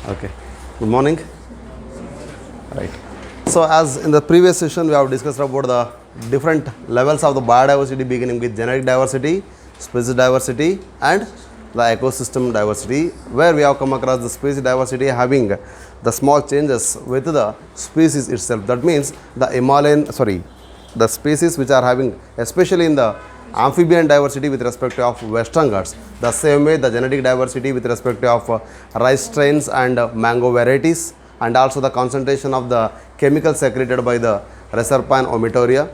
Okay. Good morning. Right. So as in the previous session we have discussed about the different levels of the biodiversity, beginning with genetic diversity, species diversity and the ecosystem diversity, where we have come across the species diversity having the small changes with the species itself. That means the species which are having, especially in the amphibian diversity with respect to of western Ghats. The same way the genetic diversity with respect to of rice strains and mango varieties, and also the concentration of the chemicals secreted by the Reserpine omitoria,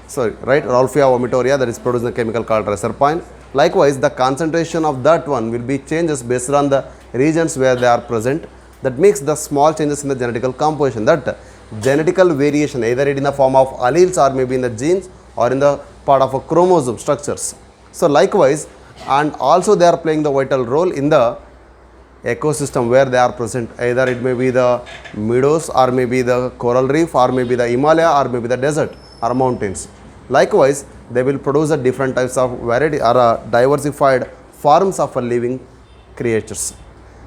Rauwolfia omitoria, that is producing a chemical called Reserpine. Likewise, the concentration of that one will be changes based on the regions where they are present. That makes the small changes in the genetical composition. That genetical variation, either in the form of alleles or maybe in the genes or in the part of a chromosome structures. So likewise, and also they are playing the vital role in the ecosystem where they are present. Either it may be the meadows or maybe the coral reef or maybe the Himalaya or maybe the desert or mountains. Likewise, they will produce a different types of variety or diversified forms of a living creatures.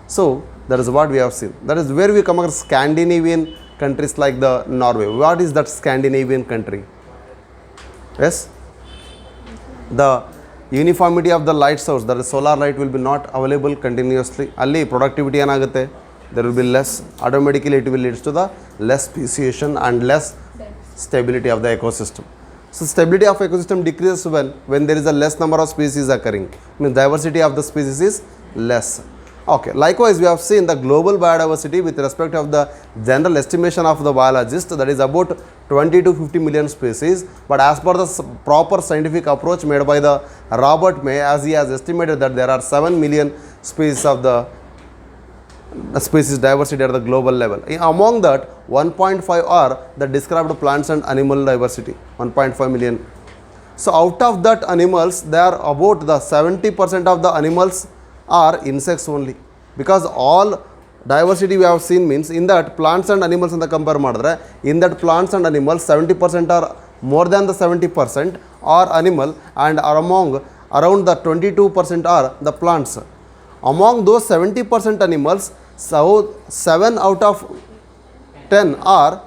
So that is what we have seen. That is where we come across Scandinavian countries like the Norway. What is that Scandinavian country? Yes, the uniformity of the light source, that is solar light, will be not available continuously. Alli productivity anagutte, there will be less. Automatically it will lead to the less speciation and less stability of the ecosystem. So stability of ecosystem decreases when there is a less number of species occurring. Means diversity of the species is less. Okay. Likewise, we have seen the global biodiversity with respect of the general estimation of the biologist, that is about 20 to 50 million species. But as per the proper scientific approach made by the Robert May, as he has estimated that there are 7 million species of the species diversity at the global level. Among that, 1.5 are the described plants and animal diversity, 1.5 million. So out of that animals, there are about the 70% of the animals are insects only, because all diversity we have seen means in that plants and animals and the compare madre, in that plants and animals 70% are more than the 70% are animal, and are among around the 22% are the plants. Among those 70% animals, so 7 out of 10 are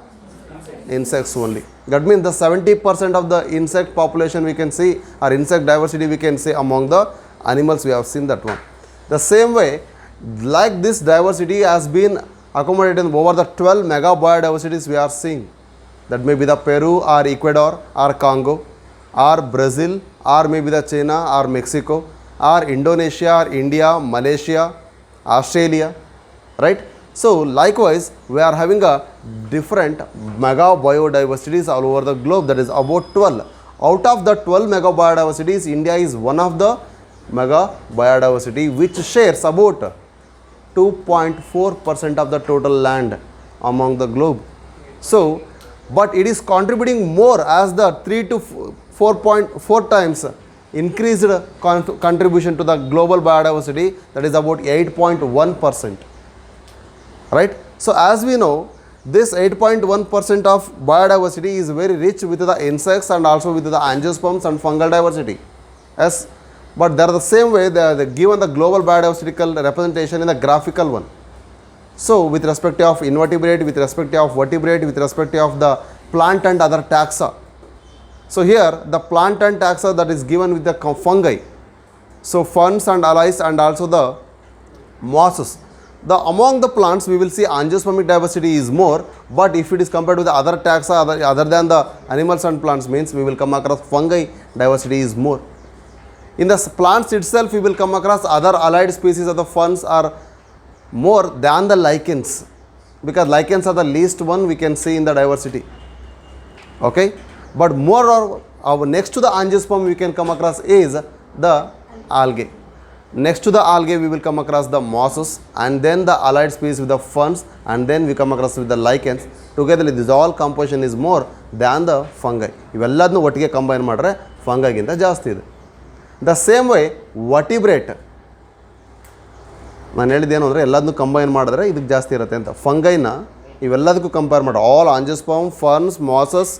insects only. That means the 70% of the insect population we can see, or insect diversity we can see among the animals, we have seen that one. The same way, like this diversity has been accommodated over the 12 mega biodiversities we are seeing. That may be the Peru or Ecuador or Congo or Brazil or maybe the China or Mexico or Indonesia or India, Malaysia, Australia, right? So likewise, we are having a different mega biodiversities all over the globe, that is about 12. Out of the 12 mega biodiversities, India is one of the mega biodiversity which shares about 2.4% of the total land among the globe. So, but it is contributing more as the 3 to 4.4 times increased contribution to the global biodiversity, that is about 8.1%. Right? So, as we know, this 8.1% of biodiversity is very rich with the insects and also with the angiosperms and fungal diversity. Yes. But they are the same way, they are given the global biodiversity representation in the graphical one. So, with respect of invertebrate, with respect of vertebrate, with respect of the plant and other taxa. So, here the plant and taxa that is given with the fungi. So, ferns and allies and also the mosses. Among the plants we will see angiospermic diversity is more, but if it is compared with the other taxa other than the animals and plants, means we will come across fungi diversity is more. In the plants itself, we will come across other allied species of the ferns are more than the lichens, because lichens are the least one we can see in the diversity. Okay, but more or next to the angiosperm we can come across is the algae. Next to the algae we will come across the mosses, and then the allied species with the ferns, and then we come across with the lichens. Together this all composition is more than the fungi. Ivelladnu ottige combine madre fungi ginta ಜಾಸ್ತಿ ಇದೆ. The same way vertebrate, ನಾನು ಹೇಳಿದ್ದೇನು ಅಂದರೆ ಎಲ್ಲದನ್ನು combine ಮಾಡಿದ್ರೆ ಇದಕ್ಕೆ ಜಾಸ್ತಿ ಇರುತ್ತೆ ಅಂತ. ಫಂಗೈನ ಇವೆಲ್ಲದಕ್ಕೂ ಕಂಪೇರ್ ಮಾಡಿ all angiosperm, ferns, mosses,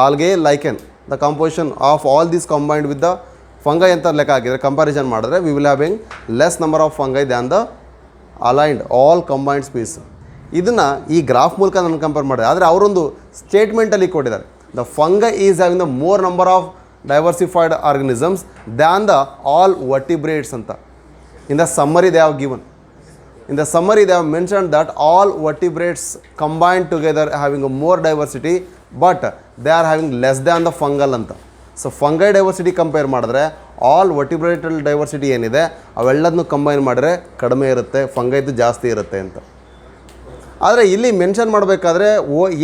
algae, lichen, the composition of all these combined with the fungi ಅಂತ ಲೆಕ್ಕ ಹಾಕಿದರೆ ಕಂಪ್ಯಾರಿಸನ್ ಮಾಡಿದ್ರೆ we will having less number of fungi than the aligned all combined species. ಇದನ್ನು ಈ ಗ್ರಾಫ್ ಮೂಲಕ ನಾನು compare ಮಾಡಿದೆ. ಆದರೆ ಅವರೊಂದು ಸ್ಟೇಟ್ಮೆಂಟಲ್ಲಿ ಕೊಟ್ಟಿದ್ದಾರೆ, the fungi is having the more number of diversified organisms than the all vertebrates ಅಂತ. In the summary they have given. In the summary, they have mentioned that all vertebrates combined together having a more diversity, but they are having less than the fungal anta. So fungi diversity compare ಮಾಡಿದ್ರೆ all ವರ್ಟಿಬ್ರೇಟಲ್ diversity ಏನಿದೆ ಅವೆಲ್ಲದನ್ನು combine ಮಾಡಿದ್ರೆ ಕಡಿಮೆ ಇರುತ್ತೆ, ಫಂಗೈದು ಜಾಸ್ತಿ ಇರುತ್ತೆ ಅಂತ. ಆದರೆ ಇಲ್ಲಿ ಮೆನ್ಷನ್ ಮಾಡಬೇಕಾದ್ರೆ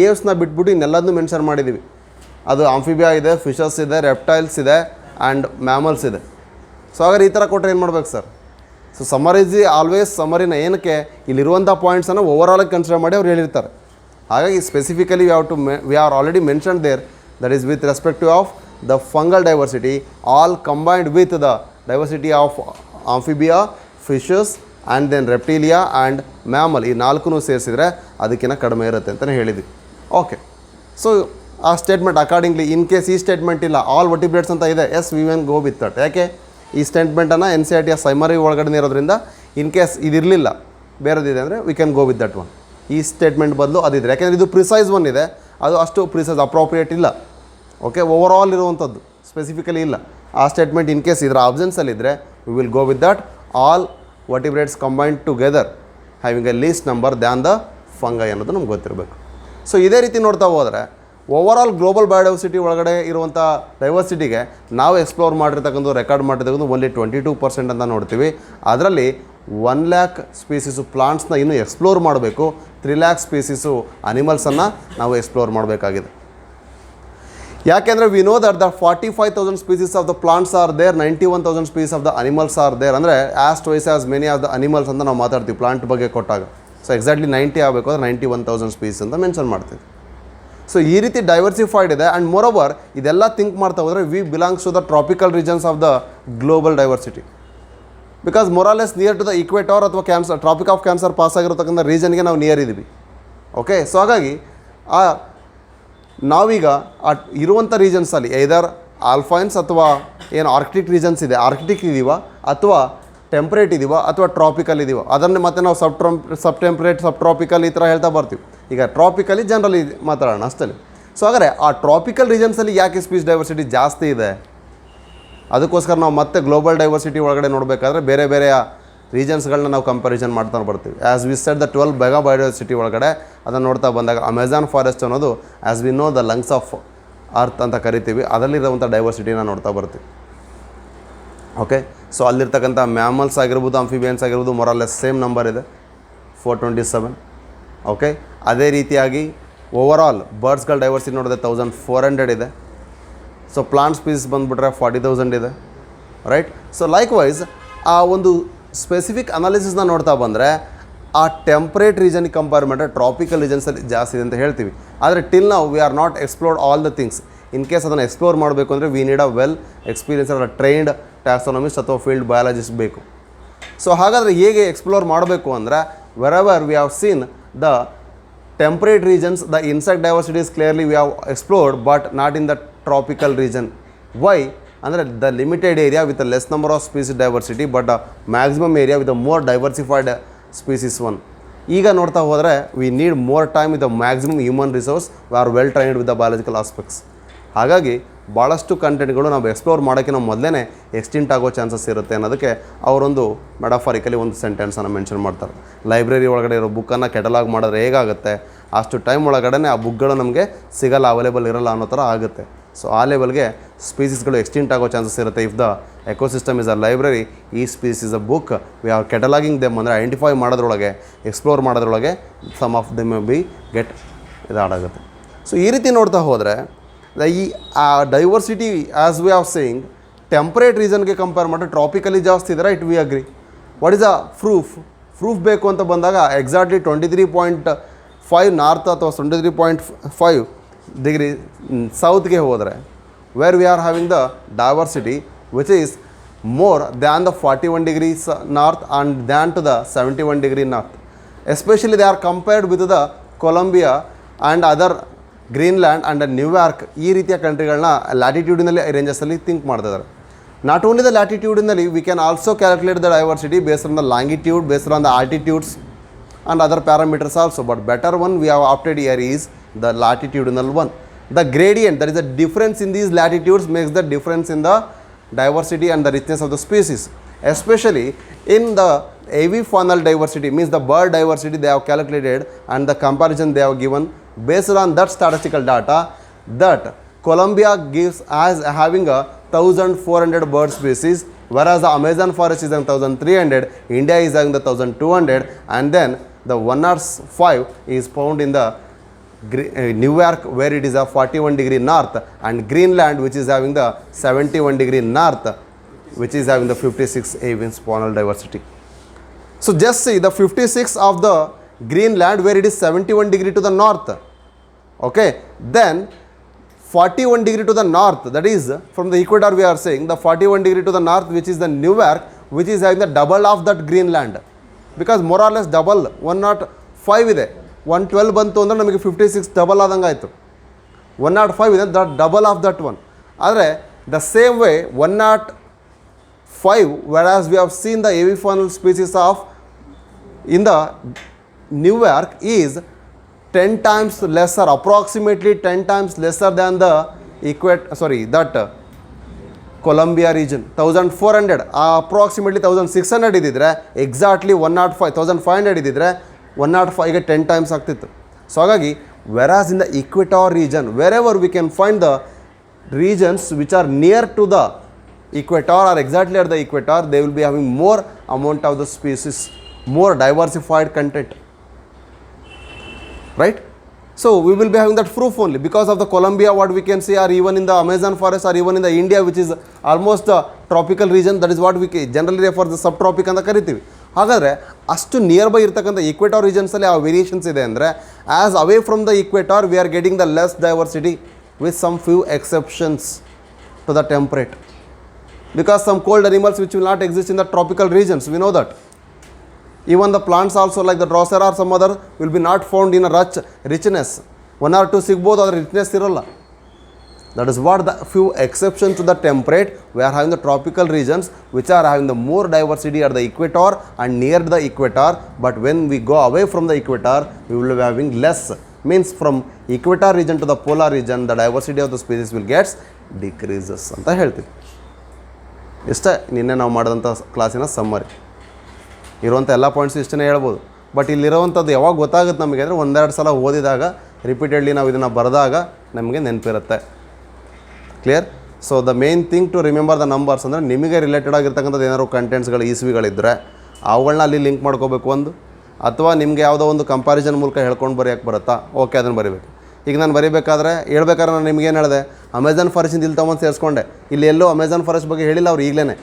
ಏವ್ಸ್ನ ಬಿಟ್ಬಿಟ್ಟು ಇನ್ನೆಲ್ಲದನ್ನು ಮೆನ್ಷನ್ ಮಾಡಿದ್ದೀವಿ. ಅದು ಆಂಫಿಬಿಯಾ ಇದೆ, ಫಿಶಸ್ ಇದೆ, ರೆಪ್ಟೈಲ್ಸ್ ಇದೆ ಆ್ಯಂಡ್ ಮ್ಯಾಮಲ್ಸ್ ಇದೆ. ಸೊ ಹಾಗಾದ್ರೆ ಈ ಥರ ಕೊಟ್ಟರೆ ಏನು ಮಾಡ್ಬೇಕು ಸರ್? ಸೊ ಸಮರೈಸ್ ಆಲ್ವೇಸ್ ಸಮರಿನ ಏನಕ್ಕೆ ಇಲ್ಲಿರುವಂಥ ಪಾಯಿಂಟ್ಸನ್ನು ಓವರಾಲಾಗಿ ಕನ್ಸಿಡರ್ ಮಾಡಿ ಅವ್ರು ಹೇಳಿರ್ತಾರೆ. ಹಾಗಾಗಿ specifically we are already mention there, that is with respective of the fungal diversity all combined with the diversity of amphibia, fishes and then reptilia and mammal, ಈ ನಾಲ್ಕು ಸೇರಿಸಿದರೆ ಅದಕ್ಕಿಂತ ಕಡಿಮೆ ಇರುತ್ತೆ ಅಂತಲೇ ಹೇಳಿದ್ವಿ. ಓಕೆ, ಸೊ ಆ ಸ್ಟೇಟ್ಮೆಂಟ್ ಅಕಾರ್ಡಿಂಗ್ಲಿ ಇನ್ ಕೇಸ್ ಈ ಸ್ಟೇಟ್ಮೆಂಟ್ ಇಲ್ಲ, ಆಲ್ ವರ್ಟಿಬ್ರೇಟ್ಸ್ ಅಂತ ಇದೆ, yes we when go with that. ಯಾಕೆ ಈ ಸ್ಟೇಟ್ಮೆಂಟನ್ನು ಎನ್ ಸಿ ಆರ್ ಟಿಯ ಸೈಮರಿ ಒಳಗಡೆ ಇರೋದ್ರಿಂದ ಇನ್ ಕೇಸ್ ಇದಿರಲಿಲ್ಲ ಬೇರೆದಿದೆ ಅಂದರೆ we can go with that one. ಈ ಸ್ಟೇಟ್ಮೆಂಟ್ ಬದಲು ಅದಿದ್ರೆ, ಯಾಕೆಂದರೆ ಇದು ಪ್ರಿಸೈಸ್ ಒನ್ ಇದೆ, ಅದು ಅಷ್ಟು ಪ್ರಿಸೈಸ್ ಅಪ್ರೋಪ್ರಿಯೇಟ್ ಇಲ್ಲ. ಓಕೆ, ಓವರ್ ಆಲ್ ಇರುವಂಥದ್ದು ಸ್ಪೆಸಿಫಿಕಲಿ ಇಲ್ಲ. ಆ ಸ್ಟೇಟ್ಮೆಂಟ್ ಇನ್ ಕೇಸ್ ಇದರ ಆಬ್ಸೆನ್ಸಲ್ಲಿದ್ದರೆ we will go with that all vertebrates combined together having a least number than the fungi ಅನ್ನೋದು ನಮ್ಗೆ ಗೊತ್ತಿರಬೇಕು. ಸೊ ಇದೇ ರೀತಿ ನೋಡ್ತಾ ಹೋದರೆ ಓವರ್ ಆಲ್ ಗ್ಲೋಬಲ್ ಬಯೋಡೈವರ್ಸಿಟಿ ಒಳಗಡೆ ಇರುವಂಥ ಡೈವರ್ಸಿಟಿಗೆ ನಾವು ಎಕ್ಸ್ಪ್ಲೋರ್ ಮಾಡಿರ್ತಕ್ಕಂಥ ರೆಕಾರ್ಡ್ ಮಾಡಿರ್ತಕ್ಕಂಥ ಓನ್ಲಿ 22% ಅಂತ ನೋಡ್ತೀವಿ. ಅದರಲ್ಲಿ 1 lakh ಸ್ಪೀಸೀಸು ಪ್ಲಾಂಟ್ಸ್ನ ಇನ್ನೂ ಎಕ್ಸ್ಪ್ಲೋರ್ ಮಾಡಬೇಕು, 3 lakh ಸ್ಪೀಸೀಸು ಅನಿಮಲ್ಸನ್ನು ನಾವು ಎಕ್ಸ್ಪ್ಲೋರ್ ಮಾಡಬೇಕಾಗಿದೆ. ಯಾಕೆಂದರೆ we know that the 45,000 species of the plants are there, 91,000 species of the animals are there. ಅಂದರೆ as twice as many of the animals ಅಂತ ನಾವು ಮಾತಾಡ್ತೀವಿ ಪ್ಲಾಂಟ್ ಬಗ್ಗೆ ಕೊಟ್ಟಾಗ. ಸೊ ಎಕ್ಸಾಕ್ಟ್ಲಿ 90 ಆಗಬೇಕು ಅಂದರೆ 91,000 ಸ್ಪೀಸೀಸ್ ಅಂತ ಮೆನ್ಷನ್ ಮಾಡ್ತೀವಿ. ಸೊ ಈ ರೀತಿ ಡೈವರ್ಸಿಫೈಡ್ ಇದೆ. ಆ್ಯಂಡ್ ಮೋರ್ ಓವರ್ ಇದೆಲ್ಲ ಥಿಂಕ್ ಮಾಡ್ತಾ ಹೋದರೆ we belongs to the tropical regions of the global diversity. Because more or less near to the equator ಅಥವಾ Cancer, tropic of Cancer pass ಆಗಿರತಕ್ಕಂಥ ರೀಜನ್ಗೆ ನಾವು ನಿಯರ್ ಇದ್ದೀವಿ. ಓಕೆ, ಸೊ ಹಾಗಾಗಿ ನಾವೀಗ ಇರುವಂಥ ರೀಜನ್ಸಲ್ಲಿ ಐದರ್ ಆಲ್ಫೈನ್ಸ್ ಅಥವಾ ಏನು ಆರ್ಕ್ಟಿಕ್ ರೀಜನ್ಸ್ ಇದೆ, ಆರ್ಕ್ಟಿಕ್ ಇದೀವ ಅಥವಾ ಟೆಂಪ್ರೇಟ್ ಇದೀವ ಅಥವಾ ಟ್ರಾಪಿಕಲ್ ಇದೀವ, ಅದನ್ನೇ ಮತ್ತೆ ನಾವು ಸಬ್ ಟೆಂಪ್ರೇಟ್, ಸಬ್ ಟ್ರಾಪಿಕಲ್ ಈ ಥರ ಹೇಳ್ತಾ ಬರ್ತೀವಿ. ಈಗ ಟ್ರಾಪಿಕಲಿ ಜನರಲಿ ಮಾತಾಡೋಣ ಅಷ್ಟೇ. ಸೊ ಹಾಗಾದರೆ ಆ ಟ್ರಾಪಿಕಲ್ ರೀಜನ್ಸಲ್ಲಿ ಯಾಕೆ ಸ್ಪೀಸ್ ಡೈವರ್ಸಿಟಿ ಜಾಸ್ತಿ ಇದೆ? ಅದಕ್ಕೋಸ್ಕರ ನಾವು ಮತ್ತೆ ಗ್ಲೋಬಲ್ ಡೈವರ್ಸಿಟಿ ಒಳಗಡೆ ನೋಡಬೇಕಾದ್ರೆ ಬೇರೆ ಬೇರೆಯ ರೀಜನ್ಸ್ಗಳನ್ನ ನಾವು ಕಂಪ್ಯಾರಿಸನ್ ಮಾಡ್ತಾ ಬರ್ತೀವಿ. As we said the 12 mega biodiversity ಒಳಗಡೆ ಅದನ್ನು ನೋಡ್ತಾ ಬಂದಾಗ ಅಮೆಜಾನ್ ಫಾರೆಸ್ಟ್ ಅನ್ನೋದು as we know the lungs of earth ಅಂತ ಕರಿತೀವಿ, ಅದರಲ್ಲಿರುವಂಥ ಡೈವರ್ಸಿಟಿನ ನೋಡ್ತಾ ಬರ್ತೀವಿ. ಓಕೆ, ಸೊ ಅಲ್ಲಿರ್ತಕ್ಕಂಥ ಮ್ಯಾಮಲ್ಸ್ ಆಗಿರ್ಬೋದು, ಆಂಫಿಬಿಯನ್ಸ್ ಆಗಿರ್ಬೋದು, ಮೊರಾಲೆಸ್ ಸೇಮ್ ನಂಬರ್ ಇದೆ 427. ಓಕೆ, ಅದೇ ರೀತಿಯಾಗಿ ಓವರ್ ಆಲ್ ಬರ್ಡ್ಸ್ಗಳ ಡೈವರ್ಸಿಟಿ ನೋಡಿದ್ರೆ 1400 ಇದೆ. ಸೊ ಪ್ಲಾಂಟ್ ಸ್ಪೀಸೀಸ್ ಬಂದುಬಿಟ್ರೆ 40,000 ಇದೆ, ರೈಟ್. ಸೊ ಲೈಕ್ ವೈಸ್ ಆ ಒಂದು ಸ್ಪೆಸಿಫಿಕ್ ಅನಾಲಿಸಿಸ್ನ ನೋಡ್ತಾ ಬಂದರೆ ಆ ಟೆಂಪ್ರೇಟ್ ರೀಜನ್ಗೆ ಕಂಪೇರ್ ಮಾಡಿದ್ರೆ ಟ್ರಾಪಿಕಲ್ ರೀಜನ್ಸಲ್ಲಿ ಜಾಸ್ತಿ ಇದೆ ಅಂತ ಹೇಳ್ತೀವಿ. ಆದರೆ ಟಿಲ್ ನಾವು V are not explored all the things. In case ಅದನ್ನು ಎಕ್ಸ್ಪ್ಲೋರ್ ಮಾಡಬೇಕು ಅಂದರೆ we need a well experience are trained ಟ್ಯಾಕ್ಸಾನಮಿಸ್ಟ್ ಅಥವಾ ಫೀಲ್ಡ್ ಬಯಾಲಜಿಸ್ಟ್ ಬೇಕು. ಸೊ ಹಾಗಾದರೆ ಹೇಗೆ ಎಕ್ಸ್ಪ್ಲೋರ್ ಮಾಡಬೇಕು ಅಂದರೆ wherever V have seen the temperate regions, the insect diversity is clearly we have explored, but not in the tropical region. Why? Under the limited area with a less number of species diversity, but a maximum area with a more diversified species one. ಈಗ ನೋಡ್ತಾ ಹೋದರೆ we need more time with the maximum human resource, we are well trained with the biological aspects. ಹಾಗಾಗಿ ಭಾಳಷ್ಟು ಕಂಟೆಂಟ್ಗಳು ನಾವು explore ಮಾಡೋಕ್ಕೆ ನಾವು ಮೊದಲೇ extinct ಆಗೋ ಚಾನ್ಸಸ್ ಇರುತ್ತೆ ಅನ್ನೋದಕ್ಕೆ ಅವರೊಂದು ಮೆಟಾಫಾರಿಕಲಿ ಒಂದು ಸೆಂಟೆನ್ಸನ್ನು ಮೆನ್ಷನ್ ಮಾಡ್ತಾರೆ. ಲೈಬ್ರರಿ ಒಳಗಡೆ ಇರೋ ಬುಕ್ಕನ್ನು ಕೆಟಲಾಗ್ ಮಾಡಿದ್ರೆ ಹೇಗಾಗುತ್ತೆ, ಅಷ್ಟು ಟೈಮ್ ಒಳಗಡೆ ಆ ಬುಕ್ಗಳು ನಮಗೆ ಸಿಗಲ್ಲ, ಅವೈಲೇಬಲ್ ಇರಲ್ಲ ಅನ್ನೋ ಥರ ಆಗುತ್ತೆ. ಸೊ ಆ ಲೆವೆಲ್ಗೆ ಸ್ಪೀಸೀಸ್ಗಳು ಎಕ್ಸ್ಟಿಂಟ್ ಆಗೋ ಚಾನ್ಸಸ್ ಇರುತ್ತೆ. If the ecosystem is a library, ಈ species is a book, we are cataloguing them ಅಂದರೆ ಐಡೆಂಟಿಫೈ ಮಾಡೋದ್ರೊಳಗೆ, ಎಕ್ಸ್ಪ್ಲೋರ್ ಮಾಡೋದ್ರೊಳಗೆ some of them may be get ಇದಾಗುತ್ತೆ. ಸೊ ಈ ರೀತಿ ನೋಡ್ತಾ ಹೋದರೆ ಈ diversity as we are saying temperate ರೀಸನ್ಗೆ ಕಂಪೇರ್ ಮಾಡಿದ್ರೆ ಟ್ರಾಪಿಕಲಿ ಜಾಸ್ತಿ ಇದೆ, right? We agree. What is a proof ಬೇಕು ಅಂತ ಬಂದಾಗ ಎಕ್ಸಾಕ್ಟ್ಲಿ 23.5 ನಾರ್ತ್ ಅಥವಾ 23.5 ಡಿಗ್ರಿ ಸೌತ್ಗೆ ಹೋದರೆ where we are having the diversity which is more than the 41 degrees north and than to the 71 degree north. Especially they are compared with the Colombia and other Greenland and New York, ಈ ರೀತಿಯ ಕಂಟ್ರಿಗಳನ್ನ ಲ್ಯಾಟಿಟ್ಯೂಡಿನಲ್ಲಿ ರೇಂಜಸಲ್ಲಿ think ಮಾಡ್ತಿದ್ದಾರೆ. Not only the latitudinally, we can also calculate the diversity based on the longitude, based on the altitudes and other parameters also. But better one we have opted here is the latitudinal one. The gradient, that is the difference in these latitudes, makes the difference in the diversity and the richness of the species. Especially in the avifaunal diversity, means the bird diversity they have calculated, and the comparison they have given based on that statistical data, that Colombia gives as having a 1400 bird species, whereas the Amazon forest is having 1300, India is having the 1200, and then the 105 is found in the New York, where it is a 41 degree north, and Greenland, which is having the 71 degree north, which is having the 56 avifaunal diversity. So just see the 56 of the Greenland, where it is 71 degree to the north, okay, then 41 degree to the north, that is from the equator we are saying, the 41 degree to the north, which is the New York, which is having the double of that Greenland, because more or less double, 105 ಇದೆ, 112 ಬಂತು ಅಂದರೆ ನಮಗೆ 56 double ಆದಂಗೆ ಆಯಿತು. 105 ಇದೆ, that double of that one. ಆದರೆ the same way 105, whereas we have seen the avifaunal species of in the New York is 10 times lesser, approximately 10 times lesser than the Columbia region. 1400 approximately 1600 ಇದ್ದಿದ್ರೆ, exactly 105 1500 ಇದ್ದಿದ್ರೆ 105ಗೆ 10 times ಆಗ್ತಿತ್ತು. So ಹಾಗಾಗಿ whereas in the equator region, wherever we can find the regions which are near to the equator or exactly at the equator, they will be having more amount of the species, more diversified content, right? So we will be having that proof only because of the Colombia, what we can see, or even in the Amazon forest, or even in the India, which is almost a tropical region, that is what we generally refer the subtropic ಅಂತ ಕರಿತೀವಿ. ಹಾಗಾದರೆ ಅಷ್ಟು near by ಇರ್ತಕ್ಕಂಥ ಈಕ್ವೇಟಾರ್ ರೀಜನ್ಸಲ್ಲಿ ಆ variations ಇದೆ ಅಂದರೆ, as away from the equator we are getting the less diversity with some few exceptions to the temperate, because some cold animals which will not exist in the tropical regions, we know that. Even the plants also like the Drosera or some other will be not found in a richness. 1 or 2 ಸಿಗ್ಬೋದು, ಅದರ richness ಇರೋಲ್ಲ. That is what the few exceptions to the temperate, we are having the tropical regions which are having the more diversity at the equator and near the equator, but when we go away from the equator, we will be having less. Means from equator region to the polar region, the diversity of the species will get decreases ಅಂತ ಹೇಳ್ತೀವಿ. ಇಷ್ಟೇ ನಿನ್ನೆ ನಾವು ಮಾಡಿದಂಥ ಕ್ಲಾಸಿನ summary. ಇರುವಂಥ ಎಲ್ಲ points ಇಷ್ಟೇ ಹೇಳ್ಬೋದು. ಬಟ್ ಇಲ್ಲಿರುವಂಥದ್ದು ಯಾವಾಗ ಗೊತ್ತಾಗುತ್ತೆ ನಮಗೆ ಅಂದರೆ, ಒಂದೆರಡು ಸಲ ಓದಿದಾಗ ರಿಪೀಟೆಡ್ಲಿ ನಾವು ಇದನ್ನು ಬರೆದಾಗ ನಮಗೆ ನೆನಪಿರುತ್ತೆ. Clear? So the main thing to remember the numbers ಅಂದರೆ, ನಿಮಗೆ ರಿಲೇಟೆಡ್ ಆಗಿರ್ತಕ್ಕಂಥದ್ದು ಏನಾದ್ರು ಕಂಟೆಂಟ್ಸ್ಗಳು ಈಸ್ವಿಗಳಿದ್ದರೆ ಅವುಗಳನ್ನ ಅಲ್ಲಿ ಲಿಂಕ್ ಮಾಡ್ಕೋಬೇಕು ಒಂದು, ಅಥವಾ ನಿಮಗೆ ಯಾವುದೋ ಒಂದು ಕಂಪ್ಯಾರಿಸನ್ ಮೂಲಕ ಹೇಳ್ಕೊಂಡು ಬರೆಯೋಕ್ಕೆ ಬರುತ್ತಾ, ಓಕೆ ಅದನ್ನು ಬರೀಬೇಕು. ಈಗ ನಾನು ಬರೀಬೇಕಾದ್ರೆ ನಾನು ನಿಮ್ಗೇನು ಹೇಳಿದೆ, ಅಮೆಝಾನ್ ಫಾರೆಸ್ಟಿಂದ ಇಲ್ಲಿ ತೊಗೊಂಡು ಸೇರಿಸ್ಕೊಂಡೆ. ಇಲ್ಲಿ ಎಲ್ಲೋ ಅಮೆಝಾನ್ ಫಾರೆಸ್ಟ್ ಬಗ್ಗೆ ಹೇಳಿಲ್ಲ ಅವ್ರು ಈಗಲೇ.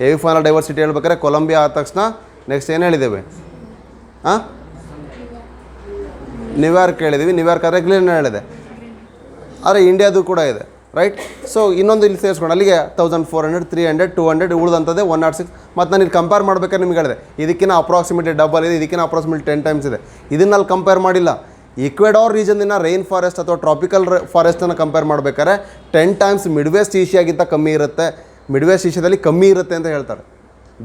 ಏವಿಫಾನಲ್ ಡೈವರ್ಸಿಟಿ ಹೇಳ್ಬೇಕಾದ್ರೆ ಕೊಲಂಬಿಯಾ ಆದ ತಕ್ಷಣ ನೆಕ್ಸ್ಟ್ ಏನು ಹೇಳಿದ್ದೇವೆ, ನ್ಯೂಯಾರ್ಕ್ ಹೇಳಿದ್ದೀವಿ. ನ್ಯೂಯಾರ್ಕ್ ಆದರೆ ಗ್ರೀನ್ ಹೇಳಿದೆ, ಆದರೆ ಇಂಡಿಯಾದು ಕೂಡ ಇದೆ, ರೈಟ್? ಸೊ ಇನ್ನೊಂದು ಇಲ್ಲಿ ಸೇರಿಸ್ಕೊಂಡು ಅಲ್ಲಿಗೆ 1400 300 200 ಉಳಿದಂಥದ್ದೇ 106. ಮತ್ತು ನಾನು ಇಲ್ಲಿ ಕಂಪೇರ್ ಮಾಡ್ಬೇಕಾದ್ರೆ ನಿಮ್ಗೆ ಹೇಳಿದೆ, ಇದಕ್ಕಿಂತ ಅಪ್ರಾಕ್ಸಿಮೇಟ್ಲಿ ಡಬಲ್ ಇದೆ, ಇದಕ್ಕಿಂತ ಅಪ್ರಾಕ್ಸಿಮೇಟ್ಲಿ 10 ಟೈಮ್ಸ್ ಇದೆ. ಇದನ್ನಲ್ಲಿ ಕಂಪೇರ್ ಮಾಡಿಲ್ಲ. ಈಕ್ವೆಡಾರ್ ರೀಜನ್ನಿನ ರೈನ್ ಫಾರೆಸ್ಟ್ ಅಥವಾ ಟ್ರಾಪಿಕಲ್ ಫಾರೆಸ್ಟನ್ನು ಕಂಪೇರ್ ಮಾಡಬೇಕಾದ್ರೆ 10 ಟೈಮ್ಸ್ ಮಿಡ್ವೆಸ್ಟ್ ಏಷ್ಯಾಗಿಂತ ಕಮ್ಮಿ ಇರುತ್ತೆ, ಮಿಡ್ವೆಸ್ಟ್ ಏಷ್ಯಾದಲ್ಲಿ ಕಮ್ಮಿ ಇರುತ್ತೆ ಅಂತ ಹೇಳ್ತಾರೆ.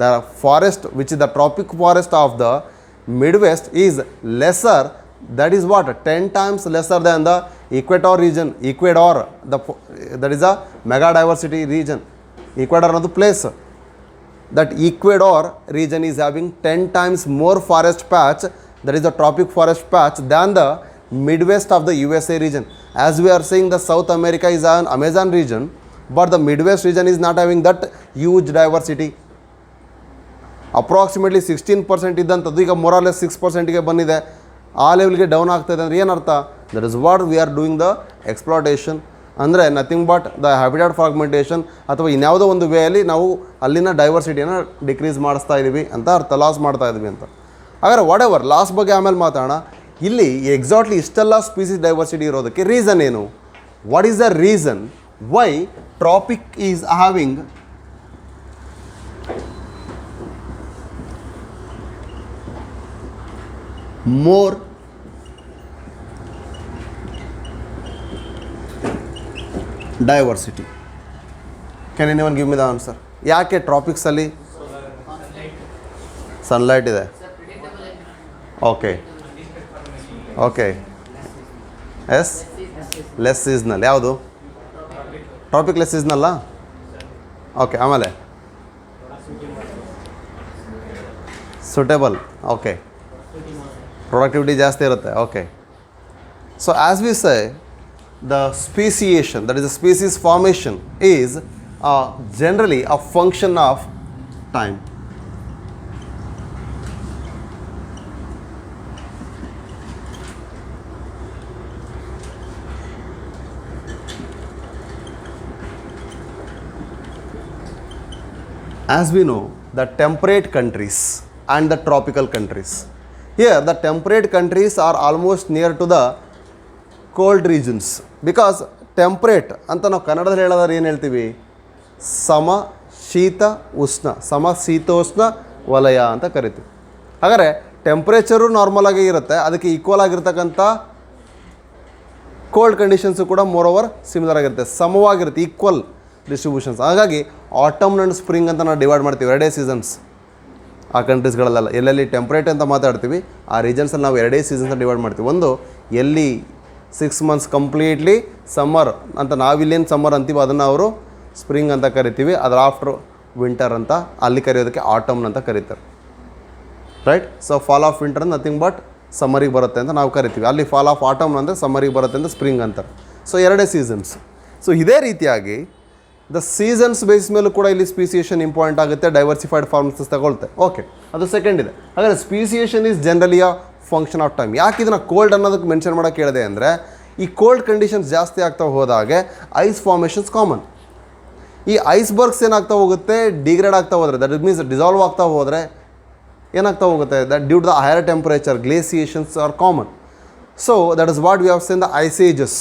The forest which is the tropic forest of the Midwest is lesser, that is what 10 times lesser than the equator region. Ecuador, that is a mega diversity region. Ecuador is the place. That Ecuador region is having 10 times more forest patch, that is the tropic forest patch, than the Midwest of the USA region. As we are saying, the South America is an Amazon region, but the Midwest region is not having that huge diversity. Approximately 16% ಇದ್ದಂಥದ್ದು ಈಗ more or less 6%ಗೆ ಬಂದಿದೆ. ಆ ಲೆವೆಲ್ಗೆ down ಆಗ್ತಾಯಿದೆ ಅಂದರೆ ಏನರ್ಥ? That is what we are doing the exploitation. ಅಂದರೆ nothing but the habitat fragmentation, ಅಥವಾ ಇನ್ಯಾವುದೋ ಒಂದು ವೇಯಲ್ಲಿ ನಾವು ಅಲ್ಲಿನ ಡೈವರ್ಸಿಟಿಯನ್ನು ಡಿಕ್ರೀಸ್ ಮಾಡಿಸ್ತಾ ಇದ್ದೀವಿ ಅಂತ ಅರ್ಥ, ಲಾಸ್ ಮಾಡ್ತಾ ಇದ್ವಿ ಅಂತ. ಹಾಗಾದ್ರೆ ವಾಟ್ ಎವರ್, ಲಾಸ್ ಬಗ್ಗೆ ಆಮೇಲೆ ಮಾತಾಡೋಣ. ಇಲ್ಲಿ ಎಕ್ಸಾಕ್ಟ್ಲಿ ಇಷ್ಟೆಲ್ಲ ಸ್ಪೀಸೀಸ್ ಡೈವರ್ಸಿಟಿ ಇರೋದಕ್ಕೆ ರೀಸನ್ ಏನು? What is the reason why tropic is having more diversity? Can anyone give me the answer? ಯಾಕೆ ಟ್ರಾಪಿಕ್ಸಲ್ಲಿ ಸನ್ಲೈಟ್ ಇದೆ? Okay okay yes less seasonal. ಯಾವುದು? ಟ್ರಾಪಿಕ್ ಲೆಸ್ ಸೀಸ್ನಲ್ಲ? ಓಕೆ, ಆಮೇಲೆ ಸೂಟೇಬಲ್. ಓಕೆ, ಪ್ರೊಡಕ್ಟಿವಿಟಿ ಜಾಸ್ತಿ ಇರುತ್ತೆ. Okay, so as we say the speciation, that is the species formation, is generally a function of time. As we know, the temperate countries and the tropical countries. Here the temperate countries are almost near to the cold regions. Because temperate ಅಂತ ನಾವು ಕನ್ನಡದಲ್ಲಿ ಹೇಳೋದಾದ್ರೆ ಏನು ಹೇಳ್ತೀವಿ? ಶೀತ ಉಷ್ಣ, ಶೀತೋಷ್ಣ ವಲಯ ಅಂತ ಕರಿತೀವಿ. ಹಾಗಾದರೆ ಟೆಂಪ್ರೇಚರು ನಾರ್ಮಲಾಗಿ ಇರುತ್ತೆ, ಅದಕ್ಕೆ ಈಕ್ವಲ್ ಆಗಿರ್ತಕ್ಕಂಥ ಕೋಲ್ಡ್ ಕಂಡೀಷನ್ಸು ಕೂಡ ಮೋರ್ ಓವರ್ ಸಿಮಿಲರ್ ಆಗಿರುತ್ತೆ, ಸಮವಾಗಿರುತ್ತೆ, ಈಕ್ವಲ್ ಡಿಸ್ಟ್ರಿಬ್ಯೂಷನ್ಸ್. ಹಾಗಾಗಿ ಆಟಮ್ ಆ್ಯಂಡ್ ಸ್ಪ್ರಿಂಗ್ ಅಂತ ನಾವು ಡಿವೈಡ್ ಮಾಡ್ತೀವಿ, ಎರಡೇ ಸೀಸನ್ಸ್ ಆ ಕಂಟ್ರೀಸ್ಗಳಲ್ಲೆಲ್ಲ. ಎಲ್ಲೆಲ್ಲಿ ಟೆಂಪ್ರೇಟ್ ಅಂತ ಮಾತಾಡ್ತೀವಿ ಆ ರೀಜನ್ಸಲ್ಲಿ ನಾವು ಎರಡೇ ಸೀಸನ್ಸ್ ಡಿವೈಡ್ ಮಾಡ್ತೀವಿ. ಒಂದು ಎಲ್ಲಿ 6 months ಕಂಪ್ಲೀಟ್ಲಿ ಸಮ್ಮರ್ ಅಂತ ನಾವಿಲ್ಲೇನು ಸಮ್ಮರ್ ಅಂತೀವಿ ಅದನ್ನು ಅವರು ಸ್ಪ್ರಿಂಗ್ ಅಂತ ಕರಿತೀವಿ. ಅದರ ಆಫ್ಟರ್ ವಿಂಟರ್ ಅಂತ ಅಲ್ಲಿ ಕರೆಯೋದಕ್ಕೆ ಆಟಮ್ನ ಅಂತ ಕರೀತಾರೆ, right? So fall of winter nothing but ಸಮ್ಮರಿಗೆ ಬರುತ್ತೆ ಅಂತ ನಾವು ಕರಿತೀವಿ. ಅಲ್ಲಿ ಫಾಲ್ ಆಫ್ ಆಟಮ್ ಅಂದರೆ ಸಮ್ಮರಿಗೆ ಬರುತ್ತೆ ಅಂತ ಸ್ಪ್ರಿಂಗ್ ಅಂತಾರೆ. ಸೊ ಎರಡೇ ಸೀಸನ್ಸ್. ಸೊ ಇದೇ ರೀತಿಯಾಗಿ ದ ಸೀಸನ್ಸ್ ಬೇಸ್ ಮೇಲೂ ಕೂಡ ಇಲ್ಲಿ ಸ್ಪೀಸಿಯೇಷನ್ ಇಂಪಾರ್ಟೆಂಟ್ ಆಗುತ್ತೆ, ಡೈವರ್ಸಿಫೈಡ್ ಫಾರ್ಮ್ಸ್ ತಗೊಳ್ತೆ. ಓಕೆ, ಅದು ಸೆಕೆಂಡ್ ಇದೆ. ಹಾಗಾದರೆ speciation is generally a function of time. ಯಾಕೆ ಇದನ್ನು ಕೋಲ್ಡ್ ಅನ್ನೋದಕ್ಕೆ ಮೆನ್ಷನ್ ಮಾಡೋಕ್ಕೆ ಹೇಳಿದೆ ಅಂದರೆ, ಈ ಕೋಲ್ಡ್ ಕಂಡೀಷನ್ಸ್ ಜಾಸ್ತಿ ಆಗ್ತಾ ಹೋದಾಗೆ ಐಸ್ ಫಾರ್ಮೇಷನ್ಸ್ ಕಾಮನ್. ಈ ಐಸ್ಬರ್ಗ್ಸ್ ಏನಾಗ್ತಾ ಹೋಗುತ್ತೆ? ಡಿಗ್ರೇಡ್ ಆಗ್ತಾ ಹೋದರೆ, ದಟ್ ಮೀನ್ಸ್ ಡಿಸಾಲ್ವ್ ಆಗ್ತಾ ಹೋದರೆ ಏನಾಗ್ತಾ ಹೋಗುತ್ತೆ? That due to the higher temperature glaciations are common. So that is what we have seen the ice ages.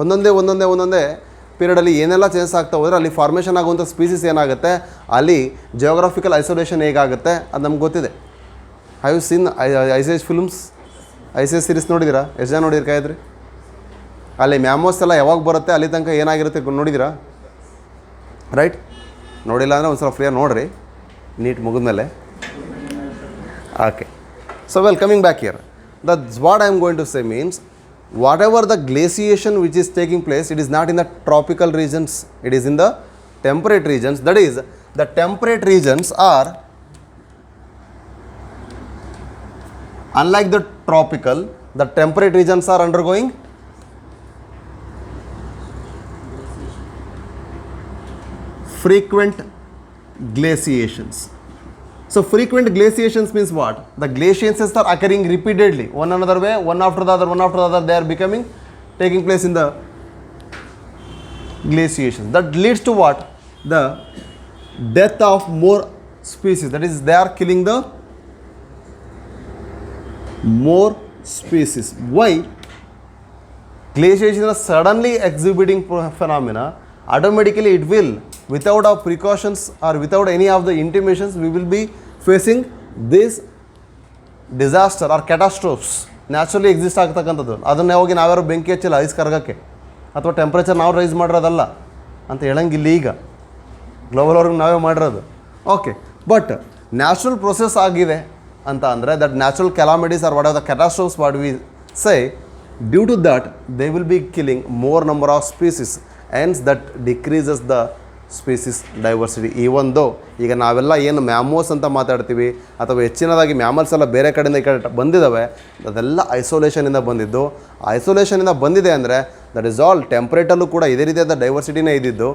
ಒಂದೊಂದೇ ಪೀರಿಯಡಲ್ಲಿ ಏನೆಲ್ಲ ಚೇಂಜಸ್ ಆಗ್ತಾ ಹೋದರೆ ಅಲ್ಲಿ ಫಾರ್ಮೇಷನ್ ಆಗುವಂಥ ಸ್ಪೀಸೀಸ್ ಏನಾಗುತ್ತೆ, ಅಲ್ಲಿ ಜಿಯೋಗ್ರಫಿಕಲ್ ಐಸೋಲೇಷನ್ ಹೇಗಾಗುತ್ತೆ ಅದು ನಮ್ಗೆ ಗೊತ್ತಿದೆ. Have you seen Ice Age films? Ice Age series ನೋಡಿದ್ದೀರಾ? ಎಷ್ಟು ಜನ ನೋಡಿರಿ ಕಾಯಿದ್ರಿ? ಅಲ್ಲಿ ಮ್ಯಾಮೋಸ್ ಎಲ್ಲ ಯಾವಾಗ ಬರುತ್ತೆ ಅಲ್ಲಿ ತನಕ ಏನಾಗಿರುತ್ತೆ ನೋಡಿದ್ದೀರಾ? ರೈಟ್? ನೋಡಿಲ್ಲ ಅಂದರೆ ಒಂದು ಸಲ ಫ್ರೀಯಾಗಿ ನೋಡಿರಿ, ನೀಟ್ ಮುಗಿದ್ಮೇಲೆ. Okay, so well, coming back here, that's what I am going to say means whatever the glaciation which is taking place, it is not in the tropical regions, it is in the temperate regions. That is, the temperate regions are, unlike the tropical, the temperate regions are undergoing frequent glaciations. So frequent glaciations means what? The glaciations are occurring repeatedly, one another way, one after the other, they are taking place in the glaciations. That leads to what? The death of more species. That is, they are killing the more species. Why? Glaciation is suddenly exhibiting phenomena. Automatically it will, without our precautions or without any of the intimations, we will be facing this disaster or catastrophes. Naturally exist ಆಗ್ತಕ್ಕಂಥದ್ದು. ಅದನ್ನು ಹೋಗಿ ನಾವ್ಯಾರು ಬೆಂಕಿ ಹಚ್ಚಿಲ್ಲ ice ಕರಗಕ್ಕೆ, ಅಥವಾ temperature ನಾವು rice ಮಾಡಿರೋದಲ್ಲ ಅಂತ ಹೇಳಂಗಿಲ್ಲ. ಈಗ ಗ್ಲೋಬಲ್ ವಾರ್ಮಿಂಗ್ ನಾವೇ ಮಾಡಿರೋದು. ಓಕೆ, ಬಟ್ ನ್ಯಾಚುರಲ್ ಪ್ರೊಸೆಸ್ ಆಗಿದೆ ಅಂತ ಅಂದರೆ that natural calamities are what are the catastrophes what we say, due to that they will be killing more number of species, hence that decreases the species diversity. Even though ಈಗ ನಾವೆಲ್ಲ ಏನು ಮ್ಯಾಮೋಸ್ ಅಂತ ಮಾತಾಡ್ತೀವಿ ಅಥವಾ ಹೆಚ್ಚಿನದಾಗಿ ಮ್ಯಾಮಲ್ಸ್ ಎಲ್ಲ ಬೇರೆ ಕಡೆಯಿಂದ ಈ ಕಡೆ ಬಂದಿದ್ದಾವೆ, ಅದೆಲ್ಲ ಐಸೋಲೇಷನಿಂದ ಬಂದಿದ್ದು. ಐಸೋಲೇಷನಿಂದ ಬಂದಿದೆ ಅಂದರೆ ದಟ್ ಇಸ್ ಆಲ್ ಟೆಂಪ್ರೇಟಲ್ಲೂ ಕೂಡ ಇದೇ ರೀತಿಯಾದ ಡೈವರ್ಸಿಟಿನೇ ಇದ್ದಿದ್ದು.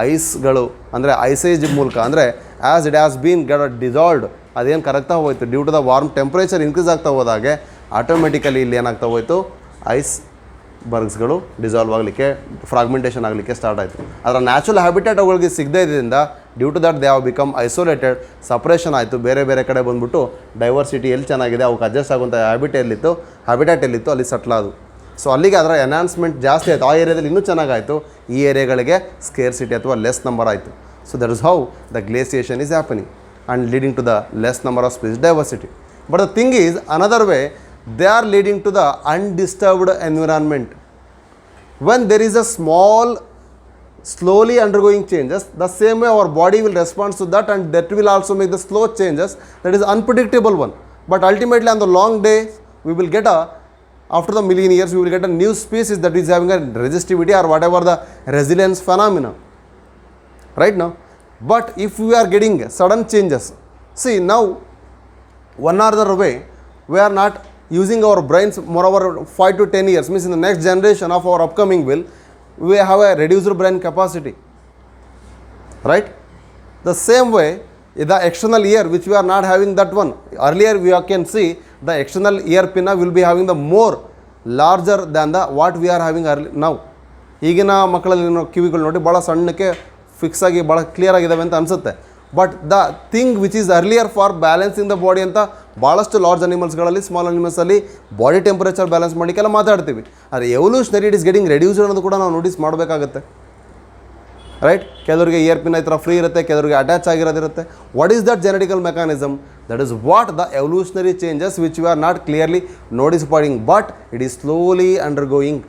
ಐಸ್ಗಳು ಅಂದರೆ ಐಸೇಜ್ ಮೂಲಕ, ಅಂದರೆ as it has been dissolved, ಅದೇನು ಕರಗ್ತಾ ಹೋಯಿತು due to the warm temperature increase ಆಗ್ತಾ ಹೋದಾಗೆ ಆಟೋಮೆಟಿಕಲಿ ಇಲ್ಲಿ ಏನಾಗ್ತಾ ಹೋಯಿತು, ಐಸ್ ಬರ್ಗ್ಸ್ಗಳು ಡಿಸಾಲ್ವ್ ಆಗಲಿಕ್ಕೆ, ಫ್ರಾಗ್ಮೆಂಟೇಷನ್ ಆಗಲಿಕ್ಕೆ ಸ್ಟಾರ್ಟ್ ಆಯಿತು. ಅದರ ನ್ಯಾಚುರಲ್ ಹ್ಯಾಬಿಟೇಟ್ ಅವುಗಳಿಗೆ ಸಿಗದೇ ಇದ್ದರಿಂದ due to that they have become isolated, separation ಆಯಿತು, ಬೇರೆ ಬೇರೆ ಕಡೆ ಬಂದುಬಿಟ್ಟು ಡೈವರ್ಸಿಟಿ ಎಲ್ಲಿ ಚೆನ್ನಾಗಿದೆ ಅವಕ್ಕೆ ಅಡ್ಜಸ್ಟ್ ಆಗುವಂಥ ಹ್ಯಾಬಿಟೇಟ್ ಎಲ್ಲಿತ್ತು ಅಲ್ಲಿ ಸಟ್ಲ್ ಆದವು. ಸೊ ಅಲ್ಲಿಗೆ ಅದರ ಎನ್ಹಾನ್ಸ್ಮೆಂಟ್ ಜಾಸ್ತಿ ಆಯಿತು. ಆ ಏರಿಯಾದಲ್ಲಿ ಇನ್ನೂ ಚೆನ್ನಾಗಾಯಿತು, ಈ ಏರಿಯಾಗಳಿಗೆ ಸ್ಕೇರ್ಸಿಟಿ ಅಥವಾ ಲೆಸ್ ನಂಬರ್ ಆಯಿತು. So that is how the glaciation is happening and leading to the less number of species diversity. But the thing is another way, they are leading to the undisturbed environment. When there is a small slowly undergoing changes, the same way our body will respond to that, and that will also make the slow changes, that is unpredictable one. But ultimately on the long days, we will get after the million years, we will get a new species that is having a resistivity or whatever the resilience phenomena, right now. But if we are getting sudden changes, see now, one or other way, we are not using our brains moreover 5 to 10 years, means in the next generation of our upcoming we have a reduced brain capacity, right? The same way, the external ear, which we are not having that one, earlier we can see the external ear pinna will be having the more larger than the what we are having now. ಈಗಿನ ಮಕ್ಕಳಲ್ಲಿ ಕಿವಿಗಳು ನೋಡಿ ಭಾಳ ಸಣ್ಣಕ್ಕೆ fix ಆಗಿ ಭಾಳ clear ಆಗಿದ್ದಾವೆ ಅಂತ ಅನಿಸುತ್ತೆ. But the thing which is earlier for balancing the body ಅಂತ ಭಾಳಷ್ಟು ಲಾರ್ಜ್ ಅನಿಮಲ್ಸ್ಗಳಲ್ಲಿ, ಸ್ಮಾಲ್ ಅನಿಮಲ್ಸಲ್ಲಿ ಬಾಡಿ ಟೆಂಪರೇಚರ್ ಬ್ಯಾಲೆನ್ಸ್ ಮಾಡಲಿಕ್ಕೆಲ್ಲ ಮಾತಾಡ್ತೀವಿ. ಆದರೆ evolutionary it is getting reduced ಅನ್ನೋದು ಕೂಡ ನಾವು ನೋಟಿಸ್ ಮಾಡಬೇಕಾಗತ್ತೆ, ರೈಟ್? ಕೆಲವರಿಗೆ ಇಯರ್ ಪಿನ್ ಈ ಥರ ಫ್ರೀ ಇರುತ್ತೆ, ಕೆಲವರಿಗೆ ಅಟ್ಯಾಚ್ ಆಗಿರೋದಿರುತ್ತೆ. What is that genetical mechanism? That is what the evolutionary changes which we are not clearly noticing, but it is slowly undergoing.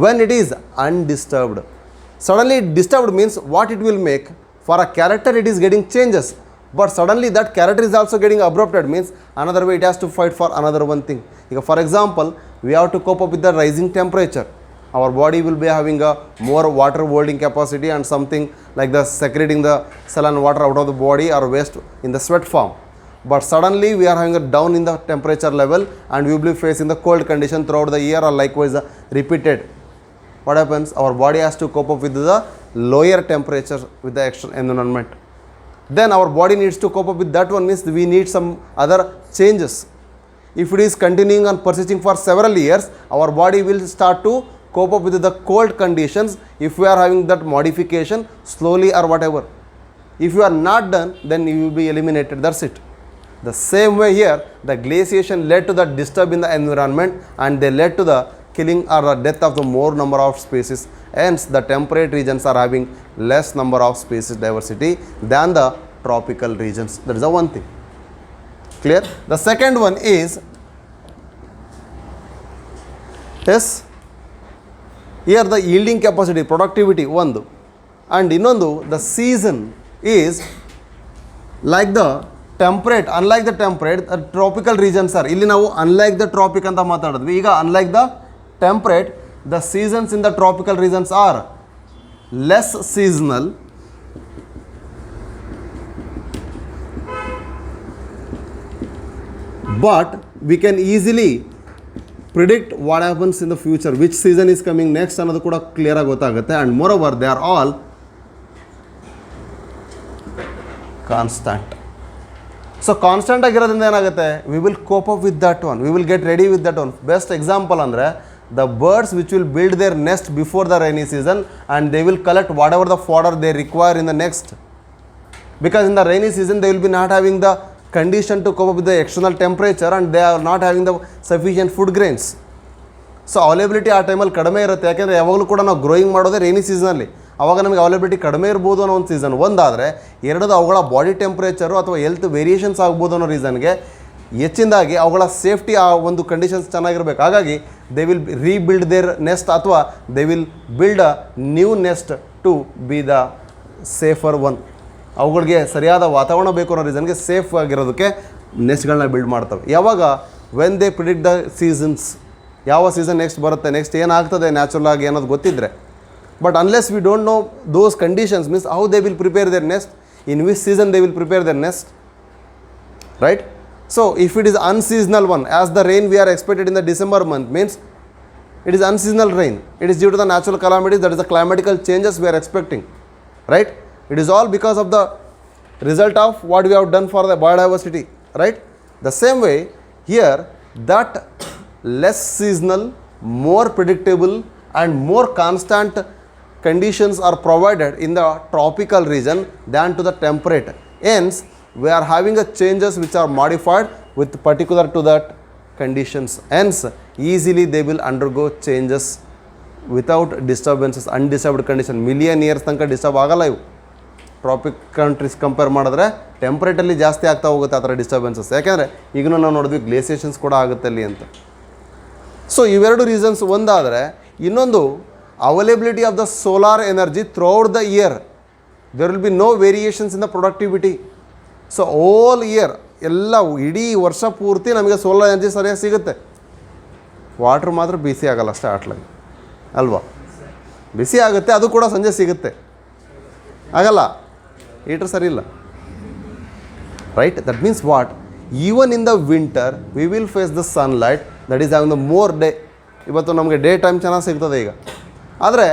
When it is undisturbed, suddenly disturbed means what it will make. For a character it is getting changes, but suddenly that character is also getting abrupted, means another way it has to fight for another one thing. For example, we have to cope up with the rising temperature. Our body will be having a more water holding capacity and something like the secreting the saline water out of the body or waste in the sweat form. But suddenly we are having a down in the temperature level and we will be facing the cold condition throughout the year, or likewise repeated. What happens? Our body has to cope up with the lower temperature with the external environment. Then our body needs to cope up with that one, means we need some other changes. If it is continuing and persisting for several years, our body will start to cope up with the cold conditions if we are having that modification slowly or whatever. If you are not done, then you will be eliminated, that's it. The same way here, the glaciation led to the disturb in the environment and they led to the killing or the death of the more number of species. Hence, the temperate regions are having less number of species diversity than the tropical regions. That is the one thing. Clear? The second one is, yes, here the yielding capacity, productivity, one. And ಇನ್ನೊಂದು, the season is like the temperate, unlike the temperate, the tropical regions are, ಇಲ್ಲಿ ನಾವು unlike the tropic ಅಂತ ಮಾತಾಡಿದ್ವಿ. ಈಗ unlike the temperate, the seasons in the tropical regions are less seasonal, but we can easily predict what happens in the future, which season is coming next ಅನ್ನೋದು ಕೂಡ clear ಆಗಿ ಗೊತ್ತಾಗುತ್ತೆ. And moreover, they are all constant. So constant ಆಗಿರೋದ್ರಿಂದ ಏನಾಗುತ್ತೆ, we will cope up with that one, we will get ready with that one. Best example ಅಂದರೆ the birds which will build their nest before the rainy season and they will collect whatever the fodder they require in the next, because in the rainy season they will be not having the condition to cope up with the external temperature and they are not having the sufficient food grains. So availability ಆ ಟೈಮಲ್ಲಿ ಕಡಿಮೆ ಇರುತ್ತೆ, ಯಾಕೆಂದರೆ ಯಾವಾಗಲೂ ಕೂಡ ನಾವು growing ಮಾಡೋದೇ rainy ಸೀಸನಲ್ಲಿ. ಆವಾಗ ನಮಗೆ ಅವೈಲೇಬಿಲಿಟಿ ಕಡಿಮೆ ಇರ್ಬೋದು ಅನ್ನೋ ಒಂದು ಸೀಸನ್ ಒಂದಾದರೆ, ಎರಡದು ಅವುಗಳ ಬಾಡಿ ಟೆಂಪ್ರೇಚರು ಅಥವಾ ಹೆಲ್ತ್ ವೇರಿಯೇಷನ್ಸ್ ಆಗ್ಬೋದು ಅನ್ನೋ ರೀಸನ್ಗೆ ಹೆಚ್ಚಿನದಾಗಿ ಅವುಗಳ ಸೇಫ್ಟಿ ಆ ಒಂದು ಕಂಡೀಷನ್ಸ್ ಚೆನ್ನಾಗಿರ್ಬೇಕು. ಹಾಗಾಗಿ they will rebuild their nest ಅಥವಾ they will build a new nest to be the safer one. ಅವುಗಳಿಗೆ ಸರಿಯಾದ ವಾತಾವರಣ ಬೇಕು ಅನ್ನೋ ರೀಸನ್ಗೆ ಸೇಫ್ ಆಗಿರೋದಕ್ಕೆ ನೆಸ್ಟ್ಗಳನ್ನ ಬಿಲ್ಡ್ ಮಾಡ್ತವೆ. ಯಾವಾಗ when they predict the seasons, ಯಾವ ಸೀಸನ್ ನೆಕ್ಸ್ಟ್ ಬರುತ್ತೆ, ನೆಕ್ಸ್ಟ್ ಏನಾಗ್ತದೆ ನ್ಯಾಚುರಲ್ ಆಗಿ ಅನ್ನೋದು ಗೊತ್ತಿದ್ದರೆ. But unless we don't know those conditions, means how they will prepare their nest, in which season they will prepare their nest, right? So if it is unseasonal one, as the rain we are expected in the December month, means it is unseasonal rain. It is due to the natural calamities, that is the climatical changes we are expecting, right? It is all because of the result of what we have done for the biodiversity, right? The same way here, that less seasonal, more predictable and more constant conditions are provided in the tropical region than to the temperate. Hence we are having a changes which are modified with particular to that conditions. Hence easily they will undergo changes without disturbances, undisturbed condition. million years ತನಕ disturb ಆಗಲ್ಲ ಇವು. Traffic countries compare ಮಾಡಿದ್ರೆ ಟೆಂಪ್ರೇಟಲ್ಲಿ ಜಾಸ್ತಿ ಆಗ್ತಾ ಹೋಗುತ್ತೆ ಆ ಥರ disturbances. ಯಾಕೆಂದರೆ ಈಗಲೂ ನಾವು ನೋಡಿದ್ವಿ ಗ್ಲೇಸಿಯೇಷನ್ಸ್ ಕೂಡ ಆಗುತ್ತೆ ಅಲ್ಲಿ ಅಂತ. ಸೊ ಇವೆರಡು ರೀಸನ್ಸ್ ಒಂದಾದರೆ, ಇನ್ನೊಂದು availability of the solar energy throughout the year. There will be no variations in the productivity. So all year ಎಲ್ಲ ಇಡೀ ವರ್ಷ ಪೂರ್ತಿ ನಮಗೆ ಸೋಲಾರ್ ಎನರ್ಜಿ ಸರಿಯಾಗಿ ಸಿಗುತ್ತೆ. ವಾಟ್ರ್ ಮಾತ್ರ ಬಿಸಿ ಆಗೋಲ್ಲ ಅಷ್ಟೇ ಆಟ್ಲಾಗಿ ಅಲ್ವಾ. ಬಿಸಿ ಆಗುತ್ತೆ, ಅದು ಕೂಡ ಸಂಜೆ ಸಿಗುತ್ತೆ, ಆಗಲ್ಲ. ಹೀಟ್ರ್ ಸರಿ ಇಲ್ಲ, right. That means what, even in the winter we will face the sunlight, that is having the more day. ಇವತ್ತು ನಮಗೆ ಡೇ ಟೈಮ್ ಚೆನ್ನಾಗಿ ಸಿಗ್ತದೆ ಈಗ, ಆದರೆ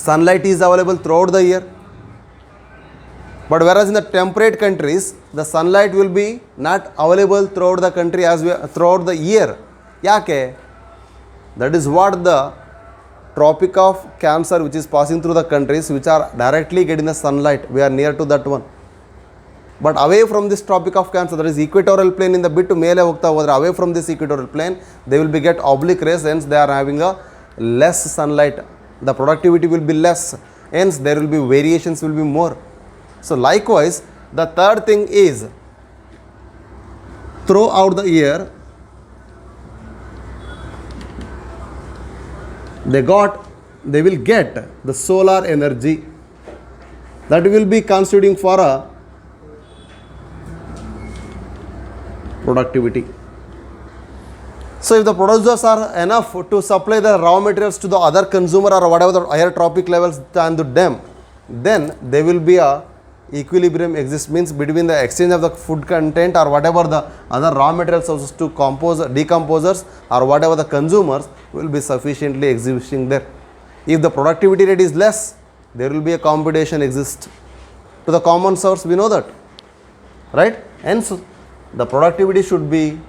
sunlight is available throughout the year. But whereas in the temperate countries, the sunlight will be not available throughout the country throughout the year. Yake? That is what the Tropic of Cancer, which is passing through the countries which are directly getting the sunlight, we are near to that one. But away from this Tropic of Cancer, that is equatorial plane, in the bit ಮೇಲೆ ಹೋಗ್ತಾ ಹೋದರೆ away from this equatorial plane, they will be get oblique rays, hence they are having a less sunlight. The productivity will be less, hence there will be variations will be more. So likewise, the third thing is, throughout the year, they will get the solar energy that will be constituting for a productivity. So if the producers are enough to supply the raw materials to the other consumer or whatever the higher tropic levels than to them, then there will be a equilibrium exists, means between the exchange of the food content or whatever the other raw material sources to decomposers or whatever the consumers will be sufficiently existing there. If the productivity rate is less, there will be a competition exist to the common source, we know that, right? Hence the productivity should be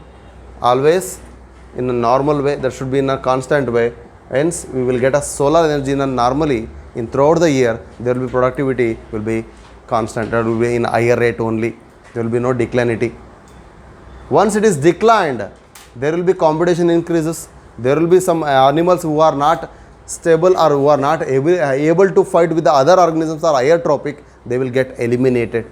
always in a normal way, that should be in a constant way. Hence we will get a solar energy in a normally in throughout the year, there will be productivity will be constant, that will be in higher rate only, there will be no declinity. Once it is declined, there will be competition increases, there will be some animals who are not stable or who are not able to fight with the other organisms or higher tropic, they will get eliminated.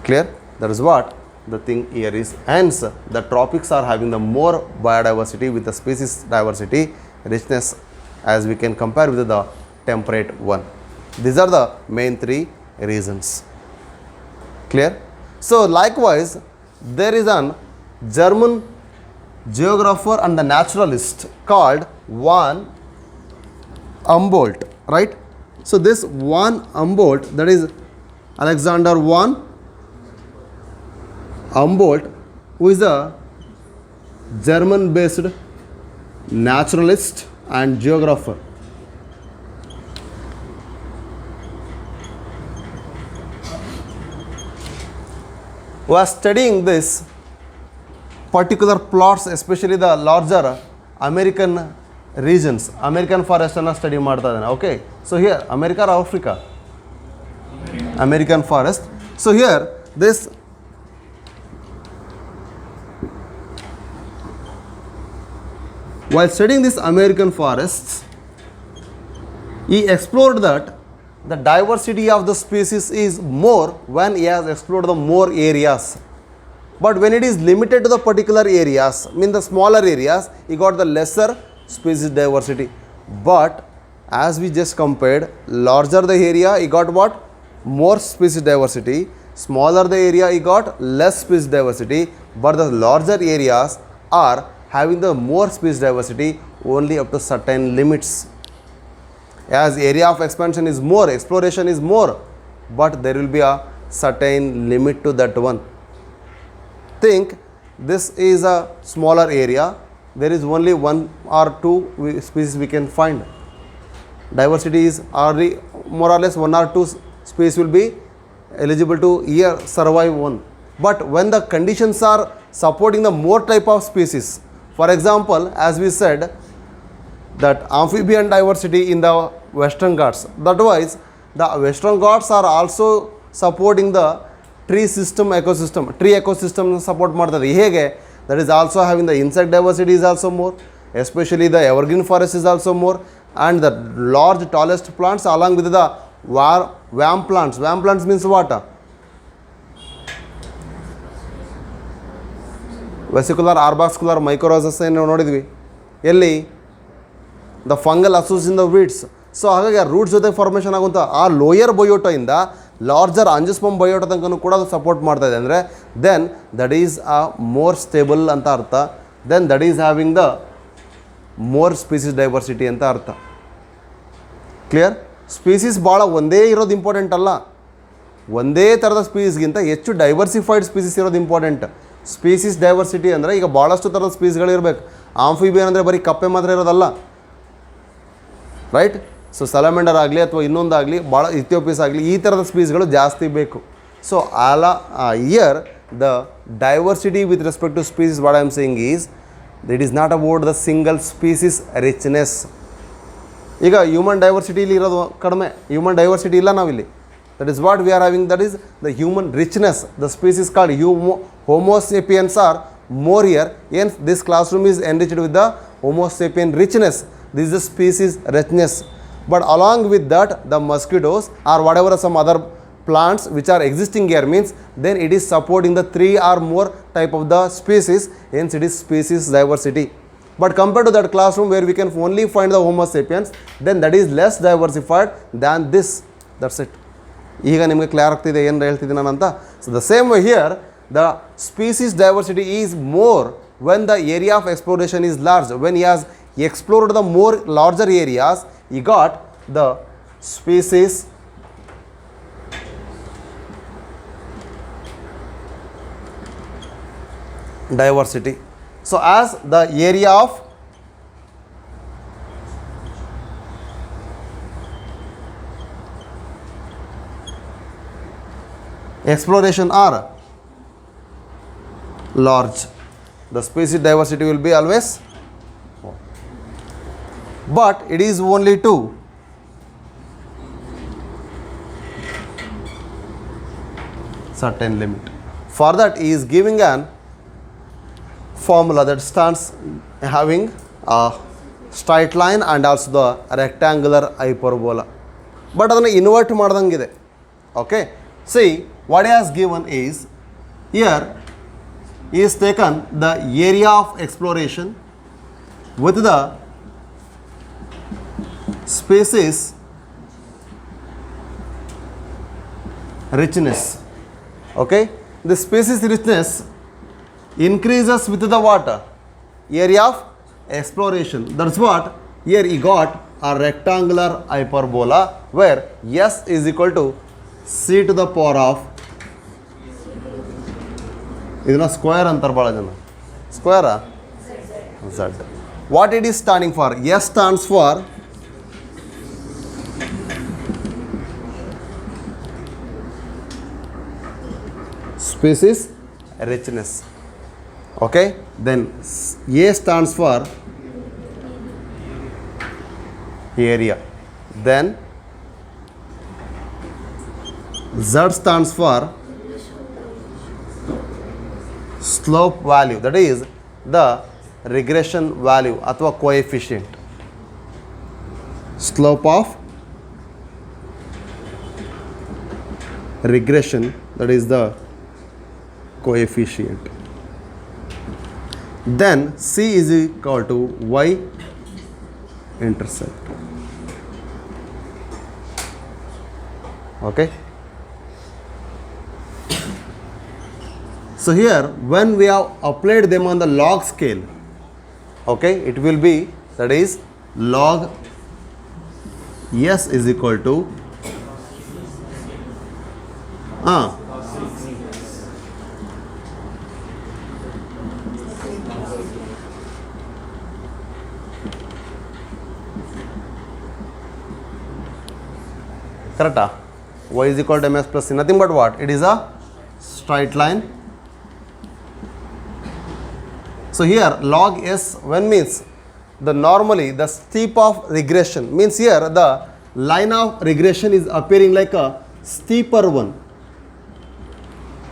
Clear? That is what the thing here is. Hence the tropics are having the more biodiversity with the species diversity richness as we can compare with the temperate one. These are the main three reasons. Clear? So likewise, there is an German geographer and the naturalist called Van Humboldt, right? So this Van Humboldt, that is Alexander Van Humboldt, who is a German based naturalist and geographer. Was studying this particular plots, especially the larger American regions, American forest ಅನ್ನು study ಮಾಡ್ತಾ ಇದ್ದಾನೆ. Okay, so here America or Africa? American forest. So here this while studying this American forests, he explored that the diversity of the species is more when he has explored the more areas. But when it is limited to the particular areas, mean the smaller areas, he got the lesser species diversity. But as we just compared, larger the area, he got what? More species diversity. Smaller the area, he got less species diversity. But the larger areas are having the more species diversity only up to certain limits. As area of expansion is more, exploration is more, but there will be a certain limit to that one. Think this is a smaller area, there is only one or two species we can find. Diversity is more or less one or two species will be eligible to here survive one. But when the conditions are supporting the more type of species, for example, as we said, that amphibian diversity in the Western Ghats, that wise the Western Ghats are also supporting the tree ecosystem support ಮಾಡ್ತದೆ. ಹೇಗೆ? That is also having the insect diversity is also more, especially the evergreen forest is also more, and the large tallest plants along with the WAM plants. WAM plants means what? Vesicular arbuscular mycorrhizas ಏನು ನೋಡಿದ್ವಿ ಎಲ್ಲಿ? The fungal association in the weeds. So ಹಾಗಾಗಿ ಆ roots ಜೊತೆ formation ಆಗುವಂಥ ಆ lower ಬಯೋಟೋಯಿಂದ larger angiosperm biota ತನಕ ಕೂಡ ಅದು ಸಪೋರ್ಟ್ ಮಾಡ್ತಾ ಇದೆ ಅಂದರೆ then that is a more stable ಅಂತ ಅರ್ಥ. Then that is having the more species diversity ಅಂತ ಅರ್ಥ. ಕ್ಲಿಯರ್? ಸ್ಪೀಸೀಸ್ ಭಾಳ ಒಂದೇ ಇರೋದು ಇಂಪಾರ್ಟೆಂಟ್ ಅಲ್ಲ, ಒಂದೇ ಥರದ ಸ್ಪೀಸೀಸ್ಗಿಂತ ಹೆಚ್ಚು ಡೈವರ್ಸಿಫೈಡ್ ಸ್ಪೀಸೀಸ್ ಇರೋದು ಇಂಪಾರ್ಟೆಂಟ್. ಸ್ಪೀಸೀಸ್ ಡೈವರ್ಸಿಟಿ ಅಂದರೆ ಈಗ ಭಾಳಷ್ಟು ಥರದ ಸ್ಪೀಸ್ಗಳಿರಬೇಕು. ಆಂಫಿಬಿಯನ್ ಅಂದರೆ ಬರೀ ಕಪ್ಪೆ ಮಾತ್ರ ಇರೋದಲ್ಲ, ರೈಟ್? ಸೊ ಸಲಮೆಂಡರ್ ಆಗಲಿ ಅಥವಾ ಇನ್ನೊಂದಾಗಲಿ ಭಾಳ ಇಥಿಯೋಪಿಸ್ ಆಗಲಿ ಈ ಥರದ ಸ್ಪೀಸ್ಗಳು ಜಾಸ್ತಿ ಬೇಕು. So here the diversity with respect to species what I am saying is it is not about the single species richness. ಈಗ ಹ್ಯೂಮನ್ ಡೈವರ್ಸಿಟಿಲಿ ಇರೋದು ಕಡಿಮೆ, ಹ್ಯೂಮನ್ ಡೈವರ್ಸಿಟಿ ಇಲ್ಲ ನಾವಿಲ್ಲಿ. That is what we are having, that is the human richness. The species called Homo sapiens are more here. Hence this classroom is enriched with the homo sapien richness. This is the species richness. But along with that the mosquitoes or whatever some other plants which are existing here means then it is supporting the 3 or more type of the species. Hence it is species diversity. But compared to that classroom where we can only find the homo sapiens, then that is less diversified than this. That's it. ಈಗ ನಿಮಗೆ clear ಆಗ್ತಿದೆ ಏನು ಹೇಳ್ತಿದ್ದೀನಿ ನಾನು ಅಂತ. So the same way here the species diversity is more when the area of exploration is large. When he has explored the more larger areas, he got the species diversity. So as the area of exploration are large, the species diversity will be always, but it is only to certain limit. For that he is giving an formula that stands having a straight line and also the rectangular hyperbola, but adana invert ಮಾಡಿದಂಗಿದೆ. Okay, see what he has given is here is taken the area of exploration with the species richness. Okay, the species richness increases with the water area of exploration. That's what here he got a rectangular hyperbola where S is equal to C to the power of, ಇದನ್ನ square ಅಂತಾರೆ ಭಾಳ ಜನ. ಸ್ಕ್ವೇರಾ? Z. What it is standing for? S stands for species richness. Okay, then A stands for area, then Z stands for slope value, that is the regression value ಅಥವಾ coefficient. Slope of regression, that is the coefficient. Then C is equal to y intercept. Okay. So here when we have applied them on the log scale, okay, it will be, that is log S is equal to correct? Y is equal to ms plus c, nothing but what? It is a straight line. So here log S when means the normally the steep of regression means here the line of regression is appearing like a steeper one.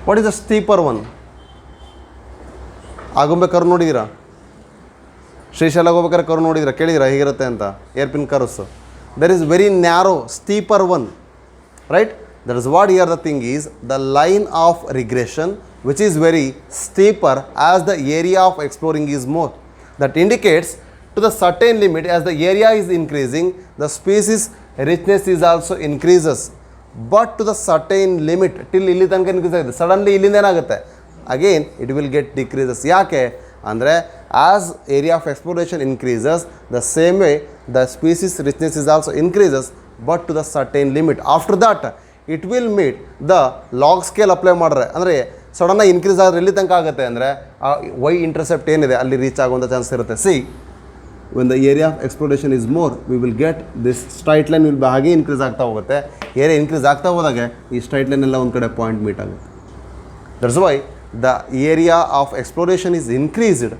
What is the steeper one? Agumbe ಕರು ನೋಡಿದ್ದೀರಾ? ಶ್ರೀಶೈಲ ಹೋಗ್ಬೇಕಾದ್ರೆ ಕರು ನೋಡಿದ್ದೀರಾ? ಕೇಳಿದ್ದೀರಾ ಹೇಗಿರುತ್ತೆ ಅಂತ? ಏರ್ಪಿನ್ curves. There is very narrow steeper one, right? That is what here the thing is, the line of regression which is very steeper as the area of exploring is more. That indicates to to the certain limit, as the area is increasing, the species richness is also increases. But to the certain limit, till ಇಲ್ಲಿ ತನಕ increase ಆಗುತ್ತೆ, suddenly ಇಲ್ಲಿಂದ ಏನಾಗುತ್ತೆ, again it will get decreases. ಯಾಕೆ ಅಂದರೆ as area of exploration increases, the same way the species richness is also increases, but to the certain limit. After that it will meet the log scale apply ಮಾಡ್ರೆ, ಅಂದರೆ ಸಡನ್ನಾಗಿ increase ಆದರೆ ಎಲ್ಲಿ ತನಕ ಆಗುತ್ತೆ ಅಂದರೆ ಆ ವೈ ಇಂಟರ್ಸೆಪ್ಟ್ ಏನಿದೆ ಅಲ್ಲಿ ರೀಚ್ ಆಗುವಂಥ ಚಾನ್ಸ್ ಇರುತ್ತೆ. C, when the area of exploration is more, we will get this straight line will ಹಾಗೆ ಇನ್ಕ್ರೀಸ್ ಆಗ್ತಾ ಹೋಗುತ್ತೆ. ಏರಿಯಾ ಇನ್ಕ್ರೀಸ್ ಆಗ್ತಾ ಹೋದಾಗೆ ಈ ಸ್ಟ್ರೈಟ್ ಲೈನ್ ಎಲ್ಲ ಒಂದು ಕಡೆ ಪಾಯಿಂಟ್ ಮೀಟ್ ಆಗುತ್ತೆ. That's why the area of exploration is increased,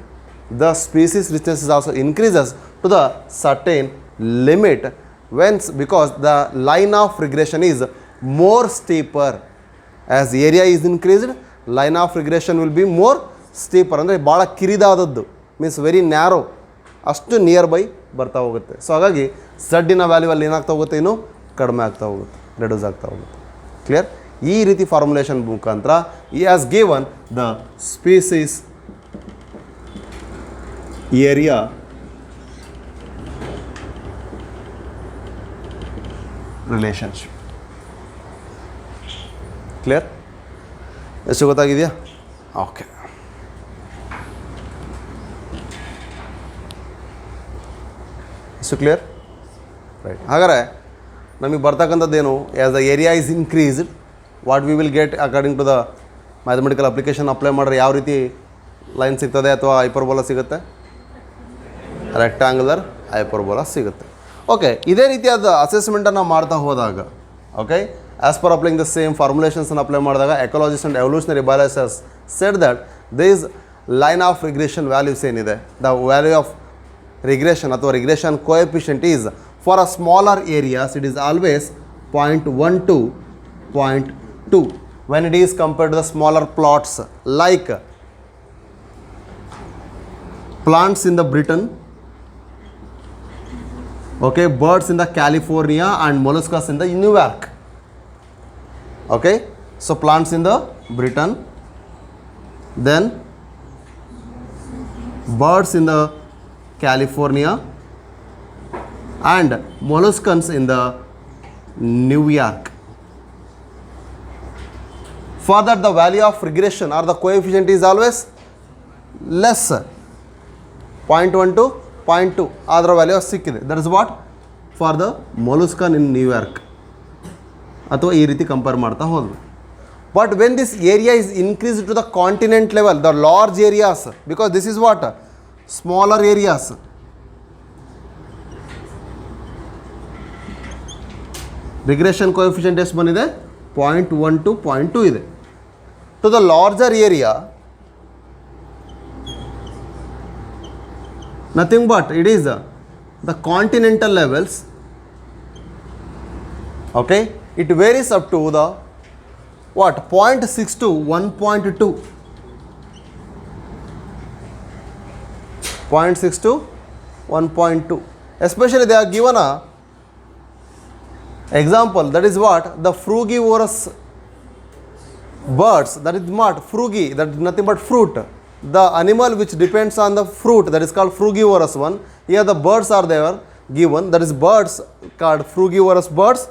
the species richness is also increases to the certain limit, whence because the line of regression is more steeper. As area is increased, line of regression will be more steeper, ಅಂದರೆ ಭಾಳ ಕಿರಿದಾದದ್ದು, means very narrow, ಅಷ್ಟು near by ಬರ್ತಾ ಹೋಗುತ್ತೆ. So ಹಾಗಾಗಿ ಝಡ್ಡಿನ value ಅಲ್ಲಿ ಏನಾಗ್ತಾ ಹೋಗುತ್ತೆ, ಇನ್ನೂ ಕಡಿಮೆ ಆಗ್ತಾ ಹೋಗುತ್ತೆ, ರೆಡ್ಯೂಸ್ ಆಗ್ತಾ ಹೋಗುತ್ತೆ. ಕ್ಲಿಯರ್? ಈ ರೀತಿ ಫಾರ್ಮುಲೇಷನ್ ಮುಖಾಂತರ ಈ has given the species area relationship. Clear? ಎಷ್ಟು ಗೊತ್ತಾಗಿದೆಯಾ? ಓಕೆ. So clear? ರೈಟ್. ಹಾಗಾದರೆ ನಮಗೆ ಬರ್ತಕ್ಕಂಥದ್ದೇನು, as the area is increased, what we will get according to the mathematical application apply ಮಾಡಿದ್ರೆ ಯಾವ ರೀತಿ ಲೈನ್ ಸಿಗ್ತದೆ ಅಥವಾ ಹೈಪರ್ಬೋಲಾ ಸಿಗುತ್ತೆ? ರೆಕ್ಟ್ಯಾಂಗುಲರ್ ಹೈಪರ್ಬೋಲಾ ಸಿಗುತ್ತೆ. ಓಕೆ, ಇದೇ ರೀತಿಯಾದ ಅಸೆಸ್ಮೆಂಟನ್ನು ಮಾಡ್ತಾ ಹೋದಾಗ, okay, as per applying the same ಫಾರ್ಮುಲೇಷನ್ಸನ್ನು ಅಪ್ಲೈ ಮಾಡಿದಾಗ ecologist and evolutionary biologists said that this line of regression values ಏನಿದೆ, ದ ವ್ಯಾಲ್ಯೂ ಆಫ್ regression ಅಥವಾ regression coefficient is for a smaller areas it is always 0.1 to 0.2 when it is compared to the smaller plots like plants in the Britain, okay, birds in the California and molluscas in the New York. Okay, so plants in the Britain, then birds in the California and molluscans in the New York. For that the value of regression or the coefficient is always less, 0.1 to 0.2 ಅದರ value ಸಿಕ್ಕಿದೆ. That is what for the molluscan in New York, ಅಥವಾ ಈ ರೀತಿ compare ಮಾಡ್ತಾ ಹೋದ್ವಿ. But when this area is increase to the continent level, the large areas, because this is what smaller areas, regression coefficient ಎಷ್ಟು ಬಂದಿದೆ, 0.1 to 0.2 ಇದೆ. To the larger area, nothing but it is the continental levels, okay, it varies up to the what, 0.6 to 1.2, 0.6 to 1.2. Especially they are given a example, that is what, the frugivorous birds, that is what, frugi, that is nothing but fruit, the animal which depends on the fruit, that is called frugivorous one. Here the birds are there given, that is birds called frugivorous birds,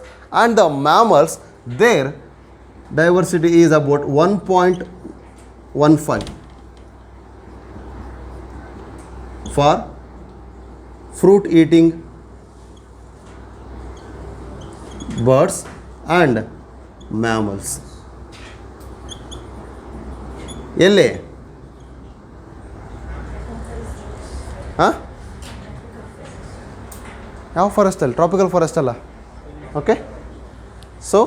and the mammals, their diversity is about 1.15 for fruit eating birds and mammals. ಎಲ್ಲಿ ಹಾಂ, ಯಾವ ಫಾರೆಸ್ಟಲ್ಲಿ? Tropical forest ಅಲ್ಲ. Okay, so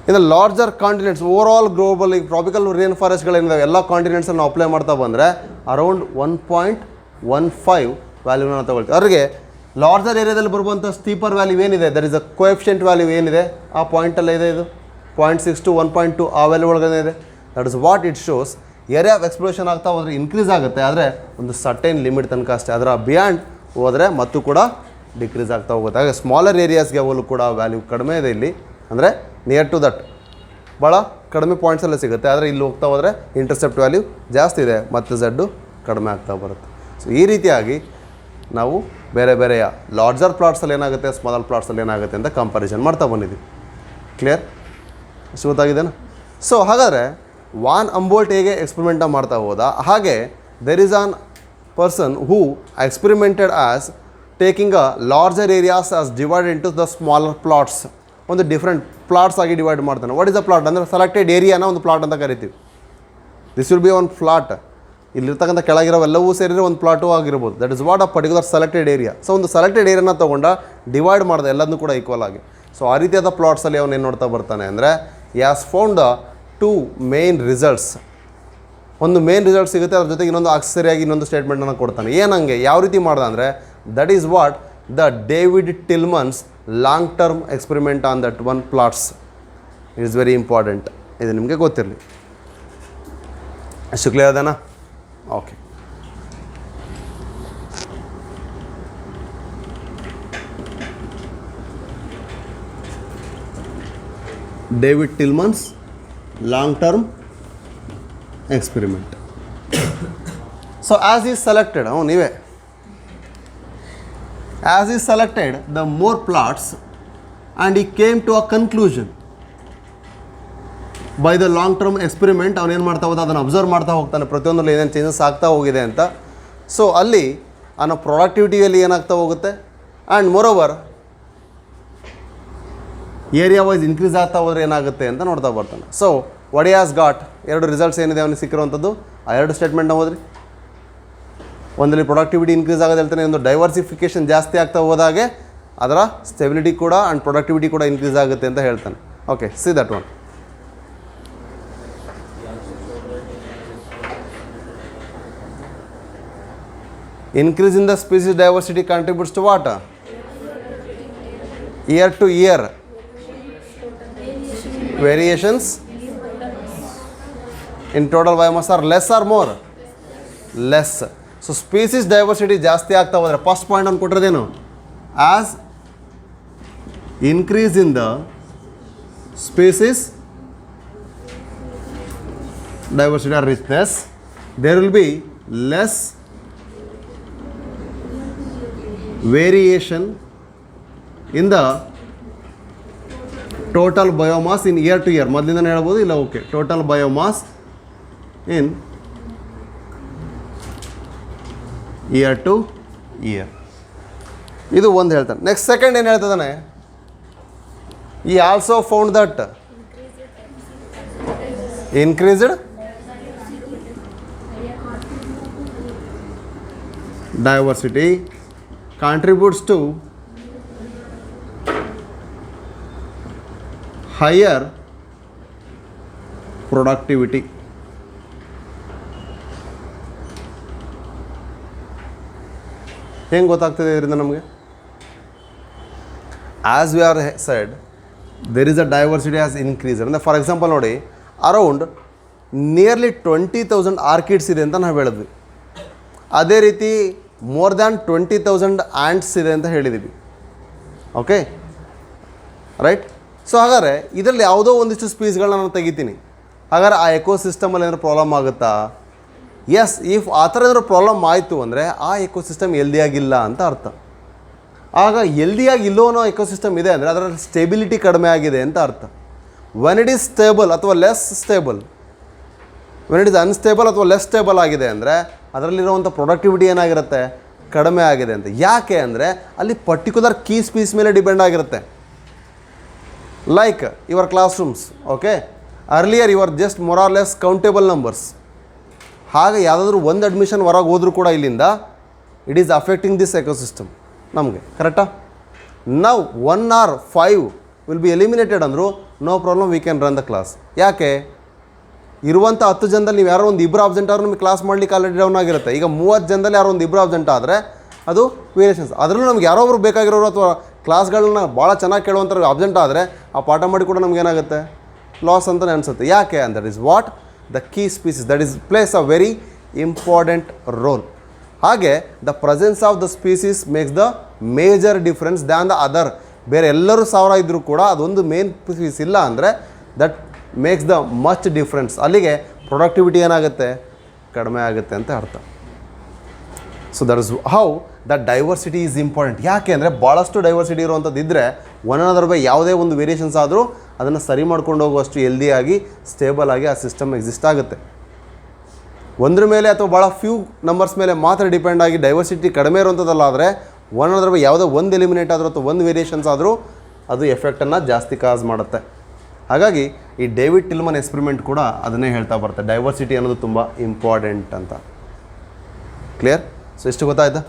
in the larger continents, over all global ಈಗ tropical rain ಫಾರೆಸ್ಟ್ಗಳೇನಿದಾವೆ ಎಲ್ಲ ಕಾಂಟಿನೆಂಟ್ಸನ್ನು apply ಮಾಡ್ತಾ ಬಂದರೆ around 1.15 ವ್ಯಾಲ್ಯೂನ ನಾವು ತಗೊಳ್ತೀವಿ. ಅವ್ರಿಗೆ ಲಾರ್ಜರ್ ಏರಿಯಾದಲ್ಲಿ ಬರುವಂಥ ಸ್ಟೀಪರ್ ವ್ಯಾಲ್ಯೂ ಏನಿದೆ, that is a coefficient value ಏನಿದೆ ಆ ಪಾಯಿಂಟಲ್ಲೇ ಇದೆ, ಇದು 0.6 to 1.2 ಆ ವ್ಯಾಲ್ಯೂ ಒಳಗಡೆ ಇದೆ. That is what it shows. Area of exploration ಆಗ್ತಾ ಹೋದರೆ ಇನ್ಕ್ರೀಸ್ ಆಗುತ್ತೆ, ಆದರೆ ಒಂದು ಸರ್ಟೈನ್ ಲಿಮಿಟ್ ತನಕ ಅಷ್ಟೇ. ಅದರ ಬಿಯಾಂಡ್ ಹೋದರೆ ಮತ್ತು ಕೂಡ ಡಿಕ್ರೀಸ್ ಆಗ್ತಾ ಹೋಗುತ್ತೆ. ಹಾಗೆ ಸ್ಮಾಲರ್ ಏರಿಯಾಸ್ಗೆ ಅವಳು ಕೂಡ ವ್ಯಾಲ್ಯೂ ಕಡಿಮೆ ಇದೆ ಇಲ್ಲಿ, ಅಂದರೆ ನಿಯರ್ ಟು ದಟ್ ಭಾಳ ಕಡಿಮೆ ಪಾಯಿಂಟ್ಸಲ್ಲೇ ಸಿಗುತ್ತೆ. ಆದರೆ ಇಲ್ಲಿ ಹೋಗ್ತಾ ಹೋದರೆ ಇಂಟರ್ಸೆಪ್ಟ್ ವ್ಯಾಲ್ಯೂ ಜಾಸ್ತಿ ಇದೆ ಮತ್ತು ಝಡ್ಡು ಕಡಿಮೆ ಆಗ್ತಾ ಬರುತ್ತೆ. ಸೊ ಈ ರೀತಿಯಾಗಿ ನಾವು ಬೇರೆ ಬೇರೆಯ ಲಾರ್ಜರ್ ಪ್ಲಾಟ್ಸಲ್ಲಿ ಏನಾಗುತ್ತೆ, ಸ್ಮಾಲರ್ ಪ್ಲಾಟ್ಸಲ್ಲಿ ಏನಾಗುತ್ತೆ ಅಂತ ಕಂಪ್ಯಾರಿಸನ್ ಮಾಡ್ತಾ ಬಂದಿದ್ದೀವಿ. ಕ್ಲಿಯರ್? ಅಷ್ಟು ಗೊತ್ತಾಗಿದೆನಾ? ಸೊ ಹಾಗಾದರೆ ವಾನ್ ಅಂಬೋಲ್ಟ್ ಹೇಗೆ ಎಕ್ಸ್ಪೆರಿಮೆಂಟ ಮಾಡ್ತಾ ಹೋದ, ಹಾಗೆ there is on person who experimented as taking a larger areas as divided into the smaller plots. ಒಂದು ಡಿಫ್ರೆಂಟ್ ಪ್ಲಾಟ್ಸ್ ಆಗಿ ಡಿವೈಡ್ ಮಾಡ್ತಾನೆ. ವಾಟ್ ಇಸ್ ದ ಪ್ಲಾಟ್ ಅಂದರೆ ಸೆಲೆಕ್ಟೆಡ್ ಏರಿಯಾನ ಒಂದು ಪ್ಲಾಟ್ ಅಂತ ಕರಿತೀವಿ. This will be one plot. ಇಲ್ಲಿರ್ತಕ್ಕಂಥ ಕೆಳಗಿರೋವೆಲ್ಲವೂ ಸೇರಿದ್ರೆ ಒಂದು ಪ್ಲಾಟು ಆಗಿರ್ಬೋದು. That is what a particular selected area. So ಒಂದು ಸೆಲೆಕ್ಟೆಡ್ ಏರಿಯಾನ ತೊಗೊಂಡ ಡಿವೈಡ್ ಮಾಡಿದೆ ಎಲ್ಲದನ್ನೂ ಕೂಡ ಈಕ್ವಲ್ ಆಗಿ. ಸೊ ಆ ರೀತಿಯಾದ ಪ್ಲಾಟ್ಸಲ್ಲಿ ಅವನು ಏನು ನೋಡ್ತಾ ಬರ್ತಾನೆ ಅಂದರೆ he has found the 2 main results. ಒಂದು ಮೇನ್ ರಿಸಲ್ಟ್ ಸಿಗುತ್ತೆ, ಅದ್ರ ಜೊತೆಗೆ ಇನ್ನೊಂದು ಆಕ್ಸರಿಯಾಗಿ ಇನ್ನೊಂದು ಸ್ಟೇಟ್ಮೆಂಟನ್ನು ಕೊಡ್ತಾನೆ. ಏನಂಗೆ ಯಾವ ರೀತಿ ಮಾಡ್ದೆ ಅಂದರೆ that is what the David Tilman's long term experiment on that one plots. It is very important. ಇದು ನಿಮಗೆ ಗೊತ್ತಿರಲಿ. ಅಷ್ಟು ಕ್ಲಿಯರ್ ಅದೇನಾ? Okay. David Tilman's long term experiment. So as he selected, as he selected the more plots and he came to a conclusion by the long term experiment, ಅವನು ಏನು ಮಾಡ್ತಾ ಹೋದ, ಅದನ್ನು ಅಬ್ಸರ್ವ್ ಮಾಡ್ತಾ ಹೋಗ್ತಾನೆ ಪ್ರತಿಯೊಂದರಲ್ಲಿ ಏನೇನು ಚೇಂಜಸ್ ಆಗ್ತಾ ಹೋಗಿದೆ ಅಂತ. ಸೊ ಅಲ್ಲಿ ಅವನ ಪ್ರೊಡಕ್ಟಿವಿಟಿಯಲ್ಲಿ ಏನಾಗ್ತಾ ಹೋಗುತ್ತೆ and moreover area wise increase ಆಗ್ತಾ ಹೋದರೆ ಏನಾಗುತ್ತೆ ಅಂತ ನೋಡ್ತಾ ಬರ್ತಾನೆ. So what he has got, 2 results ಏನಿದೆ ಅವನಿಗೆ ಸಿಕ್ಕಿರುವಂಥದ್ದು, ಆ 2 ಸ್ಟೇಟ್ಮೆಂಟ್ನ ಓದ್ರಿ. ಒಂದಲ್ಲಿ ಪ್ರೊಡಕ್ಟಿವಿಟಿ ಇನ್ಕ್ರೀಸ್ ಆಗೋದು ಹೇಳ್ತಾನೆ, ಒಂದು ಡೈವರ್ಸಿಫಿಕೇಷನ್ ಜಾಸ್ತಿ ಆಗ್ತಾ ಹೋದಾಗೆ ಅದರ ಸ್ಟೆಬಿಲಿಟಿ ಕೂಡ ಆ್ಯಂಡ್ ಪ್ರೊಡಕ್ಟಿವಿಟಿ ಕೂಡ ಇನ್ಕ್ರೀಸ್ ಆಗುತ್ತೆ ಅಂತ ಹೇಳ್ತಾನೆ. Okay, see that one. Increase in the species diversity contributes to what? Year to year variations in total biomass are less or more? Less. So species diversity ಜಾಸ್ತಿ ಆಗ್ತಾ ಹೋದರೆ first point ಅನ್ನು ಕೊಟ್ಟಿರೋದೇನು, as increase in the species diversity or richness, there will be less variation in the total biomass in year to year. ಮೊದಲಿಂದನೇ ಹೇಳ್ಬೋದು, ಇಲ್ಲ okay, total biomass in year to year. ಇದು ಒಂದು ಹೇಳ್ತಾನೆ. ನೆಕ್ಸ್ಟ್ ಸೆಕೆಂಡ್ ಏನು ಹೇಳ್ತದಾನೆ, he also found that increased diversity contributes to higher productivity. ಹೆಂಗೆ ಗೊತ್ತಾಗ್ತದೆ ಇದರಿಂದ ನಮಗೆ? As we are said, there is a diversity as increase. ಅಂದರೆ ಫಾರ್ ಎಕ್ಸಾಂಪಲ್ ನೋಡಿ, ಅರೌಂಡ್ ನಿಯರ್ಲಿ 20,000 ಆರ್ಕಿಡ್ಸ್ ಇದೆ ಅಂತ ನಾವು ಹೇಳಿದ್ವಿ. ಅದೇ ರೀತಿ ಮೋರ್ ದ್ಯಾನ್ 20,000 ಆ್ಯಂಟ್ಸ್ ಇದೆ ಅಂತ ಹೇಳಿದ್ದೀವಿ. Okay, right. ಸೊ ಹಾಗಾದರೆ ಇದರಲ್ಲಿ ಯಾವುದೋ ಒಂದಿಷ್ಟು ಸ್ಪೀಸ್ಗಳನ್ನ ನಾನು ತೆಗಿತೀನಿ, ಹಾಗಾದ್ರೆ ಆ ಎಕೋಸಿಸ್ಟಮಲ್ಲಿ ಏನಾದ್ರು ಪ್ರಾಬ್ಲಮ್ ಆಗುತ್ತಾ? ಎಸ್, ಇಫ್ ಆ ಥರ ಏನಾದ್ರು ಪ್ರಾಬ್ಲಮ್ ಆಯಿತು ಅಂದರೆ ಆ ಎಕೋಸಿಸ್ಟಮ್ ಹೆಲ್ದಿಯಾಗಿಲ್ಲ ಅಂತ ಅರ್ಥ. ಆಗ ಹೆಲ್ದಿಯಾಗಿ ಇಲ್ಲೋ ಅನ್ನೋ ಎಕೋಸಿಸ್ಟಮ್ ಇದೆ ಅಂದರೆ ಅದರ ಸ್ಟೆಬಿಲಿಟಿ ಕಡಿಮೆ ಆಗಿದೆ ಅಂತ ಅರ್ಥ. ವೆನ್ ಇಟ್ ಈಸ್ ಸ್ಟೇಬಲ್ ಅಥವಾ less stable, when it is unstable ಅಥವಾ ಲೆಸ್ ಸ್ಟೇಬಲ್ ಆಗಿದೆ ಅಂದರೆ ಅದರಲ್ಲಿರುವಂಥ ಪ್ರೊಡಕ್ಟಿವಿಟಿ ಏನಾಗಿರುತ್ತೆ, ಕಡಿಮೆ ಆಗಿದೆ ಅಂತ. ಯಾಕೆ ಅಂದರೆ ಅಲ್ಲಿ ಪರ್ಟಿಕ್ಯುಲರ್ ಕೀ ಸ್ಪೀಸ್ ಮೇಲೆ ಡಿಪೆಂಡ್ ಆಗಿರುತ್ತೆ. Like your classrooms, okay, earlier your just more or less countable numbers. ಹಾಗೆ ಯಾವುದಾದ್ರೂ ಒಂದು ಅಡ್ಮಿಷನ್ ಹೊರಗೆ ಹೋದರೂ ಕೂಡ ಇಲ್ಲಿಂದ it is affecting this ecosystem ನಮಗೆ, ಕರೆಕ್ಟಾ? ನಾವು 1 or 5 ವಿಲ್ ಬಿ ಎಲಿಮಿನೇಟೆಡ್ ಅಂದರು, no problem, we can run the class. ಯಾಕೆ? ಇರುವಂಥ 10 ಜನದಲ್ಲಿ ನೀವು ಯಾರೋ ಒಂದು ಇಬ್ಬರು ಆಬ್ಸೆಂಟ್ ಆದರೂ ನಿಮಗೆ ಕ್ಲಾಸ್ ಮಾಡಲಿಕ್ಕೆ ಆಲ್ರೆಡಿ ಡೌನ್ ಆಗಿರುತ್ತೆ. ಈಗ 30 ಜನದಲ್ಲಿ ಯಾರೋ ಒಂದು ಇಬ್ಬರು ಆಬ್ಸೆಂಟ್ ಆದರೆ ಅದು ವೇರಿಯೇಷನ್ಸ್. ಅದರಲ್ಲೂ ನಮ್ಗೆ ಯಾರೋ ಒಬ್ರು ಬೇಕಾಗಿರೋರು ಅಥವಾ ಕ್ಲಾಸ್ಗಳನ್ನ ಭಾಳ ಚೆನ್ನಾಗಿ ಕೇಳುವಂಥವ್ರು ಆಬ್ಸೆಂಟ್ ಆದರೆ ಆ ಪಾಠ ಮಾಡಿ ಕೂಡ ನಮಗೇನಾಗುತ್ತೆ, ಲಾಸ್ ಅಂತಲೇ ಅನಿಸುತ್ತೆ. ಯಾಕೆ? And that is what the key species, that is plays a very important role. ಹಾಗೆ the presence of the species makes the major difference than the other. ಬೇರೆ ಎಲ್ಲರೂ 1000 ಇದ್ದರೂ ಕೂಡ ಅದೊಂದು ಮೇನ್ ಸ್ಪೀಸೀಸ್ ಇಲ್ಲ ಅಂದರೆ that makes the much difference. ಅಲ್ಲಿಗೆ productivity ಏನಾಗುತ್ತೆ, ಕಡಿಮೆ ಆಗುತ್ತೆ ಅಂತ ಅರ್ಥ. So that is how the diversity is important. ಯಾಕೆ ಅಂದರೆ ಭಾಳಷ್ಟು ಡೈವರ್ಸಿಟಿ ಇರುವಂಥದ್ದು ಇದ್ದರೆ ಒನ್ ಅನದರ್ ಬೈ ಯಾವುದೇ ಒಂದು ವೇರಿಯೇಷನ್ಸ್ ಆದರೂ ಅದನ್ನು ಸರಿ ಮಾಡ್ಕೊಂಡು ಹೋಗುವಷ್ಟು ಹೆಲ್ದಿಯಾಗಿ ಸ್ಟೇಬಲ್ ಆಗಿ ಆ ಸಿಸ್ಟಮ್ ಎಕ್ಸಿಸ್ಟ್ ಆಗುತ್ತೆ. ಒಂದ್ರ ಮೇಲೆ ಅಥವಾ ಭಾಳ ಫ್ಯೂ ನಂಬರ್ಸ್ ಮೇಲೆ ಮಾತ್ರ ಡಿಪೆಂಡ್ ಆಗಿ ಡೈವರ್ಸಿಟಿ ಕಡಿಮೆ ಇರುವಂಥದ್ದಲ್ಲ, ಆದರೆ ಒನ್ ಅನದರ್ ಬೈ ಯಾವುದೋ ಒಂದು ಎಲಿಮಿನೇಟ್ ಆದರೂ ಅಥವಾ ಒಂದು ವೇರಿಯೇಷನ್ಸ್ ಆದರೂ ಅದು ಎಫೆಕ್ಟನ್ನು ಜಾಸ್ತಿ ಕಾಸ್ ಮಾಡುತ್ತೆ. ಹಾಗಾಗಿ ಈ ಡೇವಿಡ್ ಟಿಲ್ಮನ್ ಎಕ್ಸ್ಪೆರಿಮೆಂಟ್ ಕೂಡ ಅದನ್ನೇ ಹೇಳ್ತಾ ಬರುತ್ತೆ, ಡೈವರ್ಸಿಟಿ ಅನ್ನೋದು ತುಂಬ ಇಂಪಾರ್ಟೆಂಟ್ ಅಂತ. ಕ್ಲಿಯರ್? ಸೊ ಎಷ್ಟು ಗೊತ್ತಾಯ್ತಾ?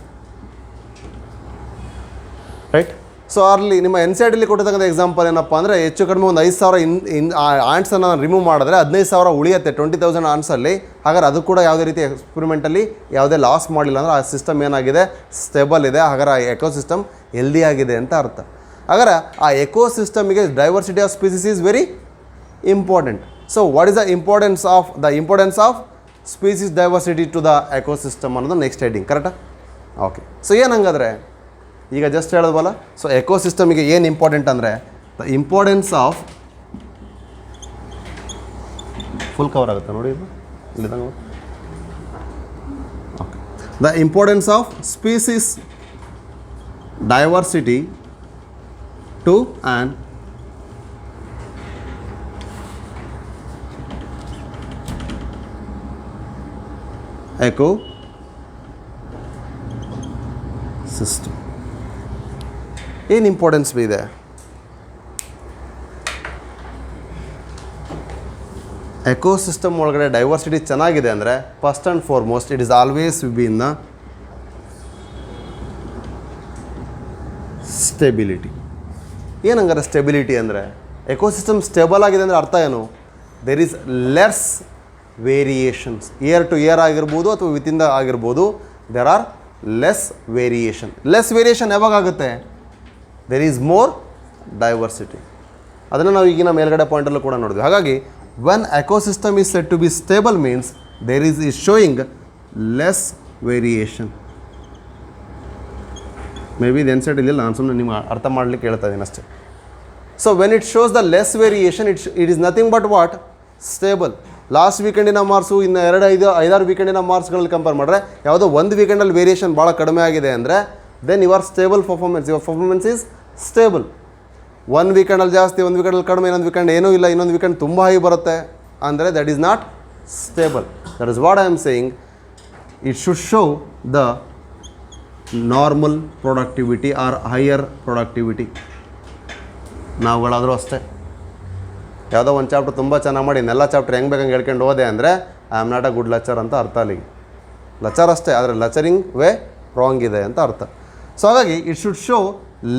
ರೈಟ್. ಸೊ ಅಲ್ಲಿ ನಿಮ್ಮ NCERT ಕೊಟ್ಟಿರ್ತಕ್ಕಂಥ ಎಕ್ಸಾಂಪಲ್ ಏನಪ್ಪ ಅಂದರೆ ಹೆಚ್ಚು ಕಡಿಮೆ ಒಂದು 5,000 ಆಂಟ್ಸನ್ನು ರಿಮೂವ್ ಮಾಡಿದ್ರೆ 15,000 ಉಳಿಯುತ್ತೆ 20,000 ಆಂಟ್ಸಲ್ಲಿ. ಹಾಗಾದ್ರೆ ಅದು ಕೂಡ ಯಾವುದೇ ರೀತಿ ಎಕ್ಸ್ಪೆರಿಮೆಂಟಲ್ಲಿ ಯಾವುದೇ ಲಾಸ್ ಮಾಡಲಿಲ್ಲ ಅಂದರೆ ಆ ಸಿಸ್ಟಮ್ ಏನಾಗಿದೆ, ಸ್ಟೇಬಲ್ ಇದೆ. ಹಾಗಾದ್ರೆ ಆ ಎಕೋಸಿಸ್ಟಮ್ ಹೆಲ್ದಿ ಆಗಿದೆ ಅಂತ ಅರ್ಥ. ಹಾಗಾದ್ರೆ ಆ ಎಕೋಸಿಸ್ಟಮಿಗೆ diversity of species is very important. So what is the importance of species diversity to the ecosystem ಅನ್ನೋದು ನೆಕ್ಸ್ಟ್ ಹೆಡ್ಡಿಂಗ್. ಕರೆಕ್ಟಾ? ಓಕೆ. ಸೊ ಏನು ಹಂಗಾದ್ರೆ ಈಗ ಜಸ್ಟ್ ಹೇಳೋದಲ್ಲ. ಸೊ ಎಕೋಸಿಸ್ಟಮಿಗೆ ಏನು ಇಂಪಾರ್ಟೆಂಟ್ ಅಂದರೆ the importance of full cover ಆಗುತ್ತೆ ನೋಡಿ ಇದು ಇಲ್ಲಿದ್ದಂಗೆ. Okay. The importance of species diversity to an ecosystem. ಏನು ಇಂಪಾರ್ಟೆನ್ಸ್ ಇದೆ? ಎಕೋಸಿಸ್ಟಮ್ ಒಳಗಡೆ ಡೈವರ್ಸಿಟಿ ಚೆನ್ನಾಗಿದೆ ಅಂದರೆ first and foremost it is always be in the stability. ಏನಂಗಾರೆ ಸ್ಟೆಬಿಲಿಟಿ ಅಂದರೆ ಎಕೋಸಿಸ್ಟಮ್ ಸ್ಟೇಬಲ್ ಆಗಿದೆ ಅಂದರೆ ಅರ್ಥ ಏನು? There is less variations, year to year ಆಗಿರ್ಬೋದು ಅಥವಾ ವಿತಿನ್ ದ ಆಗಿರ್ಬೋದು, there are less variation. Less variation ಯಾವಾಗ ಆಗುತ್ತೆ? There is more diversity. ಅದನ್ನು ನಾವು ಈಗಿನ ಮೇಲ್ಗಡೆ ಪಾಯಿಂಟಲ್ಲೂ ಕೂಡ ನೋಡಿದ್ವಿ. ಹಾಗಾಗಿ when ecosystem is set to be stable means there is showing less variation. Maybe ಇದು NCERT ಇಲ್ಲ, ನಾನು ಸುಮ್ಮನೆ ನಿಮ್ಗೆ ಅರ್ಥ ಮಾಡಲಿಕ್ಕೆ ಹೇಳ್ತಾ ಇದ್ದೀನಿ ಅಷ್ಟೇ. So when it shows the less variation it is nothing but what? Stable. Last ವೀಕೆಂಡಿನ ಮಾರ್ಕ್ಸು ಇನ್ನು 5-6 ವೀಕೆಂಡಿನ ಮಾರ್ಕ್ಸ್ಗಳಲ್ಲಿ ಕಂಪೇರ್ ಮಾಡಿದ್ರೆ ಯಾವುದೋ ಒಂದು ವೀಕೆಂಡಲ್ಲಿ ವೇರಿಯೇಷನ್ ಭಾಳ ಕಡಿಮೆ ಆಗಿದೆ ಅಂದರೆ then your stable performance, your performance is stable. ಒಂದು ವೀಕೆಂಡಲ್ಲಿ ಜಾಸ್ತಿ, ಒಂದು ವೀಕೆಂಡಲ್ಲಿ ಕಡಿಮೆ, ಇನ್ನೊಂದು ವೀಕೆಂಡ್ ಏನೂ ಇಲ್ಲ, ಇನ್ನೊಂದು ವೀಕೆಂಡ್ ತುಂಬ ಹೈ ಬರುತ್ತೆ ಅಂದರೆ that is not stable. That is what I am saying. It should show the normal productivity or higher productivity. ನಾವುಗಳಾದರೂ ಅಷ್ಟೇ ಯಾವುದೋ ಒಂದು ಚಾಪ್ಟರ್ ತುಂಬ ಚೆನ್ನಾಗಿ ಮಾಡಿ ಇನ್ನೆಲ್ಲ ಚಾಪ್ಟರ್ ಹೆಂಗೆ ಬೇಕಂಗೆ ಹೇಳ್ಕೊಂಡು ಹೋದೆ ಅಂದರೆ I am not a good lecture ಅಂತ ಅರ್ಥ. ಅಲ್ಲಿಗೆ ಲೆಕ್ಚರ್ ಅಷ್ಟೇ, ಆದರೆ ಲೆಕ್ಚರಿಂಗ್ ವೇ ರಾಂಗ್ ಇದೆ ಅಂತ ಅರ್ಥ. ಸೊ ಹಾಗಾಗಿ it should show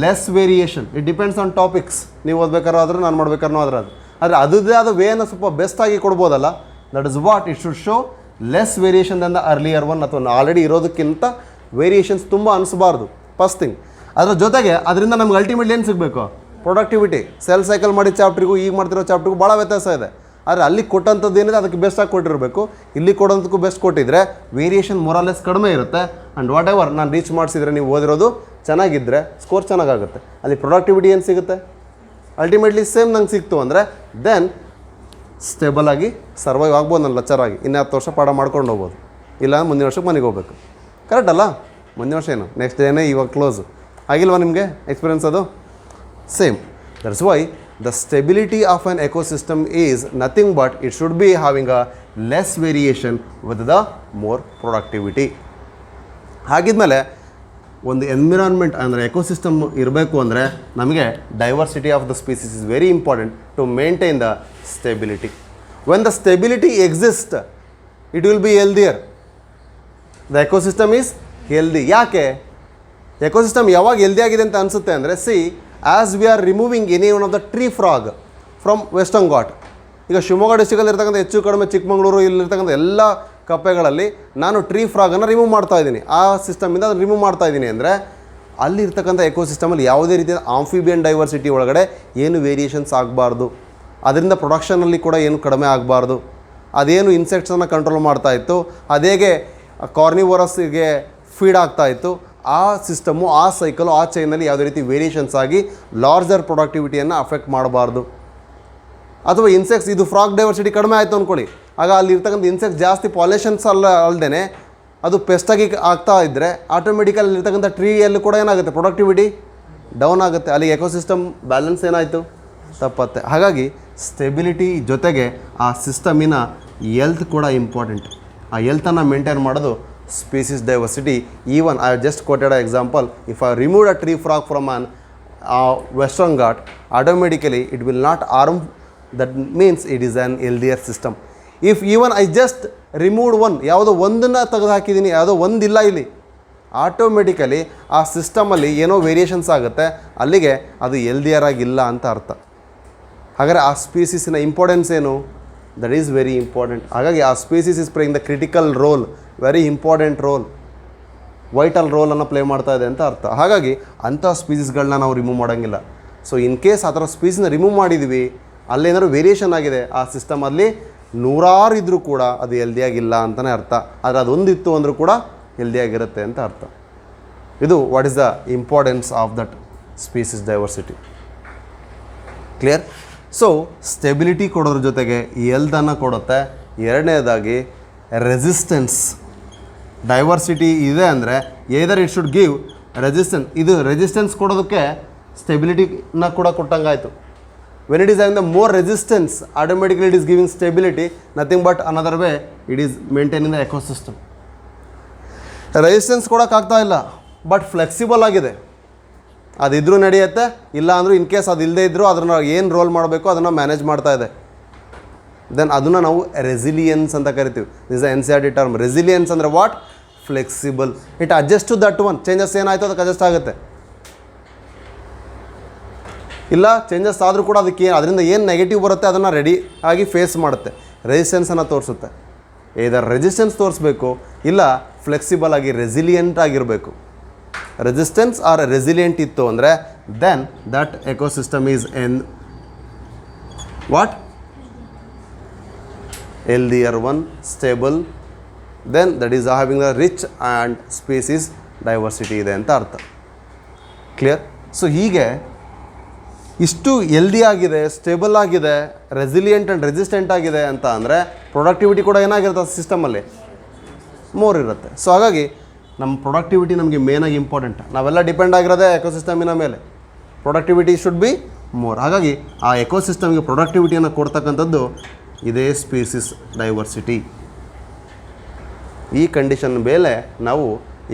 less variation. It depends on topics. ನೀವು ಓದ್ಬೇಕಾದ್ರೂ ಆದರೂ ನಾನು ಮಾಡ್ಬೇಕಾದ್ರೂ ಆದ್ರೆ ಅದು, ಆದರೆ ಅದೇ ಆದ ವೇನ ಸ್ವಲ್ಪ ಬೆಸ್ಟಾಗಿ ಕೊಡ್ಬೋದಲ್ಲ. That is what it should show less variation then the earlier one. ಅಥವಾ ಆಲ್ರೆಡಿ ಇರೋದಕ್ಕಿಂತ ವೇರಿಯೇಷನ್ಸ್ ತುಂಬ ಅನಿಸಬಾರ್ದು ಫಸ್ಟ್ ಥಿಂಗ್. ಅದರ ಜೊತೆಗೆ ಅದರಿಂದ ನಮ್ಗೆ ಅಲ್ಟಿಮೇಟ್ಲಿ ಏನು ಸಿಗಬೇಕು? ಪ್ರೊಡಕ್ಟಿವಿಟಿ. ಸೆಲ್ ಸೈಕಲ್ ಮಾಡಿದ ಚಾಪ್ಟ್ರಿಗೂ ಈಗ ಮಾಡ್ತಿರೋ ಚಾಪ್ಟ್ರಿಗೂ ಭಾಳ ವ್ಯತ್ಯಾಸ ಇದೆ. ಆದರೆ ಅಲ್ಲಿ ಕೊಟ್ಟಂಥದ್ದು ಏನಿದೆ ಅದಕ್ಕೆ ಬೆಸ್ಟಾಗಿ ಕೊಟ್ಟಿರಬೇಕು. ಇಲ್ಲಿ ಕೊಡೋದಕ್ಕೂ ಬೆಸ್ಟ್ ಕೊಟ್ಟಿದ್ರೆ ವೇರಿಯೇಷನ್ ಮೊರಾಲೆಸ್ ಕಡಿಮೆ ಇರುತ್ತೆ. ಆ್ಯಂಡ್ ವಾಟ್ ಎವರ್ ನಾನು ರೀಚ್ ಮಾಡಿಸಿದ್ರೆ ನೀವು ಓದಿರೋದು ಚೆನ್ನಾಗಿದ್ದರೆ ಸ್ಕೋರ್ ಚೆನ್ನಾಗಾಗುತ್ತೆ. ಅಲ್ಲಿ ಪ್ರೊಡಕ್ಟಿವಿಟಿ ಏನು ಸಿಗುತ್ತೆ? ಅಲ್ಟಿಮೇಟ್ಲಿ ಸೇಮ್ ನಂಗೆ ಸಿಕ್ತು ಅಂದರೆ ದೆನ್ ಸ್ಟೇಬಲ್ ಆಗಿ ಸರ್ವೈವ್ ಆಗ್ಬೋದು ನಾನು ಲೆಕ್ಚರಾಗಿ. ಇನ್ನು 10 ವರ್ಷ ಪಾಠ ಮಾಡ್ಕೊಂಡು ಹೋಗ್ಬೋದು. ಇಲ್ಲ ಮುಂದಿನ ವರ್ಷಕ್ಕೆ ಮನೆಗೆ ಹೋಗ್ಬೇಕು. ಕರೆಕ್ಟ್ ಅಲ್ಲ? ಮುಂದಿನ ವರ್ಷ ಏನು ನೆಕ್ಸ್ಟ್ ಡೇನೇ ಇವಾಗ ಕ್ಲೋಸು ಆಗಿಲ್ವಾ ನಿಮಗೆ ಎಕ್ಸ್ಪೀರಿಯನ್ಸ್? ಅದು same. That's why the stability of an ecosystem is nothing but it should be having a less variation with the more productivity. ಹಾಗಿದ್ಮೇಲೆ ಒಂದು ಎನ್ವಿರಾನ್ಮೆಂಟ್ ಅಂದರೆ ಎಕೋಸಿಸ್ಟಮ್ ಇರಬೇಕು ಅಂದರೆ ನಮಗೆ diversity of the species is very important to maintain the stability. When the stability exist it will be healthier. The ecosystem is healthy. ಯಾಕೆ ecosystem ಯಾವಾಗ healthy ಆಗಿದೆ ಅಂತ ಅನಿಸುತ್ತೆ ಅಂದರೆ see as we are removing any one of the tree frog from Western Ghat. ಈಗ ಶಿವಮೊಗ್ಗ ಡಿಸ್ಟ್ರಿಕ್ಟಲ್ಲಿ ಇರ್ತಕ್ಕಂಥ ಹೆಚ್ಚು ಕಡಿಮೆ ಚಿಕ್ಕಮಗಳೂರು ಇಲ್ಲಿರ್ತಕ್ಕಂಥ ಎಲ್ಲ ಕಪ್ಪೆಗಳಲ್ಲಿ ನಾನು ಟ್ರೀ ಫ್ರಾಗನ್ನು ರಿಮೂವ್ ಮಾಡ್ತಾ ಇದ್ದೀನಿ. ಆ ಸಿಸ್ಟಮಿಂದ ಅದನ್ನು ರಿಮೂವ್ ಮಾಡ್ತಾ ಇದ್ದೀನಿ ಅಂದರೆ ಅಲ್ಲಿ ಇರ್ತಕ್ಕಂಥ ಎಕೋಸಿಸ್ಟಮಲ್ಲಿ ಯಾವುದೇ ರೀತಿಯ ಆಂಫಿಬಿಯನ್ ಡೈವರ್ಸಿಟಿ ಒಳಗಡೆ ಏನು ವೇರಿಯೇಷನ್ಸ್ ಆಗಬಾರ್ದು. ಅದರಿಂದ ಪ್ರೊಡಕ್ಷನಲ್ಲಿ ಕೂಡ ಏನು ಕಡಿಮೆ ಆಗಬಾರ್ದು. ಅದೇನು ಇನ್ಸೆಕ್ಟ್ಸನ್ನು ಕಂಟ್ರೋಲ್ ಮಾಡ್ತಾಯಿತ್ತು, ಅದೇಗೆ ಕಾರ್ನಿವೋರಸ್ಗೆ ಫೀಡ್ ಆಗ್ತಾಯಿತ್ತು, ಆ ಸಿಸ್ಟಮು, ಆ ಸೈಕಲು, ಆ ಚೈನಲ್ಲಿ ಯಾವುದೇ ರೀತಿ ವೇರಿಯೇಷನ್ಸ್ ಆಗಿ ಲಾರ್ಜರ್ ಪ್ರೊಡಕ್ಟಿವಿಟಿಯನ್ನು ಅಫೆಕ್ಟ್ ಮಾಡಬಾರ್ದು. ಅಥವಾ ಇನ್ಸೆಕ್ಟ್ಸ್ ಇದು ಫ್ರಾಗ್ ಡೈವರ್ಸಿಟಿ ಕಡಿಮೆ ಆಯಿತು ಅಂದ್ಕೊಳ್ಳಿ, ಆಗ ಅಲ್ಲಿ ಇರ್ತಕ್ಕಂಥ ಇನ್ಸೆಕ್ಟ್ಸ್ ಜಾಸ್ತಿ ಪಾಲೇಷನ್ಸ್ ಅಲ್ಲದೇ ಅದು ಪೆಸ್ಟಾಗಿ ಆಗ್ತಾ ಇದ್ದರೆ ಆಟೋಮೆಟಿಕಲ್ ಇರ್ತಕ್ಕಂಥ ಟ್ರೀಯಲ್ಲಿ ಕೂಡ ಏನಾಗುತ್ತೆ, ಪ್ರೊಡಕ್ಟಿವಿಟಿ ಡೌನ್ ಆಗುತ್ತೆ. ಅಲ್ಲಿ ಎಕೋಸಿಸ್ಟಮ್ ಬ್ಯಾಲೆನ್ಸ್ ಏನಾಯಿತು, ತಪ್ಪತ್ತೆ. ಹಾಗಾಗಿ ಸ್ಟೆಬಿಲಿಟಿ ಜೊತೆಗೆ ಆ ಸಿಸ್ಟಮಿನ ಎಲ್ತ್ ಕೂಡ ಇಂಪಾರ್ಟೆಂಟ್. ಆ ಎಲ್ತನ್ನು ಮೇಂಟೈನ್ ಮಾಡೋದು species diversity. Even I just quoted example, if I remove a tree frog from on Western Ghat, automatically it will not harm, that means it is an healthier system. If even I just removed one, ಯಾವುದೋ ಒಂದನ್ನು ತೆಗೆದು ಹಾಕಿದ್ದೀನಿ, ಯಾವುದೋ ಒಂದಿಲ್ಲ ಇಲ್ಲಿ, automatically ಆ ಸಿಸ್ಟಮಲ್ಲಿ ಏನೋ variations ಆಗುತ್ತೆ, ಅಲ್ಲಿಗೆ ಅದು ಹೆಲ್ದಿಯರ್ ಆಗಿಲ್ಲ ಅಂತ ಅರ್ಥ. ಹಾಗಾದರೆ ಆ ಸ್ಪೀಸೀಸಿನ ಇಂಪಾರ್ಟೆನ್ಸ್ ಏನು, ದಟ್ ಈಸ್ ವೆರಿ ಇಂಪಾರ್ಟೆಂಟ್. ಹಾಗಾಗಿ ಆ species is playing the critical role, very important role, vital ರೋಲನ್ನು ಪ್ಲೇ ಮಾಡ್ತಾ ಇದೆ ಅಂತ ಅರ್ಥ. ಹಾಗಾಗಿ ಅಂಥ ಸ್ಪೀಸೀಸ್ಗಳನ್ನ ನಾವು ರಿಮೂವ್ ಮಾಡೋಂಗಿಲ್ಲ. ಸೊ ಇನ್ ಕೇಸ್ ಆ ಥರ ಸ್ಪೀಸೀಸ್ನ ರಿಮೂವ್ ಮಾಡಿದ್ವಿ, ಅಲ್ಲೇನಾದ್ರು ವೇರಿಯೇಷನ್ ಆಗಿದೆ ಆ ಸಿಸ್ಟಮಲ್ಲಿ, ನೂರಾರು ಇದ್ದರೂ ಕೂಡ ಅದು ಹೆಲ್ದಿಯಾಗಿಲ್ಲ ಅಂತಲೇ ಅರ್ಥ. ಆದರೆ ಅದೊಂದಿತ್ತು ಅಂದರೂ ಕೂಡ ಹೆಲ್ದಿಯಾಗಿರುತ್ತೆ ಅಂತ ಅರ್ಥ. ಇದು what is the importance of that species diversity. Clear? So stability ಕೊಡೋದ್ರ ಜೊತೆಗೆ ಹೆಲ್ತನ್ನು ಕೊಡುತ್ತೆ. ಎರಡನೇದಾಗಿ ರೆಸಿಸ್ಟೆನ್ಸ್. ಡೈವರ್ಸಿಟಿ ಇದೆ ಅಂದರೆ either it should give resistance. ಇದು ರೆಸಿಸ್ಟೆನ್ಸ್ ಕೊಡೋದಕ್ಕೆ ಸ್ಟೆಬಿಲಿಟಿನ ಕೂಡ ಕೊಟ್ಟಂಗಾಯಿತು. When it is having the more resistance, automatically it is giving stability, nothing but another way it is maintaining the ecosystem. Resistance ಕೊಡೋಕ್ಕಾಗ್ತಾ ಇಲ್ಲ, ಬಟ್ ಫ್ಲೆಕ್ಸಿಬಲ್ ಆಗಿದೆ. ಅದಿದ್ರೂ ನಡೆಯುತ್ತೆ, ಇಲ್ಲ ಅಂದರೂ ಇನ್ ಕೇಸ್ ಅದು ಇಲ್ಲದೇ ಇದ್ದರೂ ಅದನ್ನು ಏನು ರೋಲ್ ಮಾಡಬೇಕು ಅದನ್ನು ಮ್ಯಾನೇಜ್ ಮಾಡ್ತಾ ಇದೆ. ದೆನ್ ಅದನ್ನು ನಾವು ರೆಸಿಲಿಯನ್ಸ್ ಅಂತ ಕರಿತೀವಿ. This N C R T term. Resilience ಅಂದರೆ what? Flexible. It adjust to that one. Changes ಏನಾಯಿತು ಅದಕ್ಕೆ ಅಡ್ಜಸ್ಟ್ ಆಗುತ್ತೆ. ಇಲ್ಲ ಚೇಂಜಸ್ ಆದರೂ ಕೂಡ ಅದರಿಂದ ಏನು ನೆಗೆಟಿವ್ ಬರುತ್ತೆ ಅದನ್ನು ರೆಡಿ ಆಗಿ ಫೇಸ್ ಮಾಡುತ್ತೆ. ರೆಸಿಸ್ಟೆನ್ಸನ್ನು ತೋರಿಸುತ್ತೆ. ಇದರ ರೆಸಿಸ್ಟೆನ್ಸ್ ತೋರಿಸ್ಬೇಕು, ಇಲ್ಲ ಫ್ಲೆಕ್ಸಿಬಲ್ ಆಗಿ ರೆಸಿಲಿಯೆಂಟ್ ಆಗಿರಬೇಕು. ರೆಸಿಸ್ಟೆನ್ಸ್ ಆರ್ ರೆಸಿಲಿಯೆಂಟ್ ಇತ್ತು ಅಂದರೆ then that ecosystem is an what? Healthier one, stable, then that is having the rich and species diversity ಇದೆ ಅಂತ ಅರ್ಥ. ಕ್ಲಿಯರ್? ಸೊ ಹೀಗೆ ಇಷ್ಟು ಹೆಲ್ದಿ ಆಗಿದೆ, ಸ್ಟೇಬಲ್ ಆಗಿದೆ, ರೆಸಿಲಿಯೆಂಟ್ ಆ್ಯಂಡ್ ರೆಸಿಸ್ಟೆಂಟ್ ಆಗಿದೆ ಅಂತ ಅಂದರೆ ಪ್ರೊಡಕ್ಟಿವಿಟಿ ಕೂಡ ಏನಾಗಿರುತ್ತೆ ಸಿಸ್ಟಮಲ್ಲಿ ಮೋರ್ ಇರುತ್ತೆ. ಸೊ ಹಾಗಾಗಿ ನಮ್ಮ ಪ್ರೊಡಕ್ಟಿವಿಟಿ ನಮಗೆ ಮೇನಾಗಿ ಇಂಪಾರ್ಟೆಂಟ್. ನಾವೆಲ್ಲ ಡಿಪೆಂಡ್ ಆಗಿರೋದೇ ಎಕೋಸಿಸ್ಟಮಿನ ಮೇಲೆ. Productivity should be more. ಹಾಗಾಗಿ ಆ ಎಕೋಸಿಸ್ಟಮ್ಗೆ ಪ್ರೊಡಕ್ಟಿವಿಟಿಯನ್ನು ಕೊಡ್ತಕ್ಕಂಥದ್ದು ಇದೇ ಸ್ಪೀಸೀಸ್ ಡೈವರ್ಸಿಟಿ. ಈ ಕಂಡೀಷನ್ ಮೇಲೆ ನಾವು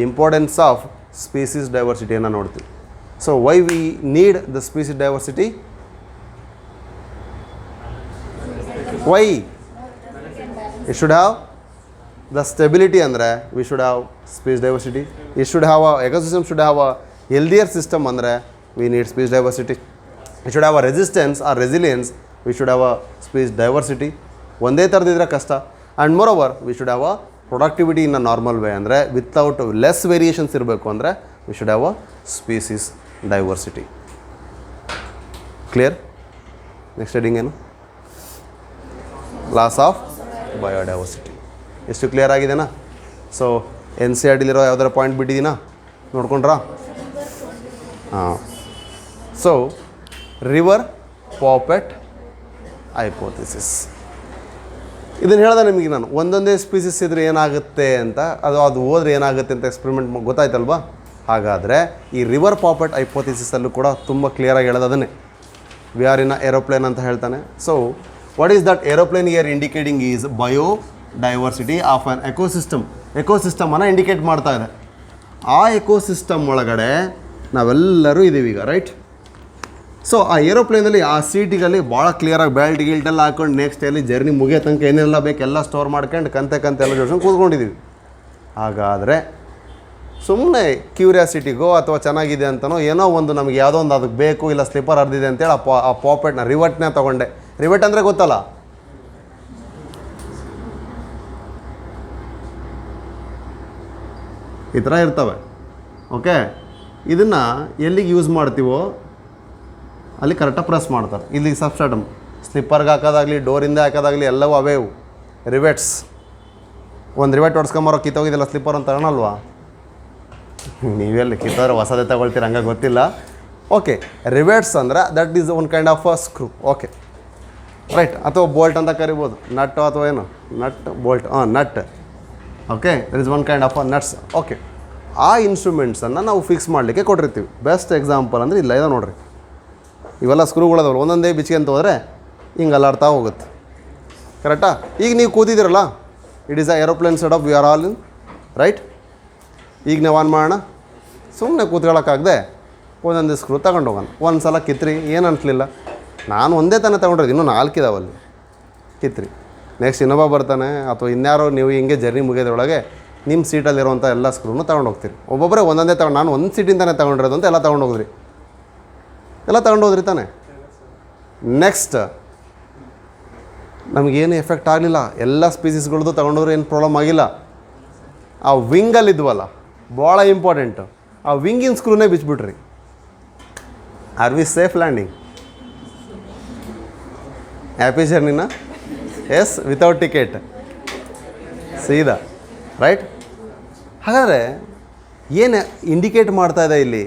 ಇಂಪಾರ್ಟೆನ್ಸ್ ಆಫ್ ಸ್ಪೀಸೀಸ್ ಡೈವರ್ಸಿಟಿಯನ್ನು ನೋಡ್ತೀವಿ. So why we need the species diversity? Why? It should have the stability andre we should have species diversity. It should have a ecosystem should have a healthier system andre we need species diversity. It should have a resistance or resilience, we should have a species diversity. ಒಂದೇ ಥರದಿದ್ರೆ ಕಷ್ಟ. And moreover we should have a productivity in a normal way ಅಂದರೆ without less variations ಇರಬೇಕು ಅಂದರೆ we should have a species diversity. Clear? Next heading ಏನು? Loss of biodiversity. ಎಷ್ಟು clear ಆಗಿದೆನಾ? So N C R ಡಿಲಿರೋ ಯಾವ್ದಾರ point ಬಿಟ್ಟಿದ್ದೀನಾ ನೋಡ್ಕೊಂಡ್ರಾ? ಹಾಂ. So river popper hypothesis ಇದನ್ನು ಹೇಳ್ದೆ ನಿಮಗೆ ನಾನು. ಒಂದೊಂದೇ ಸ್ಪೀಸೀಸ್ ಇದ್ರೆ ಏನಾಗುತ್ತೆ ಅಂತ, ಅದು ಹೋದ್ರೆ ಏನಾಗುತ್ತೆ ಅಂತ ಎಕ್ಸ್ಪೆರಿಮೆಂಟ್ ಗೊತ್ತಾಯ್ತಲ್ವಾ? ಹಾಗಾದರೆ ಈ ರಿವರ್ ಪಾಪೆಟ್ ಹೈಪೋಥಿಸಿಸಲ್ಲೂ ಕೂಡ ತುಂಬ ಕ್ಲಿಯರಾಗಿ ಹೇಳೋದು ಅದನ್ನೇ. We are in a aeroplane ಅಂತ ಹೇಳ್ತಾನೆ. So what is that aeroplane here indicating is biodiversity of an ecosystem. ಎಕೋಸಿಸ್ಟಮನ್ನು ಇಂಡಿಕೇಟ್ ಮಾಡ್ತಾ ಇದೆ. ಆ ಎಕೋಸಿಸ್ಟಮ್ ಒಳಗಡೆ ನಾವೆಲ್ಲರೂ ಇದ್ದೀವಿ ಈಗ, ರೈಟ್? ಸೊ ಆ ಏರೋಪ್ಲೇನಲ್ಲಿ ಆ ಸೀಟಿಗಲ್ಲಿ ಭಾಳ ಕ್ಲಿಯರಾಗಿ ಬೆಲ್ಟ್ ಗಿಲ್ಟೆಲ್ಲ ಹಾಕೊಂಡು ನೆಕ್ಸ್ಟ್ ಎಲ್ಲಿ ಜರ್ನಿ ಮುಗಿಯೋ ತನಕ ಏನೆಲ್ಲ ಬೇಕು ಎಲ್ಲ ಸ್ಟೋರ್ ಮಾಡ್ಕೊಂಡು ಕಂತೆಲ್ಲ ಜೋಡಿಸ್ಕೊಂಡು ಕೂತ್ಕೊಂಡಿದ್ದೀವಿ. ಹಾಗಾದರೆ ಸುಮ್ಮನೆ ಕ್ಯೂರಿಯಾಸಿಟಿಗೋ ಅಥವಾ ಚೆನ್ನಾಗಿದೆ ಅಂತನೋ ಏನೋ ಒಂದು ನಮಗೆ ಯಾವುದೋ ಒಂದು ಅದಕ್ಕೆ ಬೇಕು, ಇಲ್ಲ ಸ್ಲಿಪ್ಪರ್ ಹರಿದಿದೆ ಅಂತೇಳಿ ಆ ಪಾಪೆಟ್ನ ರಿವರ್ಟ್ನ ತೊಗೊಂಡೆ. ರಿವರ್ಟ್ ಅಂದರೆ ಗೊತ್ತಲ್ಲ, ಈ ಥರ ಇರ್ತವೆ. ಓಕೆ, ಇದನ್ನು ಎಲ್ಲಿಗೆ ಯೂಸ್ ಮಾಡ್ತೀವೋ ಅಲ್ಲಿ ಕರೆಕ್ಟಾಗಿ ಪ್ರೆಸ್ ಮಾಡ್ತಾರೆ. ಇಲ್ಲಿ ಸಬ್ಸ್ಟಾಟಮ್ ಸ್ಲಿಪ್ಪರ್ಗೆ ಹಾಕೋದಾಗಲಿ ಡೋರಿಂದ ಹಾಕೋದಾಗಲಿ ಎಲ್ಲವೂ ಅವೇವು ರಿವೆಟ್ಸ್. ಒಂದು ರಿವೆಟ್ ಹೊಡ್ಸ್ಕೊಂಬರೋ ಕಿತ್ತೋಗಿದ್ದಿಲ್ಲ ಸ್ಲಿಪ್ಪರ್ ಅಂತ ಅನ್ನಲ್ವಾ? ನೀವೆಲ್ಲಿ ಕಿತ್ತೋದ್ರೆ ಹೊಸದೇ ತಗೊಳ್ತೀರ, ಹಂಗೆ ಗೊತ್ತಿಲ್ಲ. ಓಕೆ, ರಿವೆಟ್ಸ್ ಅಂದರೆ that is one kind of a screw. Okay, right. ಅಥವಾ ಬೋಲ್ಟ್ ಅಂತ ಕರಿಬೋದು, ನಟ್ಟು ಅಥವಾ ಏನು nut bolt. Nut okay there is one kind of a nuts. Okay, ಆ ಇನ್ಸ್ಟ್ರೂಮೆಂಟ್ಸನ್ನು ನಾವು ಫಿಕ್ಸ್ ಮಾಡಲಿಕ್ಕೆ ಕೊಟ್ಟಿರ್ತೀವಿ. ಬೆಸ್ಟ್ ಎಕ್ಸಾಂಪಲ್ ಅಂದರೆ ಇಲ್ಲ ಇದೆ ನೋಡಿರಿ, ಇವೆಲ್ಲ ಸ್ಕ್ರೂಗಳದವಲ್ಲ, ಒಂದೊಂದೇ ಬಿಚ್ಕೊಂತ ಹೋದರೆ ಹಿಂಗೆ ಅಲ್ಲಾಡ್ತಾ ಹೋಗುತ್ತೆ. ಕರೆಕ್ಟಾ? ಈಗ ನೀವು ಕೂತಿದ್ದೀರಲ್ಲ, it is a aeroplane set of we are all in right. ಈಗ ನಾವು ಆನ್ ಮಾಡೋಣ, ಸುಮ್ಮನೆ ಕೂತ್ಕೊಳ್ಳೋಕ್ಕಾಗದೆ ಒಂದೊಂದು ಸ್ಕ್ರೂ ತಗೊಂಡು ಹೋಗೋಣ. ಒಂದು ಸಲ ಕಿತ್ರಿ, ಏನು ಅನಿಸ್ಲಿಲ್ಲ, ನಾನು ಒಂದೇ ತಾನೇ ತೊಗೊಂಡ್ರಿ, ಇನ್ನೂ 4 ಇದಾವಲ್ಲಿ, ಕಿತ್ರಿ. ನೆಕ್ಸ್ಟ್ ಇನ್ನೊಬ್ಬ ಬರ್ತಾನೆ ಅಥವಾ ಇನ್ಯಾರೋ ನೀವು ಹಿಂಗೆ ಜರ್ನಿ ಮುಗಿಯೋದ್ರೊಳಗೆ ನಿಮ್ಮ ಸೀಟಲ್ಲಿರುವಂಥ ಎಲ್ಲ ಸ್ಕ್ರೂನು ತೊಗೊಂಡು ಹೋಗ್ತೀರಿ. ಒಬ್ಬೊಬ್ಬರೇ ಒಂದೊಂದೇ ನಾನು ಒಂದು ಸೀಟಿಂದಾನೇ ತೊಗೊಂಡಿರೋದು ಅಂತ ಎಲ್ಲ ತೊಗೊಂಡು ಹೋದ್ರಿ, ಎಲ್ಲ ತೊಗೊಂಡೋದ್ರಿ ತಾನೆ. ನೆಕ್ಸ್ಟ್ ನಮಗೇನು ಎಫೆಕ್ಟ್ ಆಗಲಿಲ್ಲ, ಎಲ್ಲ ಸ್ಪೀಸೀಸ್ಗಳದ್ದು ತೊಗೊಂಡೋದ್ರೆ ಏನು ಪ್ರಾಬ್ಲಮ್ ಆಗಿಲ್ಲ. ಆ ವಿಂಗಲ್ಲಿದ್ವಲ್ಲ, ಭಾಳ ಇಂಪಾರ್ಟೆಂಟು, ಆ ವಿಂಗಿನ ಸ್ಕ್ರೂನೇ ಬಿಚ್ಚಿಬಿಟ್ರಿ. Are we safe landing? Happy ಜರ್ನಿನ? ಎಸ್, ವಿತೌಟ್ ಟಿಕೆಟ್ ಸೀದಾ ರೈಟ್. ಹಾಗಾದರೆ ಏನು ಇಂಡಿಕೇಟ್ ಮಾಡ್ತಾ ಇದೆ ಇಲ್ಲಿ?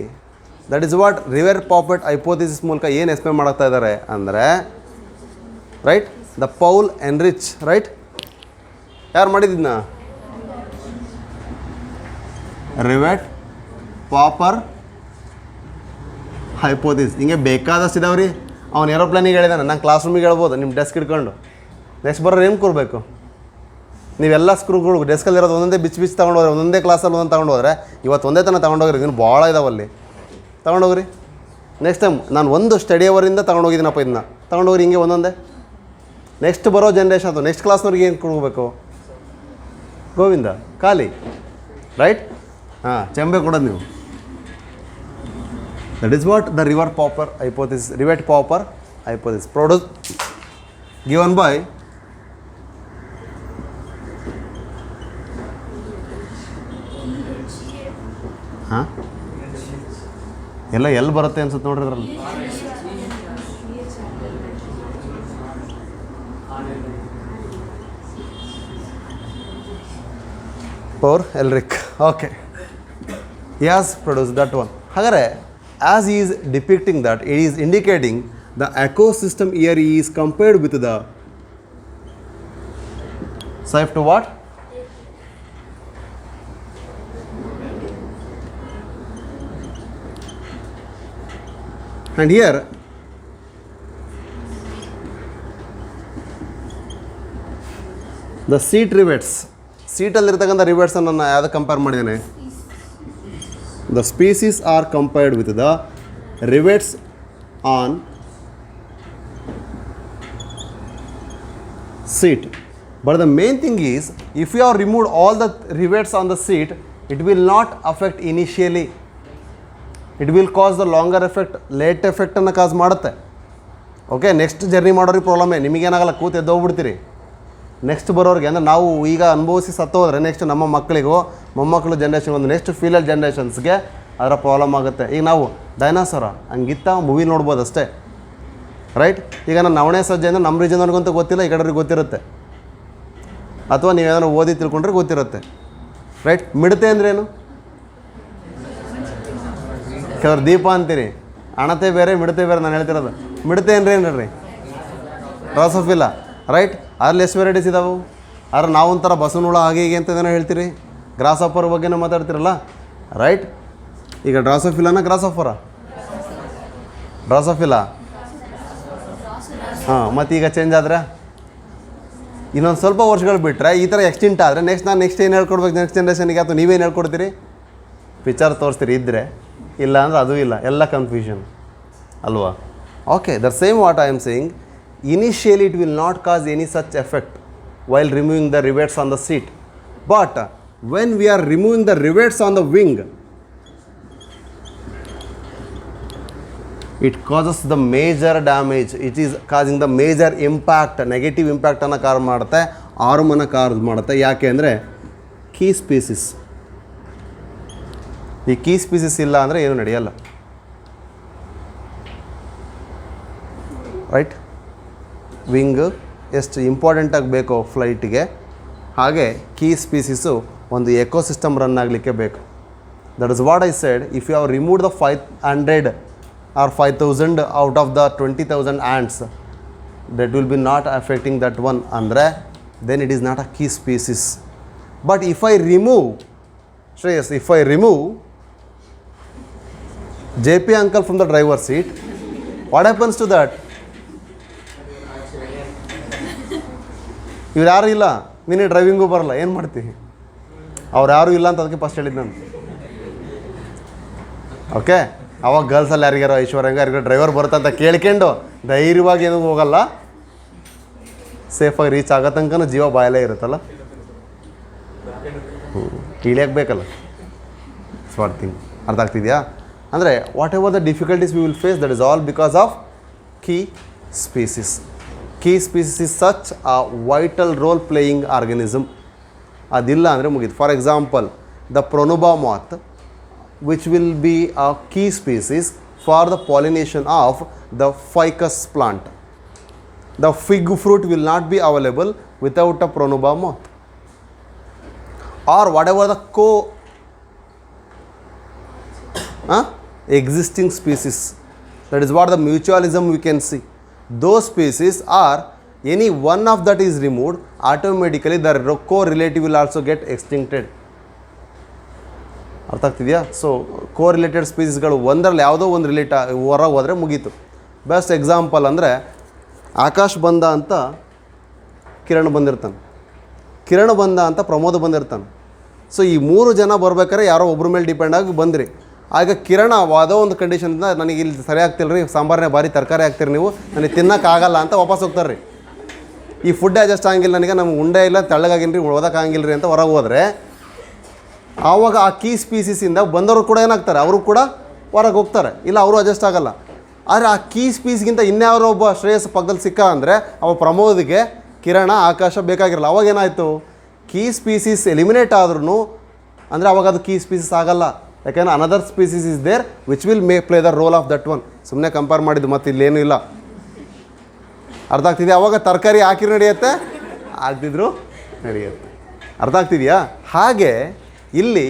That is what rivet popper hypothesis ಮೂಲಕ ಏನು ಎಕ್ಸ್ಪ್ಲೇನ್ ಮಾಡ್ತಾ ಇದ್ದಾರೆ ಅಂದರೆ, right, the Paul Ehrlich, right, ಯಾರು ಮಾಡಿದ್ನ? Rivet pauper ಹೈಪೋಥಿಸ್. ಹಿಂಗೆ ಬೇಕಾದಷ್ಟು ಇದಾವ್ರಿ. ಅವ್ನು ಏರೋಪ್ಲೇನಿಗೆ ಹೇಳಿದಾನೆ, ನಾನು ಕ್ಲಾಸ್ ರೂಮಿಗೆ ಹೇಳ್ಬೋದು ನಿಮ್ಮ ಡೆಸ್ಕ್ ಇಟ್ಕೊಂಡು. ನೆಕ್ಸ್ಟ್ ಬರೋರು ಏನು ಕೊಡಬೇಕು? ನೀವೆಲ್ಲ ಸ್ಕ್ರೂಗಳು ಡೆಸ್ಕಲ್ಲಿರೋದು ಒಂದೊಂದೇ ಬಿಚ್ಚಿ ತೊಗೊಂಡೋಗ್ರಿ, ಒಂದೊಂದೇ ಕ್ಲಾಸಲ್ಲಿ ಒಂದೊಂದು ತೊಗೊಂಡೋದ್ರೆ, ಇವತ್ತು ಒಂದೇ ತನಕ ತೊಗೊಂಡೋಗ್ರಿ, ಇನ್ನು ಭಾಳ ಇದಾವಲ್ಲಿ, ತೊಗೊಂಡೋಗ್ರಿ. ನೆಕ್ಸ್ಟ್ ಟೈಮ್ ನಾನು ಒಂದು ಸ್ಟಡಿ ಅವರಿಂದ ತೊಗೊಂಡೋಗಿದ್ದೀನಪ್ಪ, ಇದನ್ನ ತೊಗೊಂಡೋಗ್ರಿ ಹಿಂಗೆ ಒಂದೊಂದೇ. ನೆಕ್ಸ್ಟ್ ಬರೋ ಜನ್ರೇಷನ್ ಅದು ನೆಕ್ಸ್ಟ್ ಕ್ಲಾಸ್ನವ್ರಿಗೆ ಏನು ಕೊಡಬೇಕು? ಗೋವಿಂದ ಖಾಲಿ, ರೈಟ್. ಹಾಂ, ಚೆಂಬೆ ಕೊಡೋದು ನೀವು. That is what the rivet popper hypothesis, rivet popper hypothesis produce given by ಹಾಂ, ಎಲ್ಲ ಎಲ್ಲಿ ಬರುತ್ತೆ ಅನ್ಸುತ್ತೆ ನೋಡ್ರಿ ಅದರಲ್ಲಿ. Paul Ehrlich. Okay, yes produce that one. ಹಾಗಾದರೆ as he is depicting that, it is indicating the ecosystem here is compared with the safe to what? And here the seat rivets, ಸೀಟಲ್ಲಿರ್ತಕ್ಕಂಥ ರಿವೆಟ್ಸನ್ನು ನಾನು ಯಾವ್ದು ಕಂಪೇರ್ ಮಾಡಿದ್ದೇನೆ? The species are compared with the rivets on seat. But the main thing is, if you have removed all the rivets on the seat, it will not affect initially. It will cause the longer effect, late effect ಅನ್ನು ಕಾಸ್ ಮಾಡುತ್ತೆ. Okay, next journey ಮಾಡೋರಿಗೆ ಪ್ರಾಬ್ಲಮೇ, ನಿಮಗೇನಾಗಲ್ಲ, ಕೂತು ಎದ್ದೋಗ್ಬಿಡ್ತೀರಿ. Next ಬರೋರಿಗೆ ಅಂದರೆ ನಾವು ಈಗ ಅನುಭವಿಸಿ ಸತ್ತೋದ್ರೆ next ನಮ್ಮ ಮಕ್ಕಳಿಗೂ ಮೊಮ್ಮಕ್ಕಳು ಜನ್ರೇಷನ್, ಒಂದು ನೆಕ್ಸ್ಟ್ ಫ್ಯೂಚರ್ ಜನ್ರೇಷನ್ಸ್ಗೆ ಅದರ ಪ್ರಾಬ್ಲಮ್ ಆಗುತ್ತೆ. ಈಗ ನಾವು ಡೈನಾಸರ ಹಂಗಿತ್ತ ಮೂವಿ ನೋಡ್ಬೋದು ಅಷ್ಟೇ, ರೈಟ್. ಈಗ ನಾನು ನವಣೆ ಸಜ್ಜೆ ಅಂದರೆ ನಮ್ಮ ರೀಜನವ್ರಿಗಂತೂ ಗೊತ್ತಿಲ್ಲ, ಈ ಕಡೆಯವ್ರಿಗೆ ಗೊತ್ತಿರುತ್ತೆ, ಅಥವಾ ನೀವೇನಾದ್ರು ಓದಿ ತಿಳ್ಕೊಂಡ್ರೆ ಗೊತ್ತಿರುತ್ತೆ, ರೈಟ್. ಮಿಡತೆ ಅಂದ್ರೇನು? ಕೆಲವ್ರು ದೀಪ ಅಂತೀರಿ, ಅಣತೆ ಬೇರೆ ಮಿಡತೆ ಬೇರೆ. ನಾನು ಹೇಳ್ತಿರೋದು ಮಿಡತೆ ಅಂದ್ರೆ ಏನು ಹೇಳ್ರಿ? ಡ್ರಾಸೋಫಿಲಾ, ರೈಟ್. ಅದ್ರಲ್ಲಿ ಎಷ್ಟು ವೆರೈಟೀಸ್ ಇದಾವೆ. ಆದ್ರೆ ನಾವೊಂಥರ ಬಸವನ ಹುಳ ಹಾಗೆ ಹೀಗೆ ಅಂತ ಏನೋ ಹೇಳ್ತೀರಿ, ಗ್ರಾಸ್ ಆಫರ್ ಬಗ್ಗೆನೂ ಮಾತಾಡ್ತಿರಲ್ಲ, ರೈಟ್. ಈಗ ಡ್ರಾಸೋಫಿಲಾನ ಗ್ರಾಸೋಫರ? ಡ್ರಾಸೋಫಿಲಾ. ಹಾಂ, ಮತ್ತು ಈಗ ಚೇಂಜ್ ಆದರೆ ಇನ್ನೊಂದು ಸ್ವಲ್ಪ ವರ್ಷಗಳು ಬಿಟ್ಟರೆ ಈ ಥರ ಎಕ್ಸ್ಟಿಂಟ್ ಆದರೆ ನೆಕ್ಸ್ಟ್ ಏನು ಹೇಳ್ಕೊಡ್ಬೇಕು ನೆಕ್ಸ್ಟ್ ಜನ್ರೇಷನ್ಗೆ? ಅಥವಾ ನೀವೇನು ಹೇಳ್ಕೊಡ್ತೀರಿ? ಪಿಕ್ಚರ್ ತೋರಿಸ್ತೀರಿ ಇದ್ದರೆ, ಇಲ್ಲ ಅಂದರೆ ಅದು ಇಲ್ಲ, ಎಲ್ಲ ಕನ್ಫ್ಯೂಷನ್ ಅಲ್ವಾ? Okay, the same what I am saying, initially it will not cause any such effect while removing the rivets on the seat, but when we are removing the rivets on the wing, it causes the major damage. It is causing the major impact, negative impact ಅನ್ನು car ಮಾಡುತ್ತೆ, ಆರ್ಮನ್ನು car ಮಾಡುತ್ತೆ. ಯಾಕೆ ಅಂದರೆ key species, ಈ key species ಇಲ್ಲ ಅಂದರೆ ಏನು ನಡೆಯಲ್ಲ, ರೈಟ್. ವಿಂಗ್ ಎಷ್ಟು ಇಂಪಾರ್ಟೆಂಟಾಗಿ ಬೇಕೋ ಫ್ಲೈಟಿಗೆ, ಹಾಗೆ ಕೀ ಸ್ಪೀಸೀಸು ಒಂದು ಎಕೋಸಿಸ್ಟಮ್ ರನ್ ಆಗಲಿಕ್ಕೆ ಬೇಕು. That is what I said, if you have removed the 500 or 5,000 out of the 20,000 ants, that will be not affecting that one, ಅಂದರೆ then it is not a key species. But if I remove, Shreyas, if I remove JP uncle from the driver's seat, what happens to that? ಇವ್ರು ಯಾರೂ ಇಲ್ಲ, ನೀನೇ ಡ್ರೈವಿಂಗೂ ಬರಲ್ಲ, ಏನು ಮಾಡ್ತೀವಿ? ಅವ್ರು ಯಾರೂ ಇಲ್ಲ ಅಂತ ಅದಕ್ಕೆ ಫಸ್ಟ್ ಹೇಳಿದ್ದು ನಾನು. ಓಕೆ, ಅವಾಗ ಗರ್ಲ್ಸಲ್ಲಿ ಯಾರಿಗಾರೋ ಐಶ್ವರ್ಯಂಗ ಯಾರಿಗಾರು ಡ್ರೈವರ್ ಬರುತ್ತೆ ಅಂತ ಕೇಳ್ಕೊಂಡು ಧೈರ್ಯವಾಗಿ ಏನೂ ಹೋಗಲ್ಲ, ಸೇಫಾಗಿ ರೀಚ್ ಆಗೋ ತನಕ ಜೀವ ಬಾಯಲ್ಲೇ ಇರುತ್ತಲ್ಲ, ಇಳಿಯಕ್ಕೆ ಬೇಕಲ್ಲ. ಸ್ಮಾರ್ಟ್ ಥಿಂಗ್ ಅರ್ಥ ಆಗ್ತಿದೆಯಾ? ಅಂದರೆ whatever the difficulties we will face, that is all because of key species. Key species is such a vital role playing organism. ಅದಿಲ್ಲ ಅಂದರೆ ಮುಗೀತು. ಫಾರ್ ಎಕ್ಸಾಂಪಲ್, ದ ಪ್ರೊನುಬಾ ಮಾತ್ which will be a key species for the pollination of the ficus plant. The fig fruit will not be available without a pronuba moth. Or whatever the existing species, that is what the mutualism we can see. Those species are, any one of that is removed, automatically the co-relative will also get extincted. ಅರ್ಥ ಆಗ್ತಿದೆಯಾ? So correlated ಸ್ಪೀಸೀಸ್ಗಳು ಒಂದರಲ್ಲಿ ಯಾವುದೋ ಒಂದು ಹೊರಗೆ ಹೋದರೆ ಮುಗೀತು. Best example ಅಂದರೆ ಆಕಾಶ್ ಬಂದ ಅಂತ ಕಿರಣ್ ಬಂದಿರ್ತಾನೆ, ಕಿರಣ್ ಬಂದ ಅಂತ ಪ್ರಮೋದ್ ಬಂದಿರ್ತಾನೆ. ಸೊ ಈ 3 ಜನ ಬರ್ಬೇಕಾದ್ರೆ ಯಾರೋ ಒಬ್ಬರ ಮೇಲೆ ಡಿಪೆಂಡ್ ಆಗಿ ಬಂದ್ರಿ. ಆಗ ಕಿರಣ ಯಾವುದೋ ಒಂದು ಕಂಡೀಷನಿಂದ ನನಗೆ ಇಲ್ಲಿ ಸರಿ ಆಗ್ತಿಲ್ಲ ರೀ, ಸಾಂಬಾರನೇ ಭಾರಿ ತರಕಾರಿ ಹಾಕ್ತೀರಿ ನೀವು, ನನಗೆ ತಿನ್ನೋಕ್ಕಾಗಲ್ಲ ಅಂತ ವಾಪಸ್ ಹೋಗ್ತಾರೆ ರೀ. ಈ ಫುಡ್ ಅಡ್ಜಸ್ಟ್ ಆಗಿಲ್ಲ, ನನಗೆ ನಮ್ಗೆ ಉಂಡೆ ಇಲ್ಲ, ತೆಳ್ಳಗಾಗಿಲ್ಲ ರೀ, ಓದೋಕ್ಕಾಗಿಲ್ಲ ರೀ ಅಂತ ಹೊರಗೆ ಹೋದರೆ, ಆವಾಗ ಆ ಕೀ ಸ್ಪೀಸೀಸಿಂದ ಬಂದವರು ಕೂಡ ಏನಾಗ್ತಾರೆ, ಅವರು ಕೂಡ ಹೊರಗೆ ಹೋಗ್ತಾರೆ, ಇಲ್ಲ ಅವರು ಅಡ್ಜಸ್ಟ್ ಆಗಲ್ಲ. ಆದರೆ ಆ ಕೀ ಸ್ಪೀಸ್ಗಿಂತ ಇನ್ಯಾರೋ ಒಬ್ಬ ಶ್ರೇಯಸ್ ಪಕ್ಕದಲ್ಲಿ ಸಿಕ್ಕ ಅಂದರೆ ಅವ ಪ್ರಮೋದಿಗೆ ಕಿರಣ ಆಕಾಶ ಬೇಕಾಗಿರಲ್ಲ. ಅವಾಗ ಏನಾಯಿತು, ಕೀ ಸ್ಪೀಸೀಸ್ ಎಲಿಮಿನೇಟ್ ಆದ್ರೂ ಅಂದರೆ ಅವಾಗ ಅದು ಕೀ ಸ್ಪೀಸೀಸ್ ಆಗಲ್ಲ. ಯಾಕೆಂದರೆ another species is there which will play the role of that one. ಸುಮ್ಮನೆ ಕಂಪೇರ್ ಮಾಡಿದ್ದು ಮತ್ತು ಇಲ್ಲೇನೂ ಇಲ್ಲ. ಅರ್ಥ ಆಗ್ತಿದೆಯಾ? ಅವಾಗ ತರಕಾರಿ ಹಾಕಿ ನಡೆಯುತ್ತೆ, ಆಗ್ತಿದ್ರು ನಡೆಯುತ್ತೆ. ಅರ್ಥ ಆಗ್ತಿದೆಯಾ? ಹಾಗೆ ಇಲ್ಲಿ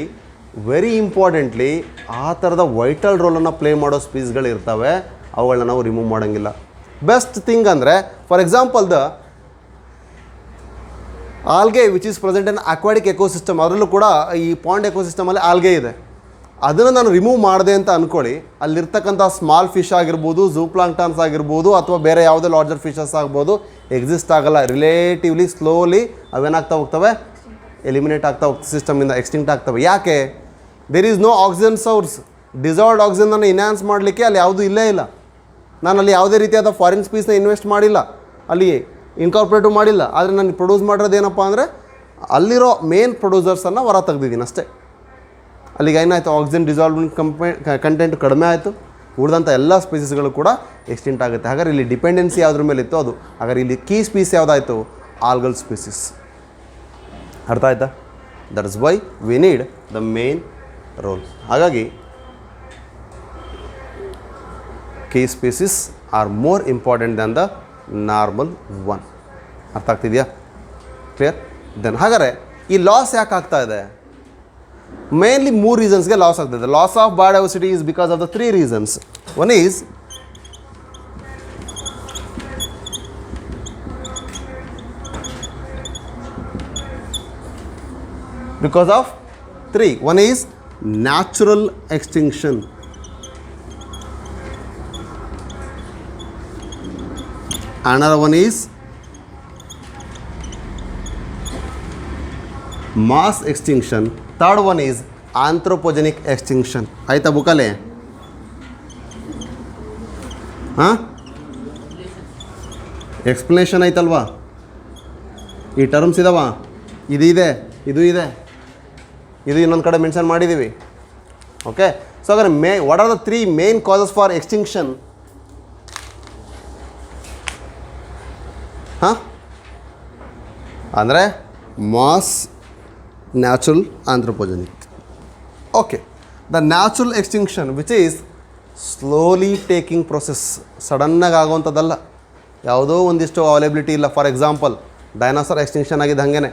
ವೆರಿ ಇಂಪಾರ್ಟೆಂಟ್ಲಿ ಆ ಥರದ ವೈಟಲ್ ರೋಲನ್ನು ಪ್ಲೇ ಮಾಡೋ ಸ್ಪೀಸ್ಗಳು ಇರ್ತವೆ, ಅವುಗಳನ್ನ ನಾವು ರಿಮೂವ್ ಮಾಡೋಂಗಿಲ್ಲ. ಬೆಸ್ಟ್ ಥಿಂಗ್ ಅಂದರೆ for example the algae which is present in aquatic ecosystem, ಅದರಲ್ಲೂ ಕೂಡ ಈ ಪಾಂಡ್ ಎಕೋಸಿಸ್ಟಮಲ್ಲಿ ಆಲ್ಗೆ ಇದೆ. ಅದನ್ನು ನಾನು ರಿಮೂವ್ ಮಾಡಿದೆ ಅಂತ ಅಂದ್ಕೊಳ್ಳಿ, ಅಲ್ಲಿರ್ತಕ್ಕಂಥ ಸ್ಮಾಲ್ ಫಿಶ್ ಆಗಿರ್ಬೋದು, ಝೂ ಪ್ಲಾಂಕ್ಟಾನ್ಸ್ ಆಗಿರ್ಬೋದು, ಅಥವಾ ಬೇರೆ ಯಾವುದೇ ಲಾರ್ಜರ್ ಫಿಶಸ್ ಆಗ್ಬೋದು, ಎಕ್ಸಿಸ್ಟ್ ಆಗಲ್ಲ. ರಿಲೇಟಿವ್ಲಿ ಸ್ಲೋಲಿ ಅವೇನಾಗ್ತಾ ಹೋಗ್ತವೆ, ಎಲಿಮಿನೇಟ್ ಆಗ್ತಾ ಹೋಗ್ತವೆ, ಸಿಸ್ಟಮಿಂದ ಎಕ್ಸ್ಟಿಂಕ್ಟ್ ಆಗ್ತವೆ. ಯಾಕೆ? There is no oxygen source. Dissolved ಆಕ್ಸಿಜನನ್ನು ಇನ್ಹ್ಯಾನ್ಸ್ ಮಾಡಲಿಕ್ಕೆ ಅಲ್ಲಿ ಯಾವುದೂ ಇಲ್ಲೇ ಇಲ್ಲ. ನಾನು ಅಲ್ಲಿ ಯಾವುದೇ ರೀತಿಯಾದ ಫಾರಿನ್ ಸ್ಪೀಸ್ನ ಇನ್ವೆಸ್ಟ್ ಮಾಡಿಲ್ಲ, ಅಲ್ಲಿ ಇನ್ಕಾರ್ಪೊರೇಟು ಮಾಡಿಲ್ಲ. ಆದರೆ ನಾನು ಪ್ರೊಡ್ಯೂಸ್ ಮಾಡಿರೋದು ಏನಪ್ಪ ಅಂದರೆ ಅಲ್ಲಿರೋ ಮೇನ್ ಪ್ರೊಡ್ಯೂಸರ್ಸನ್ನು ಹೊರ ತೆಗ್ದಿದ್ದೀನಿ ಅಷ್ಟೇ. ಅಲ್ಲಿಗೆ ಏನಾಯಿತು, ಆಕ್ಸಿಜನ್ ಡಿಸಾಲ್ವ್ಮೆಂಟ್ ಕಂಟೆಂಟ್ ಕಡಿಮೆ ಆಯಿತು, ಉಳಿದಂಥ ಎಲ್ಲ ಸ್ಪೀಸೀಸ್ಗಳು ಕೂಡ ಎಕ್ಸ್ಟಿಂಕ್ಟ್ ಆಗುತ್ತೆ. ಹಾಗಾದ್ರೆ ಇಲ್ಲಿ ಡಿಪೆಂಡೆನ್ಸಿ ಯಾವುದ್ರ ಮೇಲೆ ಇತ್ತು ಅದು. ಹಾಗಾದ್ರೆ ಇಲ್ಲಿ ಕೀ ಸ್ಪೀಸ್ ಯಾವುದಾಯಿತು, ಆಲ್ಗಲ್ ಸ್ಪೀಸೀಸ್. ಅರ್ಥ ಆಯ್ತಾ? That is why we need the main role. ಹಾಗಾಗಿ key species are more important than the normal one. ಅರ್ಥ ಆಗ್ತಿದೆಯಾ? ಕ್ಲಿಯರ್? ದೆನ್ ಹಾಗಾದರೆ ಈ ಲಾಸ್ ಯಾಕೆ ಆಗ್ತಾ ಇದೆ? ಮೇನ್ಲಿ 3 ರೀಸನ್ಸ್ಗೆ ಲಾಸ್ ಆಗ್ತಿದೆ. Loss of biodiversity is because of the 3 reasons. One is because of 3. One is natural extinction. Another one is mass extinction. Third one is anthropogenic extinction. ಆಯ್ತಾ ಬುಕ್ಕಲ್ಲಿ? Explanation ಆಯ್ತಲ್ವಾ? ಈ ಟರ್ಮ್ಸ್ ಇದಾವ, ಇದು ಇದೆ, ಇದು ಇದೆ, ಇದು ಇನ್ನೊಂದು ಕಡೆ ಮೆನ್ಷನ್ ಮಾಡಿದ್ದೀವಿ. ಓಕೆ, ಸೊ ಹಾಗಾದ್ರೆ what are the 3 main causes for extinction? ಅಂದರೆ mass, natural, anthropogenic. Okay, the natural extinction which is slowly taking process, ಸಡನ್ನಾಗಿ ಆಗುವಂಥದ್ದಲ್ಲ. ಯಾವುದೋ ಒಂದಿಷ್ಟು ಅವೈಲೇಬಿಲಿಟಿ ಇಲ್ಲ. ಫಾರ್ ಎಕ್ಸಾಂಪಲ್ ಡೈನಾಸರ್ ಎಕ್ಸ್ಟಿಂಕ್ಷನ್ ಆಗಿದ್ದು ಹಾಗೇ,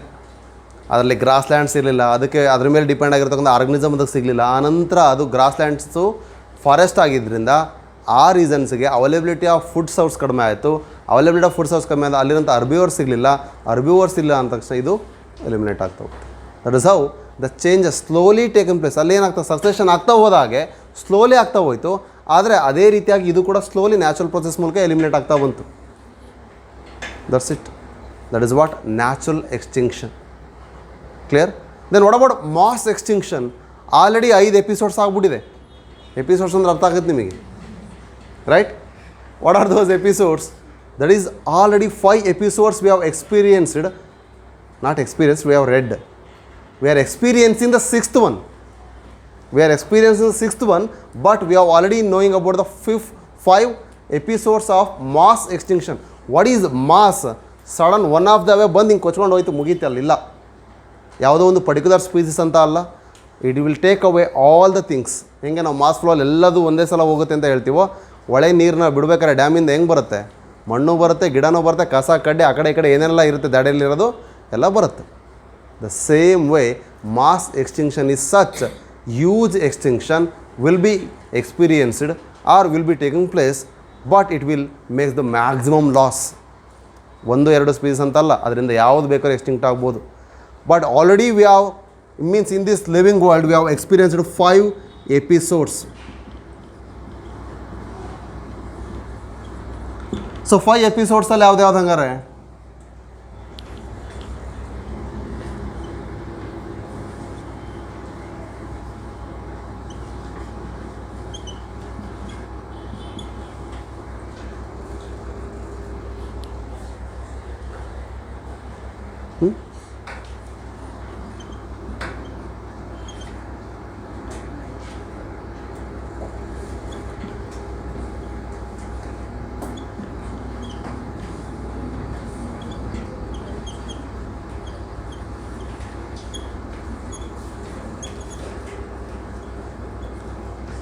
ಅದರಲ್ಲಿ ಗ್ರಾಸ್ ಲ್ಯಾಂಡ್ಸ್ ಇರಲಿಲ್ಲ, ಅದಕ್ಕೆ ಅದ್ರ ಮೇಲೆ ಡಿಪೆಂಡ್ ಆಗಿರ್ತಕ್ಕಂಥ ಆರ್ಗನಿಸಮ್ ಅದಕ್ಕೆ ಸಿಗಲಿಲ್ಲ. ಆನಂತರ ಅದು ಗ್ರಾಸ್ ಲ್ಯಾಂಡ್ಸು ಫಾರೆಸ್ಟ್ ಆಗಿದ್ದರಿಂದ ಆ ರೀಸನ್ಸ್ಗೆ ಅವೈಲೇಬಿಲಿಟಿ ಆಫ್ ಫುಡ್ ಸೋರ್ಸ್ ಕಡಿಮೆ ಆಯಿತು. ಅವೈಲೇಬಿಲಿಟಿ ಆಫ್ ಫುಡ್ ಸೋರ್ಸ್ ಕಡಿಮೆ ಆದ ಅಲ್ಲಿರೋಂಥ ಅರ್ಬಿವರ್ಸ್ ಸಿಗಲಿಲ್ಲ. ಅರ್ಬಿವರ್ಸ್ ಇಲ್ಲ ಅಂದ ತಕ್ಷಣ ಇದು ಎಲಿಮಿನೇಟ್ ಆಗ್ತಾ ಹೋಗುತ್ತೆ. That is how the changes slowly taken place. ಅಲ್ಲಿ ಏನಾಗ್ತದೆ, ಸಕ್ಸೆಷನ್ ಆಗ್ತಾ ಹೋದಾಗೆ ಸ್ಲೋಲಿ ಆಗ್ತಾ ಹೋಯಿತು, ಆದರೆ ಅದೇ ರೀತಿಯಾಗಿ ಇದು ಕೂಡ ಸ್ಲೋಲಿ ನ್ಯಾಚುರಲ್ ಪ್ರೊಸೆಸ್ ಮೂಲಕ ಎಲಿಮಿನೇಟ್ ಆಗ್ತಾ ಬಂತು. That's it. That is what natural extinction. Clear? Then what about mass extinction? Already 5 episodes ಆಗ್ಬಿಟ್ಟಿದೆ. ಎಪಿಸೋಡ್ಸ್ ಅಂದ್ರೆ ಅರ್ಥ ಆಗುತ್ತೆ ನಿಮಗೆ, right? What are those episodes? That is already 5 episodes we have experienced, not experienced, we have read. We are experiencing the 6th one. We are experiencing the 6th one, but we are already knowing about the 5 episodes of mass extinction. What is mass? Sudden one of the way ಬಂದು ಹಿಂಗೆ ಕೊಚ್ಕೊಂಡು ಹೋಯ್ತು, ಮುಗೀತು. ಅಲ್ಲಿಲ್ಲ, ಯಾವುದೋ ಒಂದು particular species ಅಂತ ಅಲ್ಲ. It will take away all the things. ಹೆಂಗೆ ನಾವು ಮಾಸ್ ಫ್ಲೋಲ್ಲಿ ಎಲ್ಲದೂ ಒಂದೇ ಸಲ ಹೋಗುತ್ತೆ ಅಂತ ಹೇಳ್ತೀವೋ, ಒಳ್ಳೆ ನೀರನ್ನ ಬಿಡಬೇಕಾದ್ರೆ ಡ್ಯಾಮಿಂದ ಹೆಂಗೆ ಬರುತ್ತೆ, ಮಣ್ಣು ಬರುತ್ತೆ, ಗಿಡನೂ ಬರುತ್ತೆ, ಕಸ ಕಡ್ಡೆ ಆ ಕಡೆ ಈ ಕಡೆ ಏನೆಲ್ಲ ಇರುತ್ತೆ ದಾಡಿಯಲ್ಲಿರೋದು ಎಲ್ಲ ಬರುತ್ತೆ. The same way mass extinction is such huge extinction will be experienced or will be taking place, but it will make the maximum loss. 1-2 species ಅಂತಲ್ಲ, ಅದರಿಂದ ಯಾವುದು ಬೇಕಾದ್ರೂ ಎಕ್ಸ್ಟಿಂಕ್ಟ್ ಆಗ್ಬೋದು. But already we have, means in this living world we have experienced 5 episodes. So 5 ಎಪಿಸೋಡ್ಸಲ್ಲಿ ಯಾವ್ದು ಹಂಗಾರೆ?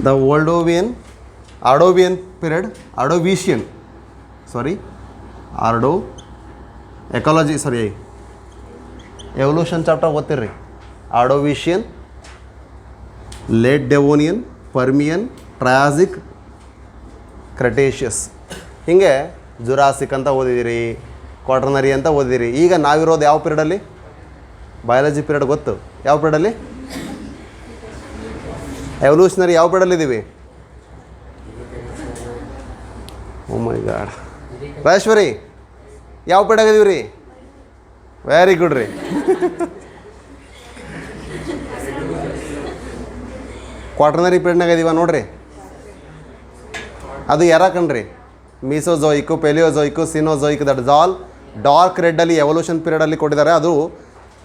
The Ordovician period, Ordovician, evolution chapter ಗೊತ್ತಿರ್ರಿ. Ordovician, late Devonian, Permian, Triassic, Cretaceous. ಹಿಂಗೆ Jurassic ಅಂತ ಓದಿದಿರಿ, quaternary ಅಂತ ಓದಿದಿರಿ. ಈಗ ನಾವಿರೋದು ಯಾವ ಪೀರಿಯಡಲ್ಲಿ? ಬಯಾಲಜಿ ಪೀರಿಯಡ್ ಗೊತ್ತು. ಯಾವ ಪೀರಿಯಡಲ್ಲಿ? ಎವಲ್ಯೂಷನರಿ ಯಾವ ಪೀರಿಯಡಲ್ಲಿದ್ದೀವಿ? ಓ ಮೈ ಗಾಡ್. ರಾಜೇಶ್ವರಿ ಯಾವ ಪೀರಿಯಡ್ ಆಗಿದ್ದೀವಿ ರೀ? ವೆರಿ ಗುಡ್ ರೀ. ಕ್ವಾಟರ್ನರಿ ಪೀರಿಯಡ್ನಾಗ ಇದೀವ ನೋಡ್ರಿ. ಅದು ಯಾರ ಕಣ್ರಿ? Mesozoic, Paleozoic, Cenozoic. That is all dark ರೆಡ್ಡಲ್ಲಿ ಎವಲ್ಯೂಷನ್ ಪೀರಿಯಡಲ್ಲಿ ಕೊಟ್ಟಿದ್ದಾರೆ. ಅದು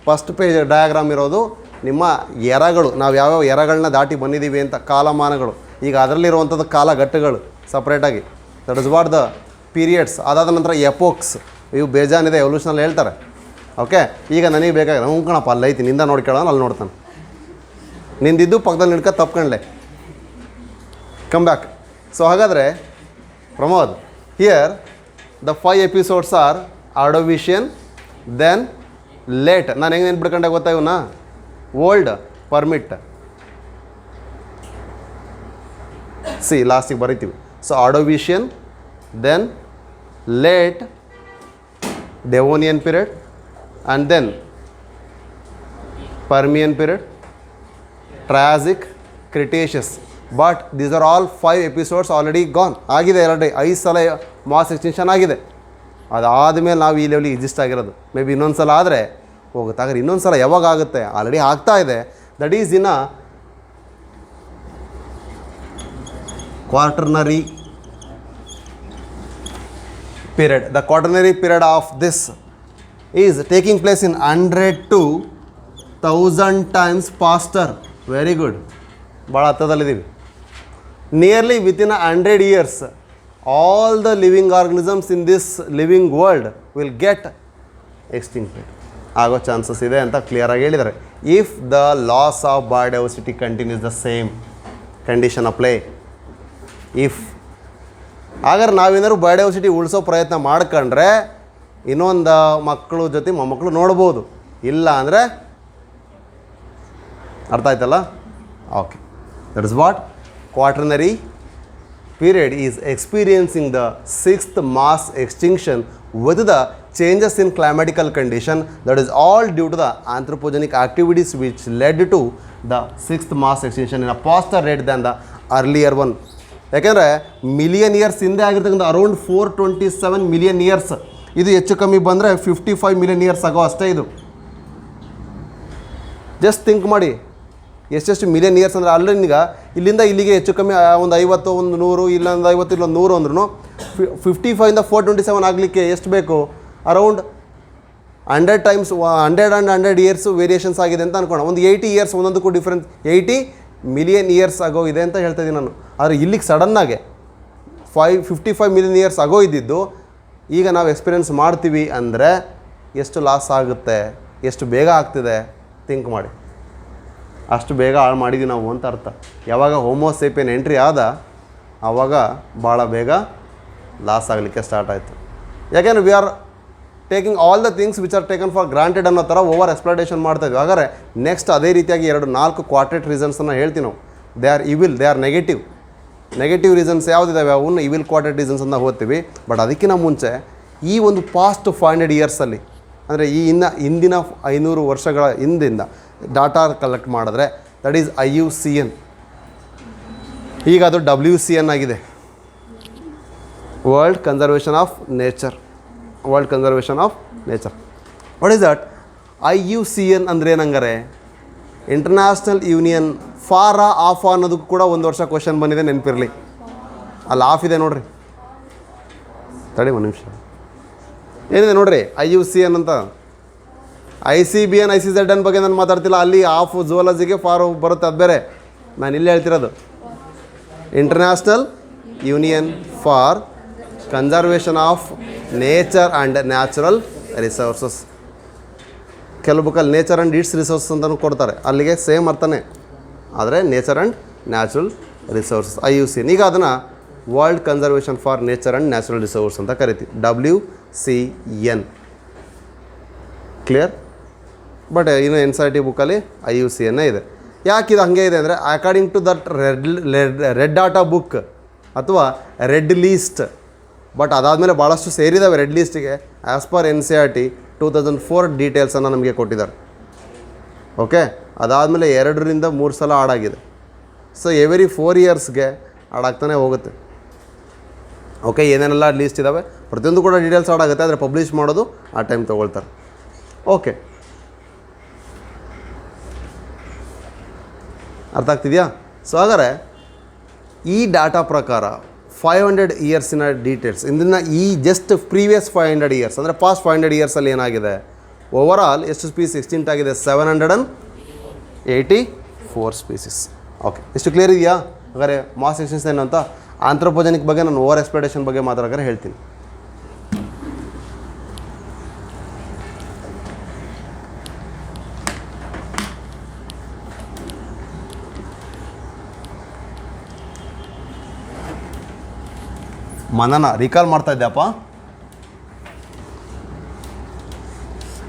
ಫಸ್ಟ್ ಪೇಜ್ ಡಯಾಗ್ರಾಮ್ ಇರೋದು ನಿಮ್ಮ ಎರಗಳು, ನಾವು ಯಾವ್ಯಾವ ಎರಗಳನ್ನ ದಾಟಿ ಬಂದಿದ್ದೀವಿ ಅಂತ, ಕಾಲಮಾನಗಳು. ಈಗ ಅದರಲ್ಲಿರುವಂಥದ್ದು ಕಾಲಘಟ್ಟಗಳು ಸಪ್ರೇಟಾಗಿ. That is what the periods. ಅದಾದ ನಂತರ ಎಪೋಕ್ಸ್, ಇವು ಬೇಜಾನಿದೆ ಎವಲ್ಯೂಷನಲ್ಲಿ ಹೇಳ್ತಾರೆ. ಓಕೆ, ಈಗ ನನಗೆ ಬೇಕಾಗಿದೆ ಹ್ಞೂ ಕಣಪ್ಪ ಅಲ್ಲಿ ಐತಿ, ನಿಂದ ನೋಡ್ಕೊಳ್ಳೋಣ, ಅಲ್ಲಿ ನೋಡ್ತಾನೆ. ನಿಂದಿದ್ದು ಪಕ್ಕದಲ್ಲಿ ನಿಡ್ಕ ತಪ್ಕೊಂಡ್ಲೆ. Come back. ಸೊ ಹಾಗಾದರೆ Pramod, here the 5 episodes are Ordovician, then late. ನಾನು ಹೆಂಗೆ ನೆನ್ಪಿಡ್ಕೊಂಡೆ ಗೊತ್ತಾ ಇವನ್ನ? Old, permit. ಸಿ ಲಾಸ್ಟಿಗೆ ಬರೀತೀವಿ. So Ordovician, then late Devonian period, and then Permian period, Triassic, Cretaceous. But these are all 5 episodes already gone. ಆಗಿದೆ already 5 ಸಲ ಮಾಸ್ ಎಕ್ಸ್ಟಿಂಕ್ಷನ್ ಆಗಿದೆ. ಅದಾದಮೇಲೆ ನಾವು ಈ ಲೆವೆಲಿಗೆ ಎಕ್ಸಿಸ್ಟ್ ಆಗಿರೋದು. ಮೇ ಬಿ ಇನ್ನೊಂದು ಸಲ ಆದರೆ ಹೋಗುತ್ತೆ. ಹಾಗಾದ್ರೆ ಇನ್ನೊಂದು ಸಲ ಯಾವಾಗ ಆಗುತ್ತೆ? ಆಲ್ರೆಡಿ ಆಗ್ತಾ ಇದೆ. That is in a quaternary period. The quaternary period of this is taking place in 100 to 1000 times faster. Very good. ಭಾಳ ಹತ್ತದಲ್ಲಿದ್ದೀವಿ. Nearly within 100 years, all the living organisms in this living world will get extincted. ಆಗೋ chances ಇದೆ ಅಂತ ಕ್ಲಿಯರಾಗಿ ಹೇಳಿದ್ದಾರೆ. If the loss of biodiversity continues the same condition apply. If ಹಾಗಾದ್ರೆ ನಾವೇನಾದ್ರು biodiversity ಉಳಿಸೋ ಪ್ರಯತ್ನ ಮಾಡ್ಕೊಂಡ್ರೆ ಇನ್ನೊಂದು ಮಕ್ಕಳು ಜೊತೆ ಮೊಮ್ಮಕ್ಕಳು ನೋಡ್ಬೋದು. ಇಲ್ಲ ಅಂದರೆ ಅರ್ಥ ಆಯ್ತಲ್ಲ? Okay, that is what quaternary period is experiencing the 6th mass extinction with the changes in climatical condition, that is all due to the anthropogenic activities which led to the sixth mass extinction in a faster rate than the earlier one. ಯಾಕೆಂದರೆ million years ಹಿಂದೆ ಆಗಿರ್ತಕ್ಕಂಥ around 427 million years, ಇದು ಹೆಚ್ಚು ಕಮ್ಮಿ ಬಂದರೆ 55 million years ಆಗೋ ಅಷ್ಟೇ. ಇದು ಜಸ್ಟ್ ಥಿಂಕ್ ಮಾಡಿ ಎಷ್ಟೆಷ್ಟು ಮಿಲಿಯನ್ ಇಯರ್ಸ್ ಅಂದರೆ ಅಲ್ಲಿ ಈಗ ಇಲ್ಲಿಂದ ಇಲ್ಲಿಗೆ ಹೆಚ್ಚು ಕಮ್ಮಿ ಒಂದು 50, ಒಂದು 100, ಇಲ್ಲೊಂದು 50, ಇಲ್ಲೊಂದು 100 ಅಂದ್ರೂ 55ಇಂದ 427 ಆಗಲಿಕ್ಕೆ ಎಷ್ಟು ಬೇಕು? Around 100 times 100 and 100 years variations ಆಗಿದೆ ಅಂತ ಅನ್ಕೋಣ. ಒಂದು 80 ಇಯರ್ಸ್ ಒಂದೊಂದಕ್ಕೂ ಡಿಫ್ರೆನ್ಸ್ 80 ಮಿಲಿಯನ್ ಇಯರ್ಸ್ ಆಗೋ ಇದೆ ಅಂತ ಹೇಳ್ತಾ ಇದ್ದೀನಿ ನಾನು. ಆದರೆ ಇಲ್ಲಿಗೆ ಸಡನ್ನಾಗೆ 55 ಮಿಲಿಯನ್ ಇಯರ್ಸ್ ಆಗೋ ಇದ್ದಿದ್ದು ಈಗ ನಾವು ಎಕ್ಸ್ಪೀರಿಯೆನ್ಸ್ ಮಾಡ್ತೀವಿ ಅಂದರೆ ಎಷ್ಟು ಲಾಸ್ ಆಗುತ್ತೆ, ಎಷ್ಟು ಬೇಗ ಆಗ್ತಿದೆ ಥಿಂಕ್ ಮಾಡಿ. ಅಷ್ಟು ಬೇಗ ಹಾಳು ಮಾಡಿದ್ವಿ ನಾವು ಅಂತ ಅರ್ಥ. ಯಾವಾಗ ಹೋಮೋಸೇಪಿಯನ್ ಎಂಟ್ರಿ ಆದ ಆವಾಗ ಭಾಳ ಬೇಗ ಲಾಸ್ ಆಗಲಿಕ್ಕೆ ಸ್ಟಾರ್ಟ್ ಆಯಿತು. ಯಾಕೆಂದರೆ we are taking all the things which are taken for granted ಅನ್ನೋ ಥರ ಓವರ್ ಎಕ್ಸ್ಪ್ಲೋಟೇಷನ್ ಮಾಡ್ತಾಯಿದ್ವಿ. ಹಾಗಾದರೆ ನೆಕ್ಸ್ಟ್ ಅದೇ ರೀತಿಯಾಗಿ 4 ಕ್ವಾರ್ಟೆಟ್ ರೀಸನ್ಸನ್ನು ಹೇಳ್ತೀವಿ ನಾವು. They are evil, they are negative reasons ಯಾವುದಿದ್ದಾವೆ ಅವನ್ನ ಇವಿಲ್ ಕ್ವಾರ್ಟೆಟ್ ರೀಸನ್ಸ್ ಅಂತ ಓದ್ತೀವಿ. ಬಟ್ ಅದಕ್ಕಿಂತ ಮುಂಚೆ ಈ ಒಂದು ಪಾಸ್ಟ್ 500 ಇಯರ್ಸಲ್ಲಿ ಅಂದರೆ ಹಿಂದಿನ 500 ವರ್ಷಗಳ ಹಿಂದಿಂದ ಡಾಟಾ ಕಲೆಕ್ಟ್ ಮಾಡಿದ್ರೆ ದಟ್ ಈಸ್ IUCN. ಈಗ ಅದು WCN ಆಗಿದೆ, world conservation of nature. What is that? IUCN ಅಂದರೆ ಏನಂಗಾರೆ ಇಂಟರ್ನ್ಯಾಷನಲ್ ಯೂನಿಯನ್ ಫಾರ್ ಆಫ್ ಅನ್ನೋದಕ್ಕೂ ಕೂಡ ಒಂದು ವರ್ಷ ಕ್ವಶನ್ ಬಂದಿದೆ, ನೆನಪಿರಲಿ. ಅಲ್ಲಿ ಆಫ್ ಇದೆ ನೋಡ್ರಿ, ತಡಿ ಒಂದು ನಿಮಿಷ. ಏನಿದೆ ನೋಡ್ರಿ IUCN ಅಂತ. ICBN ICZN ಬಗ್ಗೆ ನಾನು ಮಾತಾಡ್ತಿಲ್ಲ, ಅಲ್ಲಿ ಆಫ್ ಝುವಾಲಜಿಗೆ ಫಾರ್ ಬರುತ್ತೆ, ಅದು ಬೇರೆ. ನಾನು ಇಲ್ಲಿ ಹೇಳ್ತಿರೋದು international union for conservation of nature and natural resources. ಕೆಲವು ಬುಕ್ಕಲ್ಲಿ ನೇಚರ್ ಆ್ಯಂಡ್ ಇಟ್ಸ್ ರಿಸೋರ್ಸಸ್ ಅಂತಲೂ ಕೊಡ್ತಾರೆ, ಅಲ್ಲಿಗೆ ಸೇಮ್ ಅರ್ಥನೇ, ಆದರೆ nature and natural resources IUCN. ಈಗ ಅದನ್ನು world conservation for nature and natural resource ಅಂತ ಕರಿತೀವಿ, WCN. ಕ್ಲಿಯರ್? ಬಟ್ ಇನ್ನು NCERT ಬುಕ್ಕಲ್ಲಿ IUCN ಇದೆ. ಯಾಕೆ ಇದು ಹಾಗೆ ಇದೆ ಅಂದರೆ according to that red data book ಅಥವಾ ರೆಡ್ ಲೀಸ್ಟ್. ಬಟ್ ಅದಾದಮೇಲೆ ಭಾಳಷ್ಟು ಸೇರಿದ್ದಾವೆ ರೆಡ್ ಲೀಸ್ಟಿಗೆ. ಆ್ಯಸ್ ಪರ್ NCERT 2004 ಡೀಟೇಲ್ಸನ್ನು ನಮಗೆ ಕೊಟ್ಟಿದ್ದಾರೆ. ಓಕೆ, ಅದಾದಮೇಲೆ 2ರಿಂದ 3 ಸಲ ಆಡಾಗಿದೆ. ಸೊ ಎವ್ರಿ 4 ಇಯರ್ಸ್ಗೆ ಆಡಾಗ್ತಾನೆ ಹೋಗುತ್ತೆ. ಓಕೆ, ಏನೇನೆಲ್ಲ ಲೀಸ್ಟ್ ಇದ್ದಾವೆ ಪ್ರತಿಯೊಂದು ಕೂಡ ಡೀಟೇಲ್ಸ್ ಆಡಾಗುತ್ತೆ, ಆದರೆ ಪಬ್ಲಿಷ್ ಮಾಡೋದು ಆ ಟೈಮ್ ತೊಗೊಳ್ತಾರೆ. ಓಕೆ, ಅರ್ಥ ಆಗ್ತಿದೆಯಾ? ಸೊ ಹಾಗಾದರೆ ಈ ಡಾಟಾ ಪ್ರಕಾರ 500 ಇಯರ್ಸಿನ ಡೀಟೇಲ್ಸ್ ಇಂದಿನ ಈ ಜಸ್ಟ್ ಪ್ರೀವಿಯಸ್ 500 ಇಯರ್ಸ್ ಅಂದರೆ ಪಾಸ್ಟ್ 500 ಇಯರ್ಸಲ್ಲಿ ಏನಾಗಿದೆ, ಓವರ್ ಆಲ್ ಎಷ್ಟು ಸ್ಪೀಸ್ ಎಕ್ಸ್ಟಿಂಕ್ಟ್ ಆಗಿದೆ? 784 ಸ್ಪೀಸಸ್. ಓಕೆ, ಎಷ್ಟು ಕ್ಲಿಯರ್ ಇದೆಯಾ? ಹಾಗಾದರೆ ಮಾಸ್ ಎಕ್ಸ್ಟಿಂಕ್ಷನ್ ಏನು ಅಂತ ಆಂಥ್ರೋಪೋಜೆನಿಕ್ ಬಗ್ಗೆ ನಾನು ಓವರ್ ಎಕ್ಸ್ಪ್ಲೋಟೇಷನ್ ಬಗ್ಗೆ ಮಾತಾಡೋಕೆ ಹೇಳ್ತೀನಿ. ಮನನ ರಿಕಾಲ್ ಮಾಡ್ತಾ ಇದ್ದೆಪ್ಪ,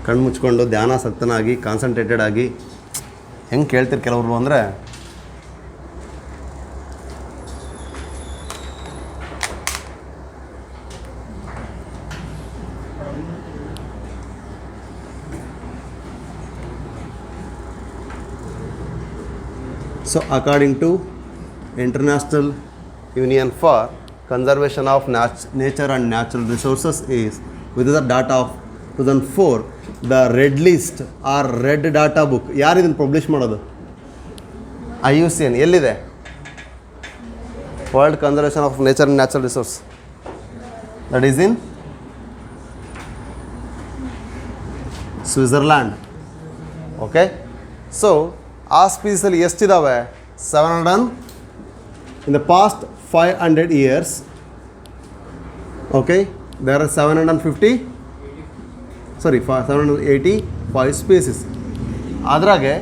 ಕಣ್ಣು ಮುಚ್ಕೊಂಡು ಧ್ಯಾನಾಸಕ್ತನಾಗಿ ಕಾನ್ಸಂಟ್ರೇಟೆಡ್ ಆಗಿ. ಹೆಂಗೆ ಕೇಳ್ತೀರಿ ಕೆಲವರು ಅಂದರೆ so according to international union for conservation of nature and natural resources is with the data of 2004 the red list or red data book. ಯಾರು ಇದನ್ನು ಪಬ್ಲಿಷ್ ಮಾಡೋದು? IUCN. ಎಲ್ಲಿದೆ? World conservation of nature and natural resource, that is in Switzerland. Okay, so ಆ ಸ್ಪೀಸಲ್ಲಿ ಎಷ್ಟಿದ್ದಾವೆ? 700 in the past 500 years. Okay, there are 785 species. ಅದ್ರಾಗೆ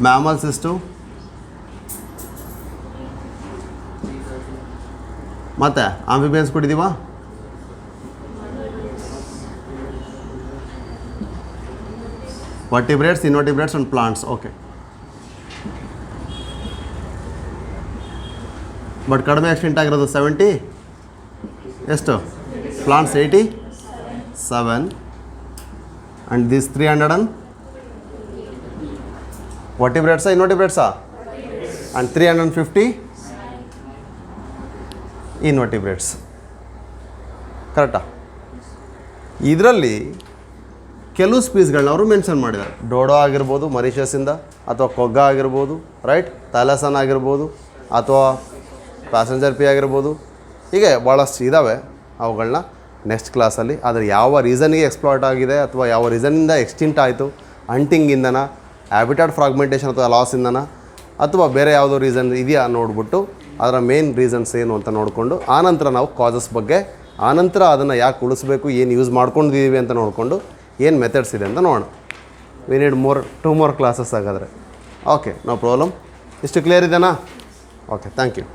mammals ಎಷ್ಟು, ಮತ್ತು amphibians ಕೊಟ್ಟಿದ್ದೀವ? vertebrates, invertebrates and plants. Okay, but ಕಡಿಮೆ extent ಆಗಿರೋದು 70 ಎಷ್ಟು plants 87 and this 300 ವರ್ಟಿಬ್ರೇಟ್ಸಾ ಇನ್ವರ್ಟಿಬ್ರೇಟ್ಸಾ ಆ್ಯಂಡ್ 350 ಇನ್ವರ್ಟಿಬ್ರೇಟ್ಸ್ ಕರೆಕ್ಟಾ. ಇದರಲ್ಲಿ ಕೆಲವು ಸ್ಪೀಸ್ಗಳನ್ನ ಅವರು ಮೆನ್ಷನ್ ಮಾಡಿದ್ದಾರೆ. ಡೋಡೋ ಆಗಿರ್ಬೋದು ಮರಿಷಿಯಸ್ಸಿಂದ, ಅಥವಾ ಕೊಗ್ಗ ಆಗಿರ್ಬೋದು, ರೈಟ್, ಥಾಲಸನ್ ಆಗಿರ್ಬೋದು, ಅಥವಾ ಪ್ಯಾಸೆಂಜರ್ ಪಿ ಆಗಿರ್ಬೋದು. ಹೀಗೆ ಭಾಳಷ್ಟು ಇದ್ದಾವೆ. ಅವುಗಳನ್ನ ನೆಕ್ಸ್ಟ್ ಕ್ಲಾಸಲ್ಲಿ ಆದರೆ ಯಾವ ರೀಸನ್ಗೆ ಎಕ್ಸ್ಪ್ಲಾಯ್ಟ್ ಆಗಿದೆ ಅಥವಾ ಯಾವ ರೀಸನ್ನಿಂದ ಎಕ್ಸ್ಟಿಂಟ್ ಆಯಿತು, ಹಂಟಿಂಗಿಂದನ, ಹ್ಯಾಬಿಟಾಟ್ ಫ್ರಾಗ್ಮೆಂಟೇಷನ್ ಅಥವಾ ಲಾಸಿಂದನ, ಅಥವಾ ಬೇರೆ ಯಾವುದೋ ರೀಸನ್ ಇದೆಯಾ ನೋಡಿಬಿಟ್ಟು ಅದರ ಮೇನ್ ರೀಸನ್ಸ್ ಏನು ಅಂತ ನೋಡಿಕೊಂಡು ಆನಂತರ ನಾವು ಕಾಸಸ್ ಬಗ್ಗೆ, ಆನಂತರ ಅದನ್ನು ಯಾಕೆ ಉಳಿಸ್ಬೇಕು, ಏನು ಯೂಸ್ ಮಾಡ್ಕೊಂಡಿದ್ದೀವಿ ಅಂತ ನೋಡಿಕೊಂಡು ಏನು ಮೆಥಡ್ಸ್ ಇದೆ ಅಂತ ನೋಡೋಣ. ವಿ ನೀಡ್ 2 more ಕ್ಲಾಸಸ್ ಹಾಗಾದರೆ. Okay, no problem. ಇಷ್ಟು ಕ್ಲಿಯರ್ ಇದೆನಾ? Okay, thank you.